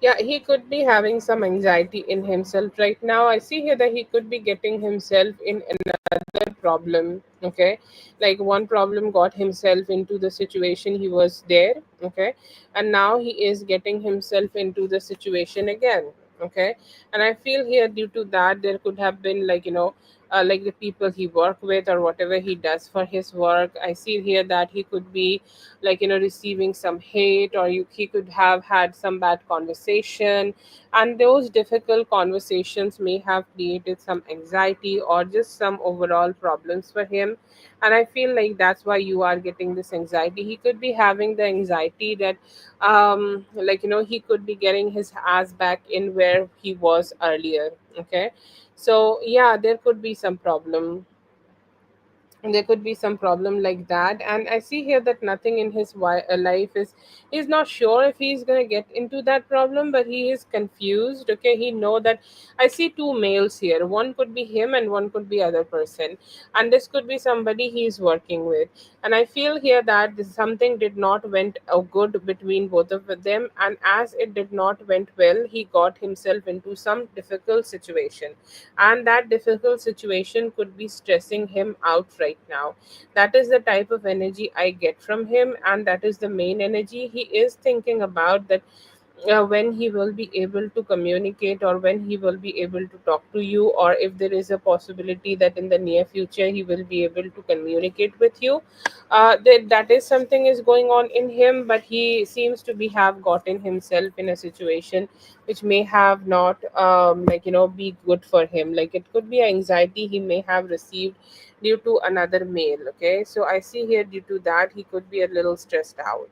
Yeah, he could be having some anxiety in himself right now. I see here that he could be getting himself in another problem. Okay, like one problem got himself into the situation he was there. Okay, and now he is getting himself into the situation again. Okay, and I feel here due to that there could have been like the people he work with or whatever he does for his work. I see here that he could be receiving some hate, or he could have had some bad conversation, and those difficult conversations may have created some anxiety or just some overall problems for him. And I feel like that's why you are getting this anxiety. He could be having the anxiety that he could be getting his ass back in where he was earlier. Okay, so yeah, there could be some problem, there could be some problem like that. And I see here that nothing in his life is, he's not sure if he's going to get into that problem, but he is confused. Okay, he know that I see two males here, one could be him and one could be other person, and this could be somebody he is working with. And I feel here that something did not went good between both of them, and as it did not went well, he got himself into some difficult situation, and that difficult situation could be stressing him out right now. That is the type of energy I get from him, and that is the main energy he is thinking about, that when he will be able to communicate, or when he will be able to talk to you, or if there is a possibility that in the near future he will be able to communicate with you. That is something is going on in him, but he seems to be have gotten himself in a situation which may have not be good for him. Like it could be anxiety he may have received due to another male. Okay, so I see here due to that he could be a little stressed out.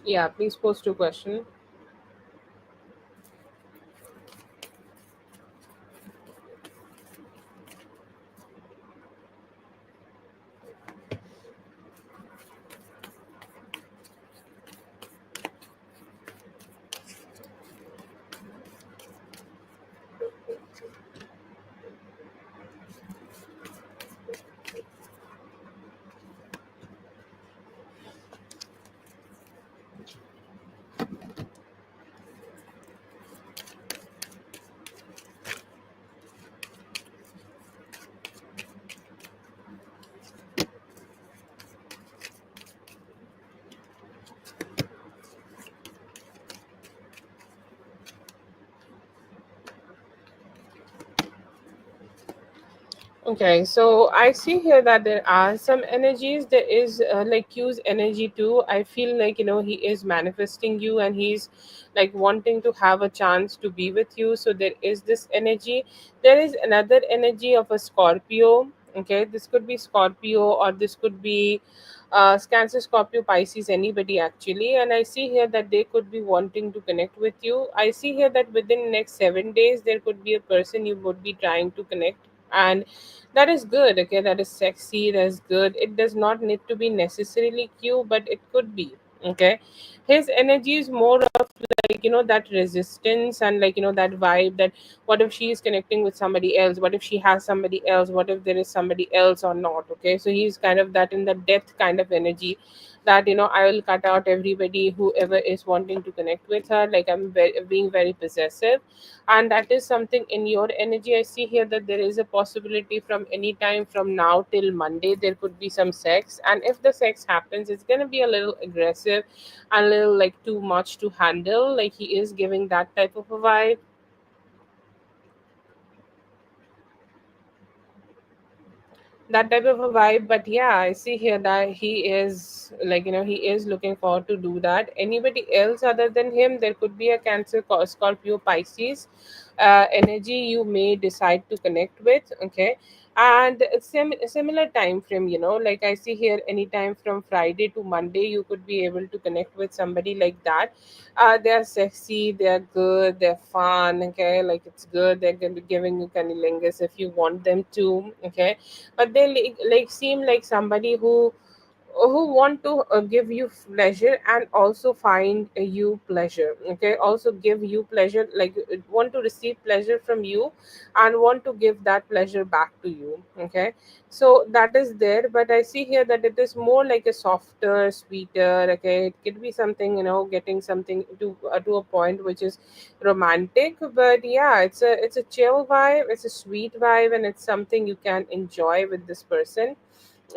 Yeah, please post your question. Okay, so I see here that there are some energies. There is like Q's energy too. I feel like he is manifesting you, and he's like wanting to have a chance to be with you. So there is this energy. There is another energy of a Scorpio. Okay, this could be Scorpio, or this could be Cancer, Scorpio, Pisces, anybody actually. And I see here that they could be wanting to connect with you. I see here that within next 7 days there could be a person you would be trying to connect, and that is good. Okay, that is sexy, that's good. It does not need to be necessarily cute, but it could be. Okay, his energy is more of like that resistance, and like that vibe, that what if she is connecting with somebody else, what if she has somebody else, what if there is somebody else or not. Okay, so he's kind of that in the depth kind of energy, that I will cut out everybody whoever is wanting to connect with her, like being very possessive. And that is something in your energy. I see here that there is a possibility from any time from now till Monday there could be some sex, and if the sex happens, it's going to be a little aggressive and a little like too much to handle. Like he is giving that type of a vibe, but yeah, I see here that he is like he is looking forward to do that. Anybody else other than him, there could be a Cancer, Scorpio, Pisces energy you may decide to connect with. Okay, and similar time frame, like I see here anytime from Friday to Monday you could be able to connect with somebody like that. They're sexy, they're good, they're fun. Okay, like it's good, they're going to be giving you cunnilingus if you want them to. Okay, but they like seem like somebody who want to give you pleasure and also find you pleasure. Okay, also give you pleasure, like want to receive pleasure from you and want to give that pleasure back to you. Okay, so that is there, but I see here that it is more like a softer, sweeter. Okay, it could be something, getting something to a point which is romantic, but yeah, it's a chill vibe, it's a sweet vibe, and it's something you can enjoy with this person.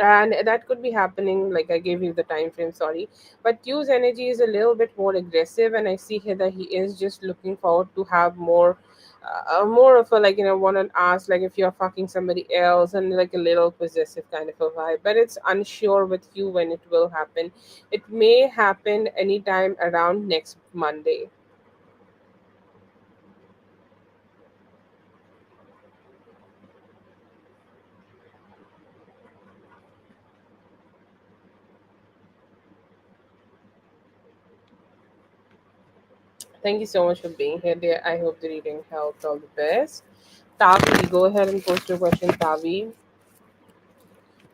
And that could be happening, like I gave you the time frame, sorry. But Q's energy is a little bit more aggressive, and I see here that he is just looking forward to have more of a, like want to ask, like if you're fucking somebody else, and like a little possessive kind of a vibe, but it's unsure with you when it will happen. It may happen anytime around next Monday. Thank you so much for being here, dear. I hope the reading helped. All the best. Tavi, go ahead and post your question, Tavi.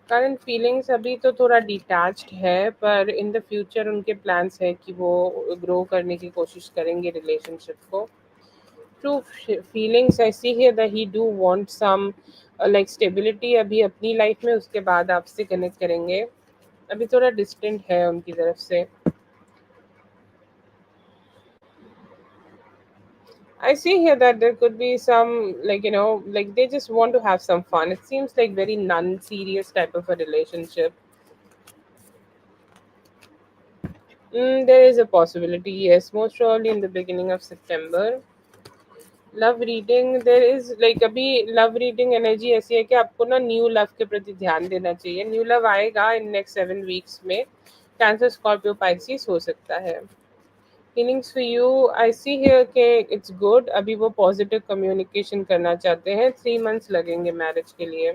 Current feelings अभी तो थोड़ा detached है, पर in the future उनके plans है कि वो grow करने की कोशिश करेंगे रिलेशनशिप को। True feelings I see here that he do want some like stability अभी अपनी लाइफ में, उसके बाद आपसे कनेक्ट करेंगे। अभी थोड़ा डिस्टेंट है उनकी तरफ से। I see here that there could be some, like like they just want to have some fun. It seems like very non-serious type of a relationship. There is a possibility, yes, most probably in the beginning of September. Love reading there is like अभी love reading energy ऐसी है कि आपको ना new love के प्रति ध्यान देना चाहिए। न्यू लव आएगा इन नेक्स्ट 7 वीक्स में। कैंसर, स्कॉर्पियो, पाइसिस हो सकता है। Feelings for you, I see here के इट्स गुड। अभी वो पॉजिटिव कम्युनिकेशन करना चाहते हैं। 3 मंथ्स लगेंगे मैरिज के लिए।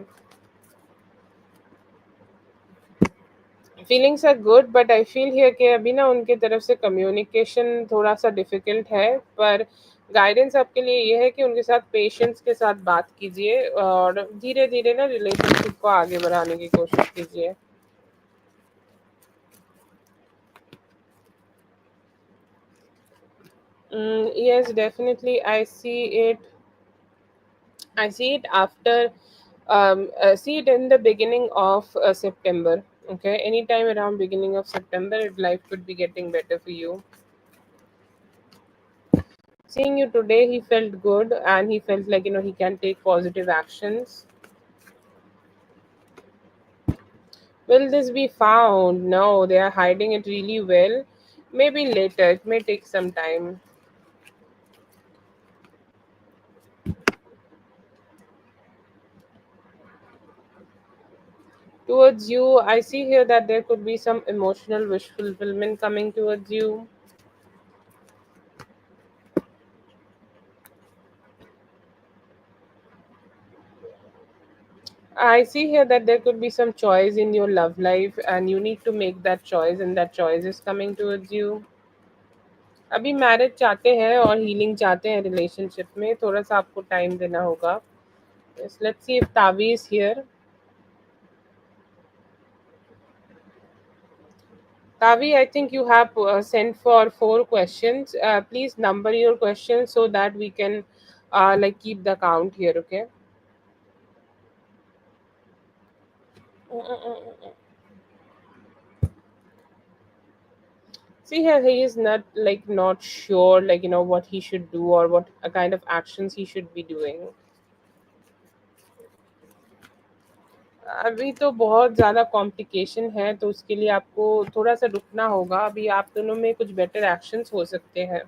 Feelings are good, but I feel here कि अभी ना उनके तरफ से कम्युनिकेशन थोड़ा सा डिफिकल्ट है। पर गाइडेंस आपके लिए ये है कि उनके साथ पेशेंस के साथ बात कीजिए, और धीरे धीरे ना रिलेशनशिप को आगे बढ़ाने की कोशिश कीजिए। Yes, definitely. I see it after, see it in the beginning of September. Okay, anytime around beginning of September, life could be getting better for you. Seeing you today, he felt good, and he felt like he can take positive actions. Will this be found? No, they are hiding it really well. Maybe later, it may take some time. towards you. I see here that there could be some emotional wish fulfillment coming towards you. I see here that there could be some choice in your love life and you need to make that choice, and that choice is coming towards you. अभी marriage चाहते हैं और healing चाहते हैं relationship में, थोड़ा सा आपको टाइम देना होगा. Yes, let's see if Tavi is here. Tavi, I think you have sent for 4 questions. Please number your questions so that we can like keep the count here. Okay. See here, he is not like not sure, like what he should do or what kind of actions he should be doing. अभी तो बहुत ज़्यादा complication है, तो उसके लिए आपको थोड़ा सा रुकना होगा. अभी आप दोनों में कुछ बेटर एक्शंस हो सकते हैं.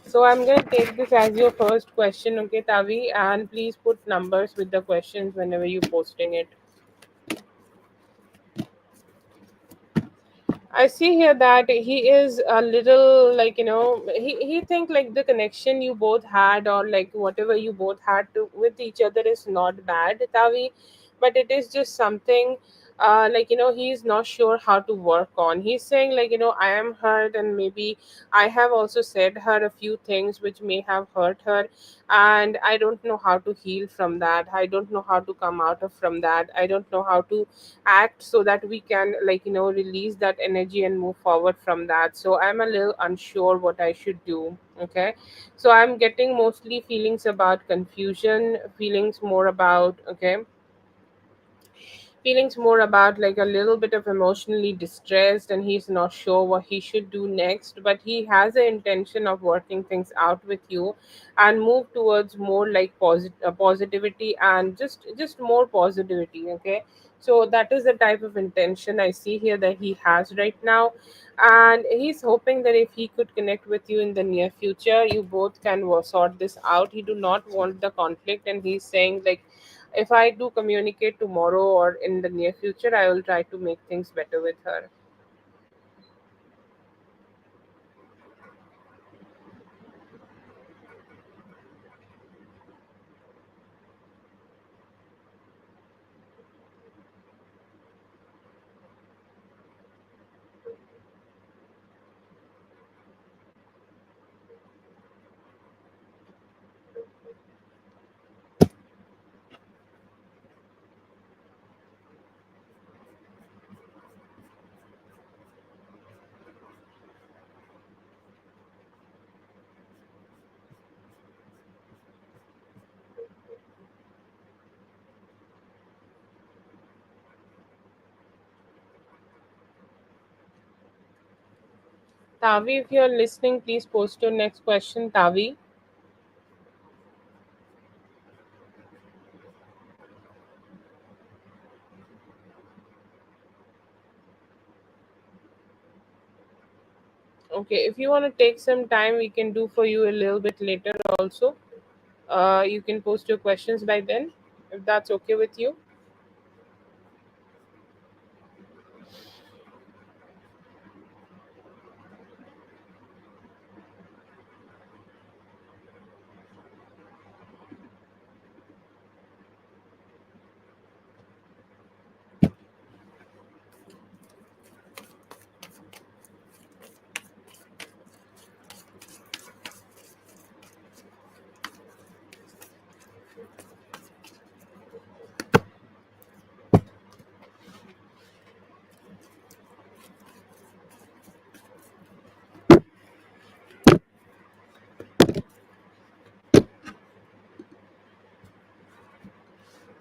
So I'm going to take this as your first question, okay, Tavi, and please put numbers with the questions whenever you're posting it. I see here that he is a little like he think like the connection you both had, or like whatever you both had to with each other is not bad, Tavi, but it is just something like he's not sure how to work on. He's saying like I am hurt, and maybe I have also said her a few things which may have hurt her, and I don't know how to heal from that. I don't know how to come out of from that. I don't know how to act so that we can like release that energy and move forward from that. So I'm a little unsure what I should do. Okay, so I'm getting mostly feelings about confusion, feelings more about, okay, feelings more about like a little bit of emotionally distressed, and he's not sure what he should do next, but he has an intention of working things out with you and move towards more like positivity, and just more positivity. Okay, so that is the type of intention I see here that he has right now, and he's hoping that if he could connect with you in the near future, you both can sort this out. He do not want the conflict, and he's saying like if I do communicate tomorrow or in the near future, I will try to make things better with her. Tavi, if you're listening, please post your next question, Tavi. Okay, if you want to take some time, we can do for you a little bit later also. You can post your questions by then, if that's okay with you.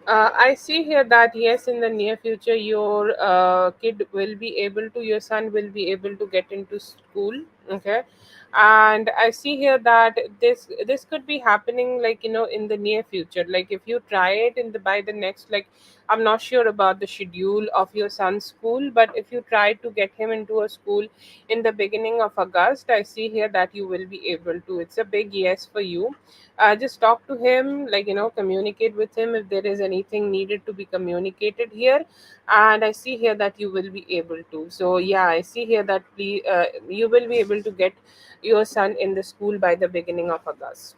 I see here that yes, in the near future, your kid will be able to, your son will be able to get into school. Okay, and I see here that this could be happening like in the near future. Like if you try it in the by the next like I'm not sure about the schedule of your son's school, but if you try to get him into a school in the beginning of August, I see here that you will be able to. It's a big yes for you. Just talk to him, like, communicate with him if there is anything needed to be communicated here. And I see here that you will be able to. So, yeah, I see here that you will be able to get your son in the school by the beginning of August.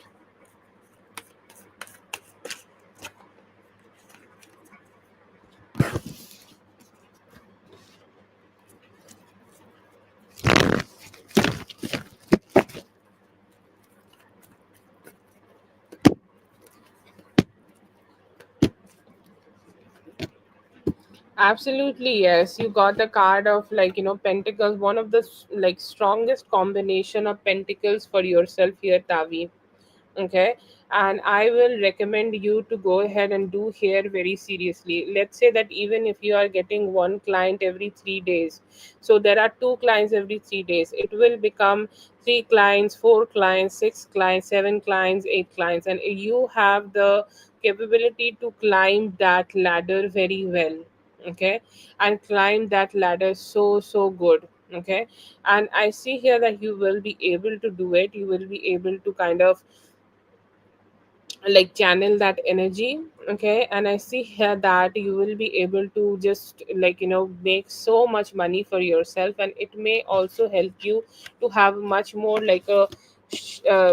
Absolutely, yes. You got the card of, like, pentacles, one of the like strongest combination of pentacles for yourself here, Tavi. Okay. And I will recommend you to go ahead and do hair very seriously. Let's say that even if you are getting one client every 3 days, so there are two clients every 3 days, it will become three clients, four clients, six clients, seven clients, eight clients, and you have the capability to climb that ladder very well. Okay. And climb that ladder so good. Okay. And I see here that you will be able to do it. You will be able to kind of like channel that energy. Okay. And I see here that you will be able to just, like, make so much money for yourself, and it may also help you to have much more like a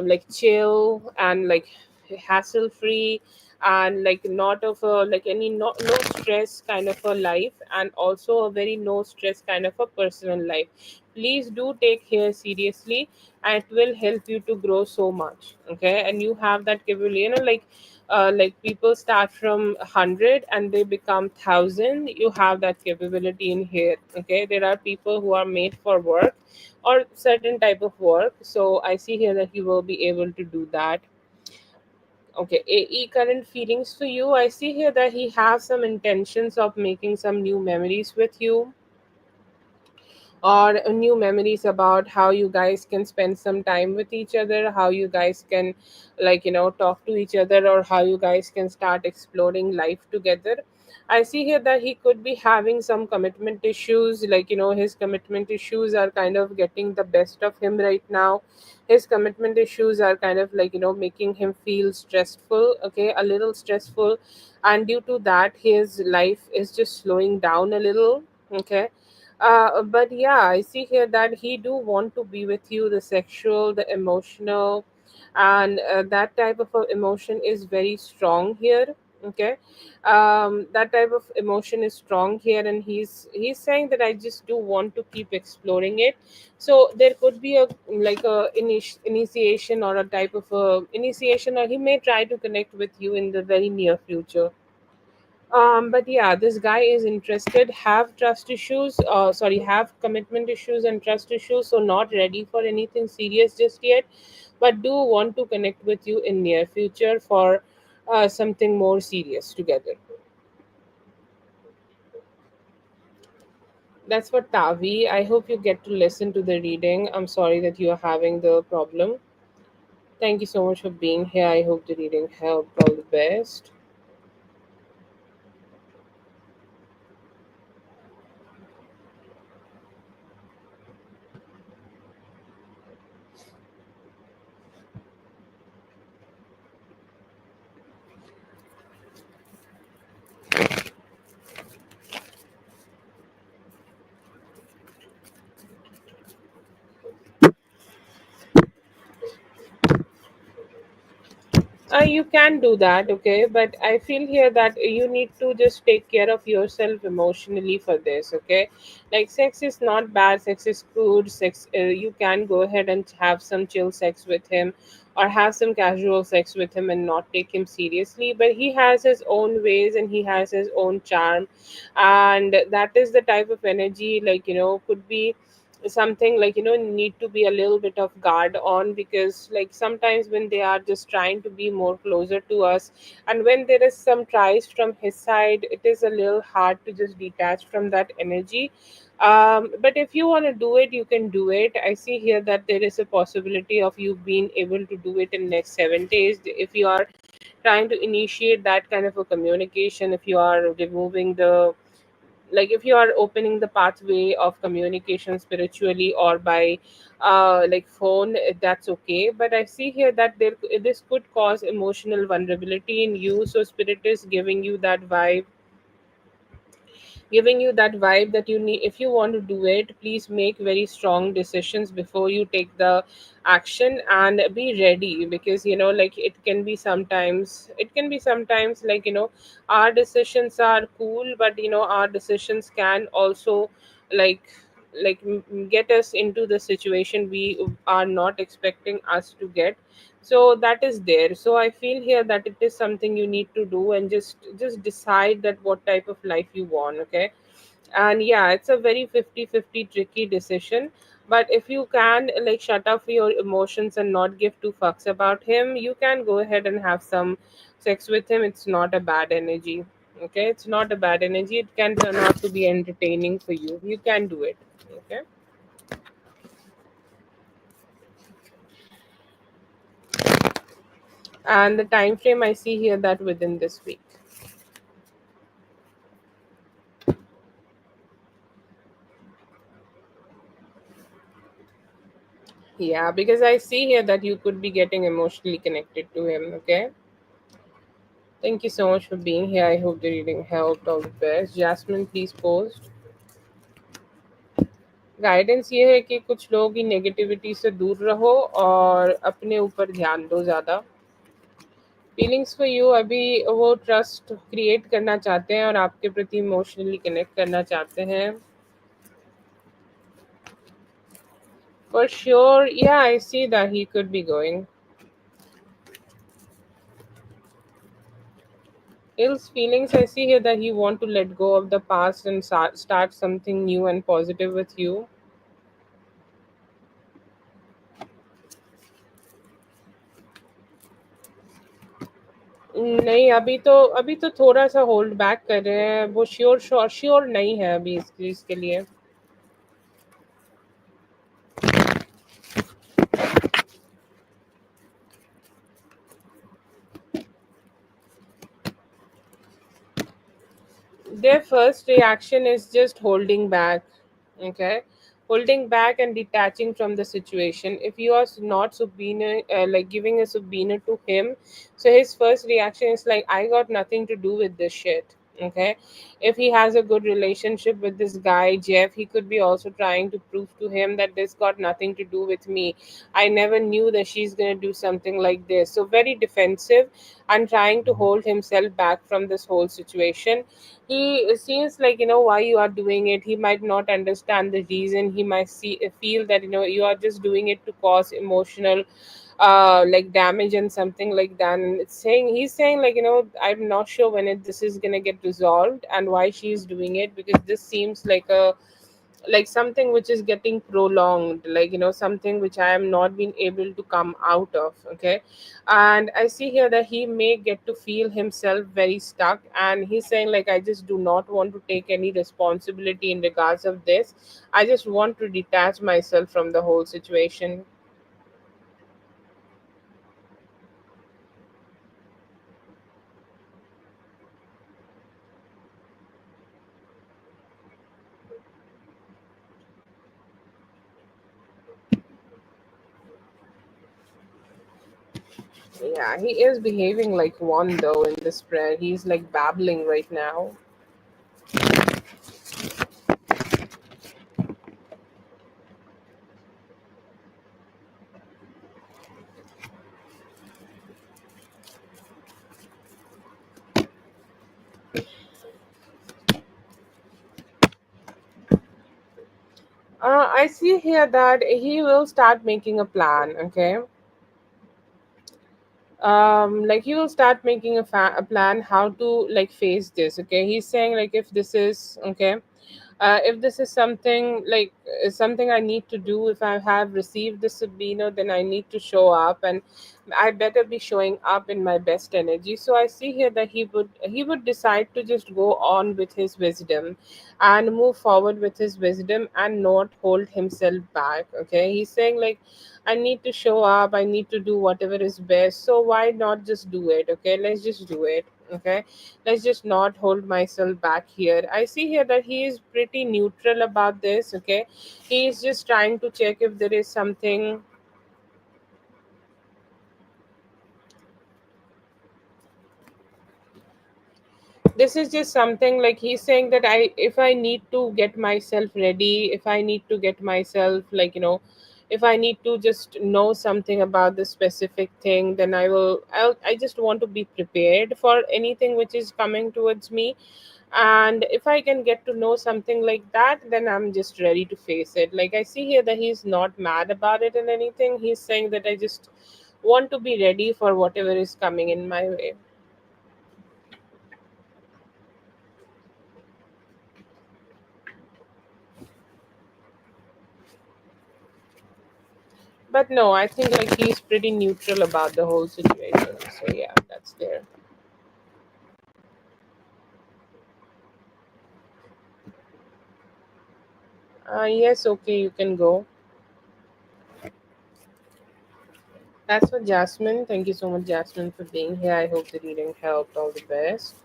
like chill and like hassle free, and like not of a like any no stress kind of a life, and also a very no stress kind of a personal life. Please do take care seriously, and it will help you to grow so much. Okay. And you have that capability, like people start from 100 and they become 1,000. You have that capability in here. Okay. There are people who are made for work or certain type of work, so I see here that you will be able to do that. Okay. AE current feelings for you, I see here that he has some intentions of making some new memories with you, or new memories about how you guys can spend some time with each other, how you guys can, like, talk to each other, or how you guys can start exploring life together. I see here that he could be having some commitment issues, like, his commitment issues are kind of getting the best of him right now. His commitment issues are kind of like, making him feel stressful. Okay, a little stressful, and due to that his life is just slowing down a little. Okay. But yeah, I see here that he do want to be with you. The sexual, the emotional, and that type of emotion is very strong here. Okay. That type of emotion is strong here, and he's saying that I just do want to keep exploring it. So there could be a like a initiation, or a type of a initiation, or he may try to connect with you in the very near future. But yeah, this guy is interested, have trust issues, sorry, have commitment issues and trust issues, so not ready for anything serious just yet, but do want to connect with you in near future for something more serious together. That's for Tavi. I hope you get to listen to the reading. I'm sorry that you are having the problem. Thank you so much for being here. I hope the reading helped. All the best. You can do that, okay, but I feel here that you need to just take care of yourself emotionally for this, okay? Like, sex is not bad, sex is good, sex, you can go ahead and have some chill sex with him, or have some casual sex with him and not take him seriously, but he has his own ways and he has his own charm, and that is the type of energy, like, could be something like, need to be a little bit of guard on, because like sometimes when they are just trying to be more closer to us, and when there is some tries from his side, it is a little hard to just detach from that energy. But if you want to do it, you can do it. I see here that there is a possibility of you being able to do it in next 7 days if you are trying to initiate that kind of a communication. If you are removing the, like if you are opening the pathway of communication spiritually or by like phone, that's okay. But I see here that this could cause emotional vulnerability in you, so spirit is giving you that vibe that you need. If you want to do it, please make very strong decisions before you take the action, and be ready, because like it can be sometimes like our decisions are cool, but our decisions can also like get us into the situation we are not expecting us to get. So that is there. So I feel here that it is something you need to do, and just decide that what type of life you want. Okay. And yeah, it's a very 50-50 tricky decision. But if you can like shut off your emotions and not give two fucks about him, you can go ahead and have some sex with him. It's not a bad energy. Okay, it's not a bad energy. It can turn out to be entertaining for you. You can do it. Okay. And the time frame, I see here that within this week. Yeah, because I see here that you could be getting emotionally connected to him. Okay. Thank you so much for being here. I hope the reading helped. All the best. Jasmine, please post. Guidance ये है कि कुछ लोग ही negativity से दूर रहो और अपने ऊपर ध्यान दो ज़्यादा. फीलिंग्स फॉर यू अभी वो ट्रस्ट क्रिएट करना चाहते हैं और आपके प्रति इमोशनली कनेक्ट करना चाहते हैं. For sure, yeah I see that he could be going. His feelings, I see here that he want to let go of the past and start something new and positive with you. नहीं, अभी तो थोड़ा-सा hold back कर रहे हैं, वो sure नहीं है अभी इस चीज़ के लिए. Their first reaction is just holding back. Okay. Holding back and detaching from the situation. If you are not souvenir, like giving a souvenir to him, so his first reaction is like, I got nothing to do with this shit. Okay. If he has a good relationship with this guy Jeff, he could be also trying to prove to him that this got nothing to do with me. I never knew that she's going to do something like this. So very defensive and trying to hold himself back from this whole situation. He seems like, why you are doing it. He might not understand the reason. He might feel that you are just doing it to cause emotional like damage and something like that. And he's saying like, I'm not sure when this is gonna get resolved and why she's doing it, because this seems like something which is getting prolonged, like something which I am not being able to come out of. Okay. And I see here that he may get to feel himself very stuck, and he's saying like, I just do not want to take any responsibility in regards of this. I just want to detach myself from the whole situation. Yeah, he is behaving like one though in this prayer. He's like babbling right now. I see here that he will start making a plan. Okay. Like he will start making a plan how to like face this. Okay. He's saying like, if this is okay, If this is something like something I need to do, if I have received the subpoena, then I need to show up, and I better be showing up in my best energy. So I see here that he would decide to just go on with his wisdom and move forward with his wisdom and not hold himself back. Okay, he's saying like, I need to show up, I need to do whatever is best, so why not just do it? Okay, let's just do it. Okay, let's just not hold myself back here. I see here that he is pretty neutral about this. Okay, he is just trying to check if there is something. This is just something like he's saying that I if I need to get myself ready, if I need to get myself like, if I need to just know something about the specific thing, then I just want to be prepared for anything which is coming towards me. And if I can get to know something like that, then I'm just ready to face it. Like, I see here that he's not mad about it and anything. He's saying that I just want to be ready for whatever is coming in my way. But no, I think like he's pretty neutral about the whole situation. So yeah, that's there. Yes, okay, you can go. That's for Jasmine. Thank you so much, Jasmine, for being here. I hope the reading helped. All the best.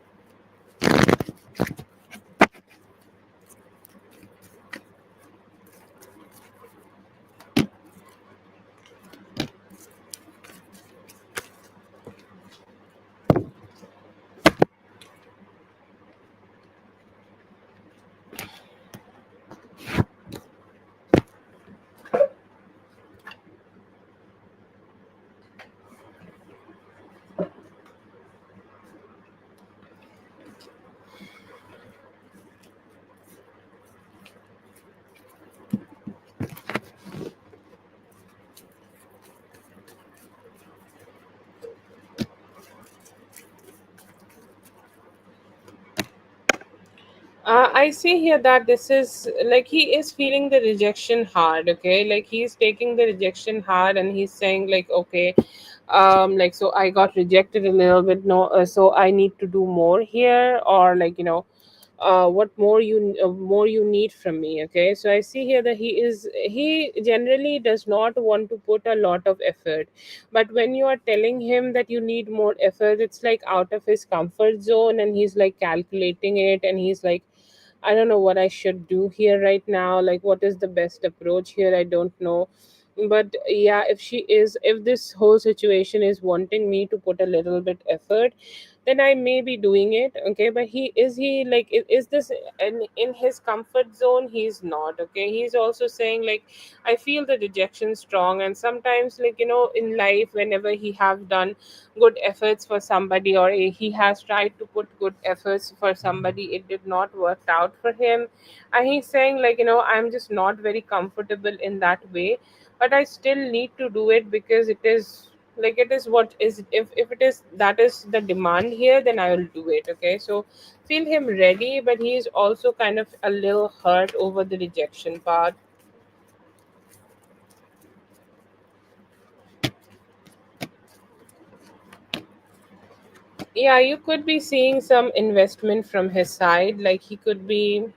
I see here that this is like he is feeling the rejection hard. Okay, like he's taking the rejection hard, and he's saying like, okay, like, so I got rejected a little bit. No, so I need to do more here, or like, what more you need from me. Okay, so I see here that he generally does not want to put a lot of effort, but when you are telling him that you need more effort, it's like out of his comfort zone, and he's like calculating it, and he's like, I don't know what I should do here right now. Like, what is the best approach here? I don't know. But yeah, if this whole situation is wanting me to put a little bit effort, then I may be doing it. Okay, but he like, is this in his comfort zone? He's not. Okay, he's also saying like, I feel the rejection strong, and sometimes, like, in life, whenever he have done good efforts for somebody, or he has tried to put good efforts for somebody, it did not work out for him. And he's saying like, I'm just not very comfortable in that way, but I still need to do it because it is like, it is what is, if it is that is the demand here, then I will do it. Okay, so feel him ready, but he is also kind of a little hurt over the rejection part. Yeah, you could be seeing some investment from his side. Like, he could be,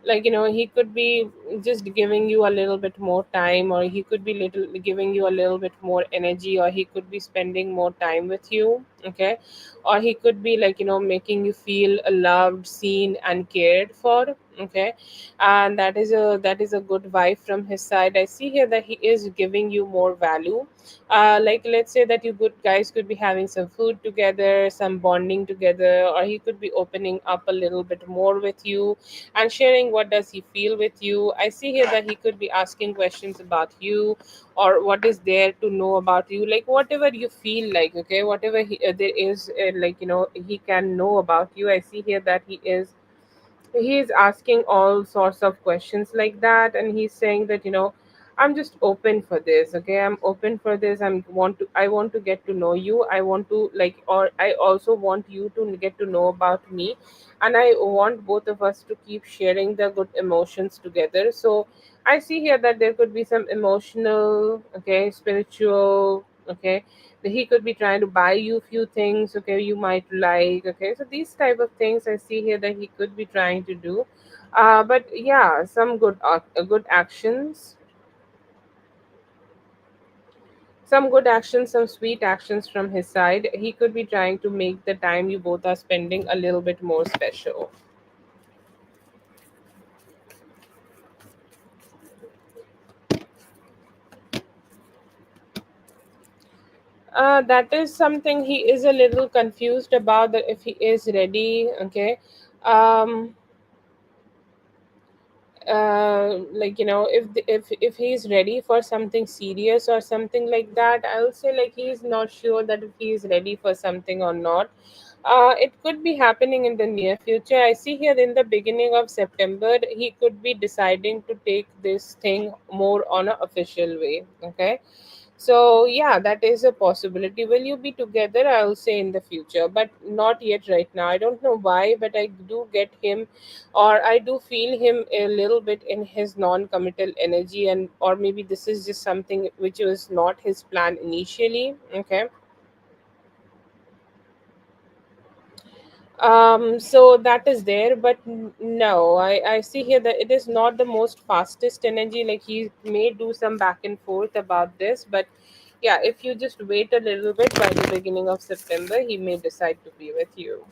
like, he could be just giving you a little bit more time, or he could be little giving you a little bit more energy, or he could be spending more time with you. Okay, or he could be like, making you feel loved, seen, and cared for. Okay, and that is a good vibe from his side. I see here that he is giving you more value. Like, let's say that you good guys could be having some food together, some bonding together, or he could be opening up a little bit more with you and sharing what does he feel with you. I see here that he could be asking questions about you, or what is there to know about you, like whatever you feel like. Okay, whatever there is, like, he can know about you. I see here that he is asking all sorts of questions like that, and he's saying that, I'm just open for this. Okay, I'm open for this. I want to get to know you. I want to like, or I also want you to get to know about me, and I want both of us to keep sharing the good emotions together. So I see here that there could be some emotional, okay, spiritual, okay. He could be trying to buy you few things, okay, you might like, okay. So these type of things I see here that he could be trying to do. But yeah, some good actions, some sweet actions from his side. He could be trying to make the time you both are spending a little bit more special. That is something he is a little confused about, that if he is ready, okay. um like, if he's ready for something serious or something like that, I'll say like he's not sure that if he's ready for something or not. It could be happening in the near future. I see here in the beginning of September he could be deciding to take this thing more on an official way, okay. So yeah, that is a possibility. Will you be together? I'll say in the future, but not yet right now. I don't know why, but I do get him, or I do feel him a little bit in his non-committal energy, and or maybe this is just something which was not his plan initially. Okay. So that is there, but no, I see here that it is not the most fastest energy. Like he may do some back and forth about this, but yeah, if you just wait a little bit, by the beginning of September he may decide to be with you.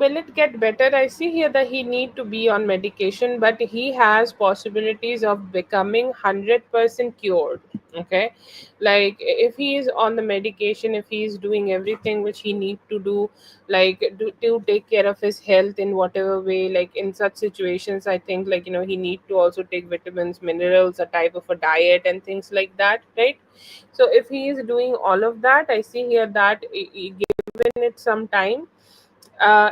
Will it get better? I see here that he need to be on medication, but he has possibilities of becoming 100% cured. Okay, like if he is on the medication, if he is doing everything which he need to do, like to take care of his health in whatever way, like in such situations, I think like he need to also take vitamins, minerals, a type of a diet and things like that, right? So if he is doing all of that, I see here that given it some time,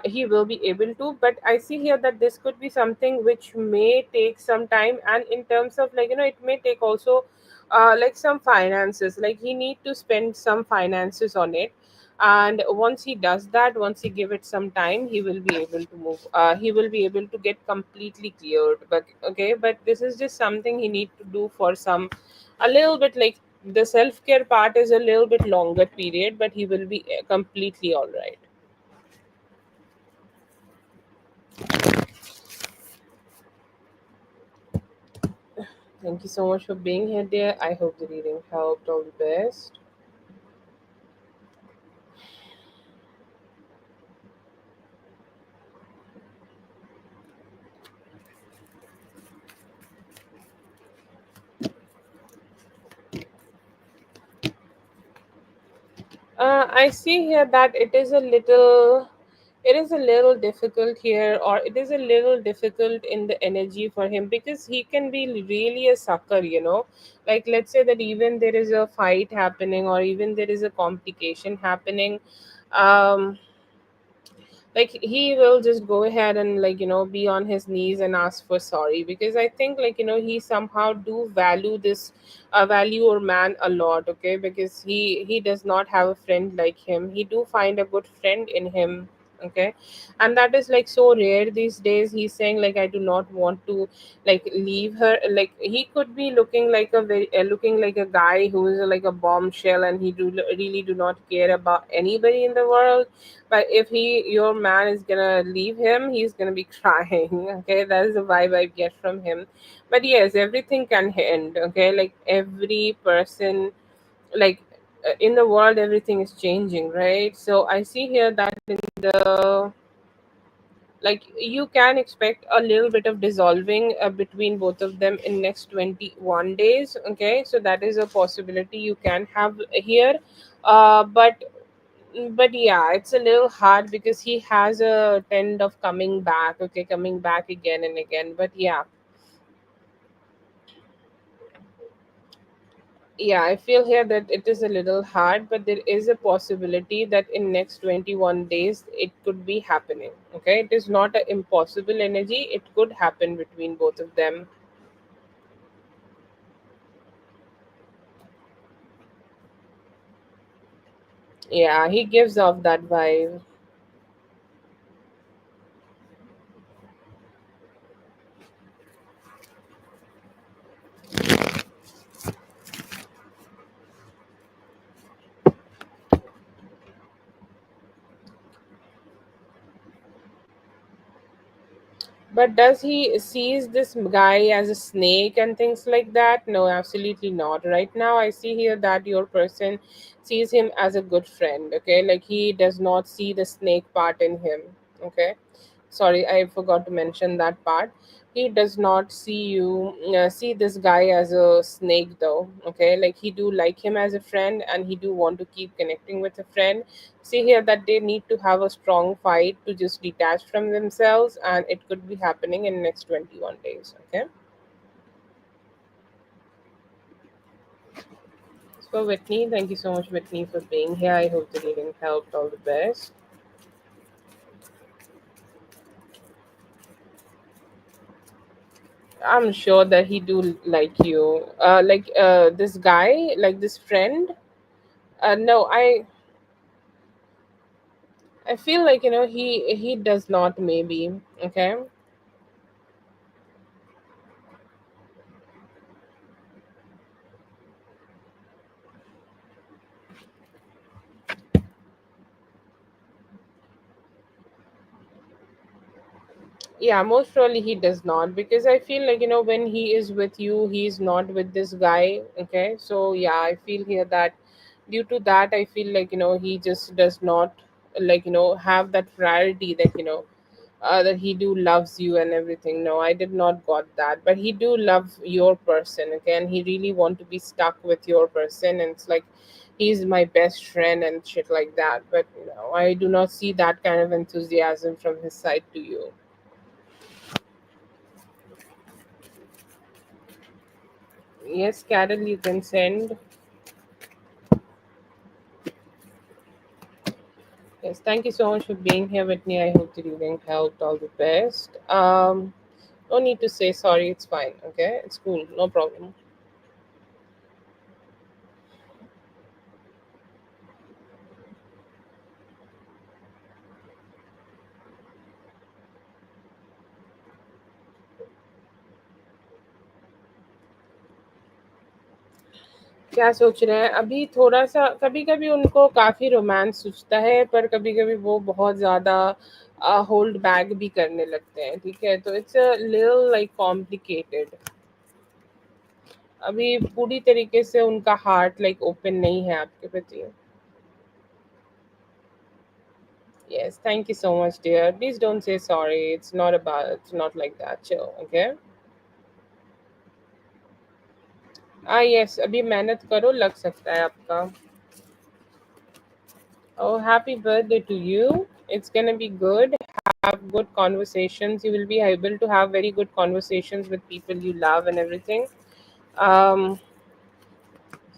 he will be able to. But I see here that this could be something which may take some time, and in terms of like it may take also like some finances, like he need to spend some finances on it. And once he does that, once he give it some time, he will be able to move, he will be able to get completely cleared. But okay, but this is just something he need to do for some a little bit, like the self-care part is a little bit longer period, but he will be completely all right. Thank you so much for being here, dear. I hope the reading helped. All the best. I see here that it is a little difficult here, or it is a little difficult in the energy for him, because he can be really a sucker, like let's say that even there is a fight happening, or even there is a complication happening. um like he will just go ahead and like be on his knees and ask for sorry, because I think like he somehow do value this value or man a lot, okay, because he does not have a friend like him. He do find a good friend in him, okay. And that is like so rare these days. He's saying like I do not want to like leave her. Like he could be looking like looking like a guy who is like a bombshell, and he do really do not care about anybody in the world. But if your man is gonna leave him, he's gonna be crying. Okay, that is the vibe I get from him. But yes, everything can end. Okay, like every person, like in the world, everything is changing, right? So I see here that in the like you can expect a little bit of dissolving between both of them in next 21 days. Okay, so that is a possibility you can have here. But yeah, it's a little hard because he has a trend of coming back, okay, coming back again and again. But yeah, Yeah, I feel here that it is a little hard, but there is a possibility that in next 21 days it could be happening. Okay, it is not an impossible energy. It could happen between both of them. Yeah, he gives off that vibe. But does he sees this guy as a snake and things like that? No, absolutely not. Right now, I see here that your person sees him as a good friend. Okay, like he does not see the snake part in him. Okay, sorry, I forgot to mention that part. He does not see this guy as a snake though. Okay, like he do like him as a friend, and he do want to keep connecting with a friend. See here that they need to have a strong fight to just detach from themselves, and it could be happening in next 21 days. Okay, so Whitney, thank you so much, Whitney, for being here. I hope the reading helped. All the best. I'm sure that he do like you. This guy, like this friend. No, I feel like he does not, maybe. Okay. Yeah, most probably he does not, because I feel like when he is with you, he's not with this guy. Okay, so yeah, I feel here that due to that, I feel like he just does not have that priority that that he do loves you and everything. No, I did not got that, but he do love your person. Okay, and he really want to be stuck with your person, and it's like he's my best friend and shit like that. But I do not see that kind of enthusiasm from his side to you. Yes, Carol, you can send. Yes, thank you so much for being here with me. I hope the reading helped. All the best. No need to say sorry. It's fine. Okay, it's cool. No problem. क्या सोच रहे हैं अभी? थोड़ा सा कभी कभी उनको काफी रोमांस सूझता है, पर कभी कभी वो बहुत ज्यादा होल्ड बैक भी करने लगते हैं। ठीक है, तो it's a little like complicated. अभी पूरी तरीके से उनका हार्ट लाइक ओपन नहीं है आपके प्रति। Yes, thank you so much, dear. Please don't say sorry. It's not like that. Chill, okay? Yes, अभी मेहनत करो, लग सकता है आपका। Oh, happy birthday to you. It's gonna be good. Have good conversations. You will be able to have very good conversations with people you love and everything. Um,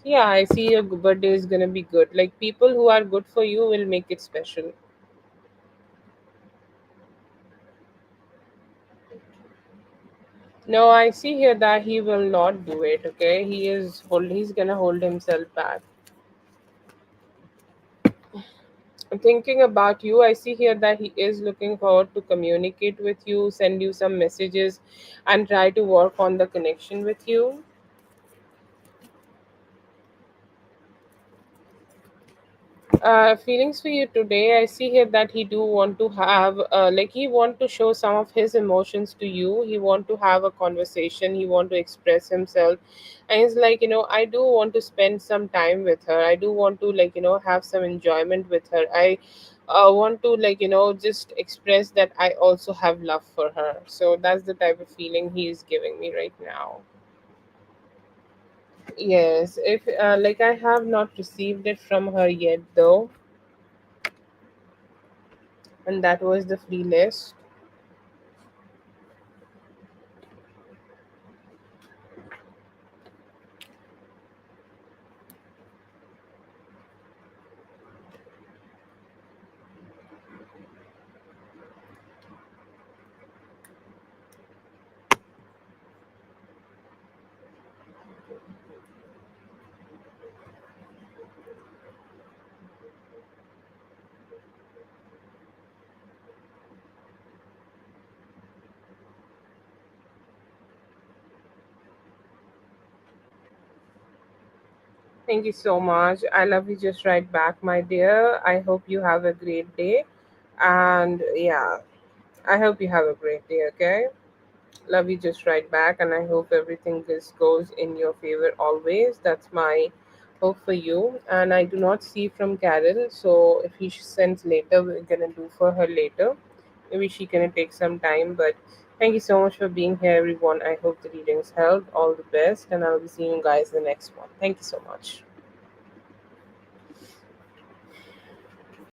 yeah, I see your birthday is gonna be good. Like people who are good for you will make it special. No, I see here that he will not do it. Okay, he's gonna hold himself back. Thinking about you, I see here that he is looking forward to communicate with you, send you some messages, and try to work on the connection with you. Feelings for you today, I see here that he do want to have he want to show some of his emotions to you. He want to have a conversation, he want to express himself, and he's like, I do want to spend some time with her. I do want to have some enjoyment with her. I want to just express that I also have love for her. So that's the type of feeling he is giving me right now. Yes, if I have not received it from her yet though, and that was the free list. Thank you so much. I love you just right back, my dear. I hope you have a great day. And yeah, I hope you have a great day, okay? Love you just right back, and I hope everything just goes in your favor always. That's my hope for you. And I do not see from Carol, so if he sends later, we're gonna do for her later. Maybe she gonna take some time, but thank you so much for being here, everyone. I hope the readings helped. All the best, and I'll be seeing you guys in the next one. Thank you so much.